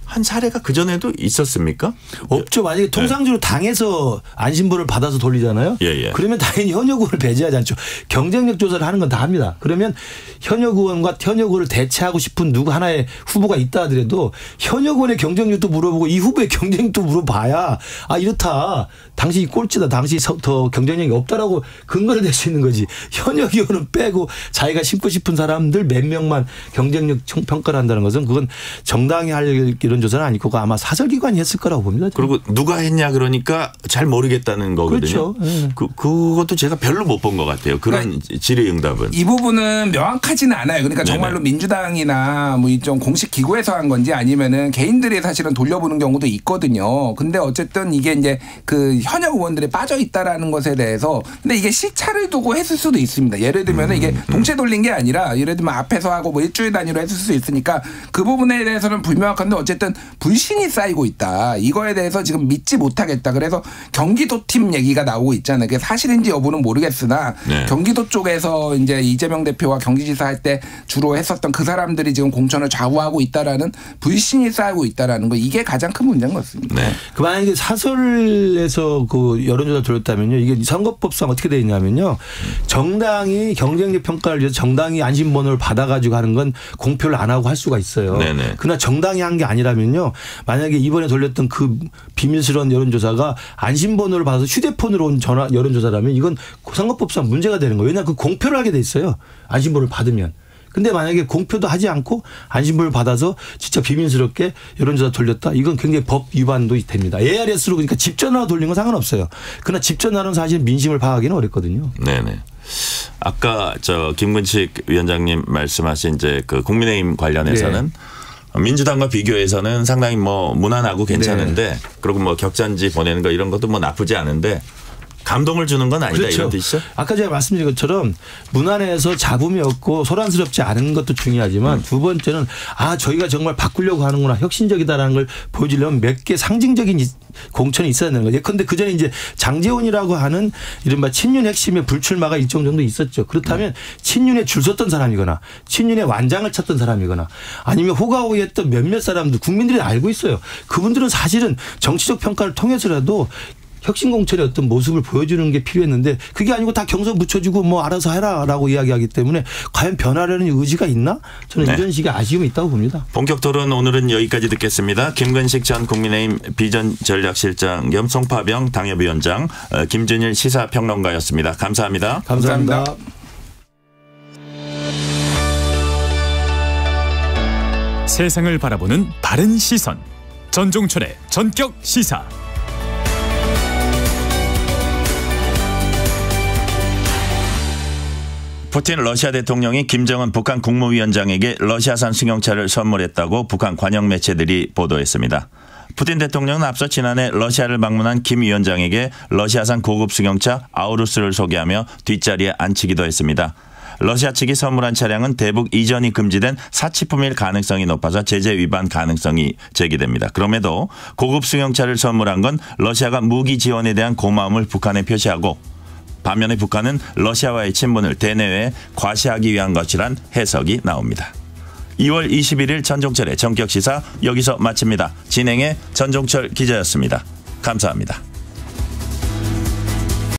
한 사례가 그전에도 있었습니까? 없죠. 만약에 통상적으로 당에서 안심번호를 받아서 돌리잖아요. 예. 그러면 당연히 현역 의원을 배제하지 않죠. 경쟁력 조사를 하는 건 다 합니다. 그러면 현역 의원과 현역 의원을 대체하고 싶은 누구 하나의 후보가 있다 하더라도 현역 의원의 경쟁력도 물어보고 이 후보의 경쟁력도 물어봐야 이렇다. 당시 꼴찌다. 당시 더 경쟁력이 없다라고 근거를 댈 수 있는 거지. 현역 의원은 빼고 자기가 심고 싶은 사람들 몇 명만 경쟁력 평가를 한다는 것은 그건 정당이 할 이런 조사는 아니고 아마 사설기관이 했을 거라고 봅니다. 그리고 누가 했냐 그러니까 잘 모르겠다는 거거든요. 그렇죠. 네. 그것도 제가 별로 못 본 것 같아요. 그런 질의응답은. 이 부분은 명확하지는 않아요. 그러니까 정말로 민주당이나 뭐 이좀 공식 기구에서 한 건지 아니면은 개인들이 사실은 돌려보는 경우도 있거든요. 근데 어쨌든 이게 이제 그 현역 의원들이 빠져 있다라는 것에 대해서 근데 이게 시차를 두고 했을 수도 있습니다. 예를 들면 이게 동체 돌린 게 아니라 예를 들면 앞에서 하고 뭐 일주일 단위로 했을 수 있으니까 그 부분에 대해서는 불명확한데 어쨌든 불신이 쌓이고 있다. 이거에 대해서 지금 믿지 못하겠다. 그래서 경기도 팀 얘기가 나오고 있잖아요. 그게 사실인지 여부는 모르겠으나 경기도 쪽에서 이제 이재명 대표와 경기지사 할 때 주로 했었던 그 사람들이 지금 공천을 좌우하고 있다라는 불신이 쌓이고 있다라는 거 이게 가장 큰 문제인 것 같습니다. 그 만약에 사설에서 그 여론조사 돌렸다면요. 이게 선거법상 어떻게 되어 있냐면요. 정당이 경쟁력 평가를 위해서 정당이 안심번호를 받아가지고 하는 건 공표를 안 하고 할 수가 있어요. 그러나 정당이 한 게 아니라면요. 만약에 이번에 돌렸던 그 비밀스러운 여론조사가 안심번호를 받아서 휴대폰으로 온 전화 여론조사라면 이건 선거법상 문제가 되는 거예요. 왜냐하면 그 공표를 하게 돼 있어요. 안심번호를 받으면. 근데 만약에 공표도 하지 않고 안심번호를 받아서 진짜 비밀스럽게 여론조사 돌렸다. 이건 굉장히 법 위반도 됩니다. ARS로 그러니까 집 전화 돌린 건 상관없어요. 그러나 집 전화는 사실 민심을 파악하기는 어렵거든요. 네네. 아까 김근식 위원장님 말씀하신 이제 그 국민의힘 관련해서는 민주당과 비교해서는 상당히 뭐 무난하고 괜찮은데 그리고 뭐 격잔지 보내는 거 이런 것도 뭐 나쁘지 않은데 감동을 주는 건 아니다. 그렇죠. 이런 뜻이죠? 아까 제가 말씀드린 것처럼 무난해서 잡음이 없고 소란스럽지 않은 것도 중요하지만 두 번째는 저희가 정말 바꾸려고 하는구나 혁신적이다라는 걸 보여주려면 몇 개 상징적인 공천이 있어야 되는 거죠. 그런데 그전에 이제 장제원이라고 하는 이른바 친윤 핵심의 불출마가 일정 정도 있었죠. 그렇다면 친윤에 줄 섰던 사람이거나 친윤의 완장을 찾던 사람이거나 아니면 호가호위했던 몇몇 사람들 국민들이 알고 있어요. 그분들은 사실은 정치적 평가를 통해서라도 혁신공천의 어떤 모습을 보여주는 게 필요했는데 그게 아니고 다 경선 붙여주고 뭐 알아서 해라라고 이야기하기 때문에 과연 변하려는 의지가 있나? 저는 이런 식의 아쉬움이 있다고 봅니다. 본격 토론 오늘은 여기까지 듣겠습니다. 김근식 전 국민의힘 비전전략실장 겸 송파병 당협위원장 김준일 시사평론가였습니다. 감사합니다. 감사합니다. 세상을 바라보는 바른 시선. 전종철의 전격 시사. 푸틴 러시아 대통령이 김정은 북한 국무위원장에게 러시아산 승용차를 선물했다고 북한 관영 매체들이 보도했습니다. 푸틴 대통령은 앞서 지난해 러시아를 방문한 김 위원장에게 러시아산 고급 승용차 아우루스를 소개하며 뒷자리에 앉히기도 했습니다. 러시아 측이 선물한 차량은 대북 이전이 금지된 사치품일 가능성이 높아서 제재 위반 가능성이 제기됩니다. 그럼에도 고급 승용차를 선물한 건 러시아가 무기 지원에 대한 고마움을 북한에 표시하고 반면에 북한은 러시아와의 친분을 대내외에 과시하기 위한 것이란 해석이 나옵니다. 2월 21일 전종철의 전격시사 여기서 마칩니다. 진행의 전종철 기자였습니다. 감사합니다.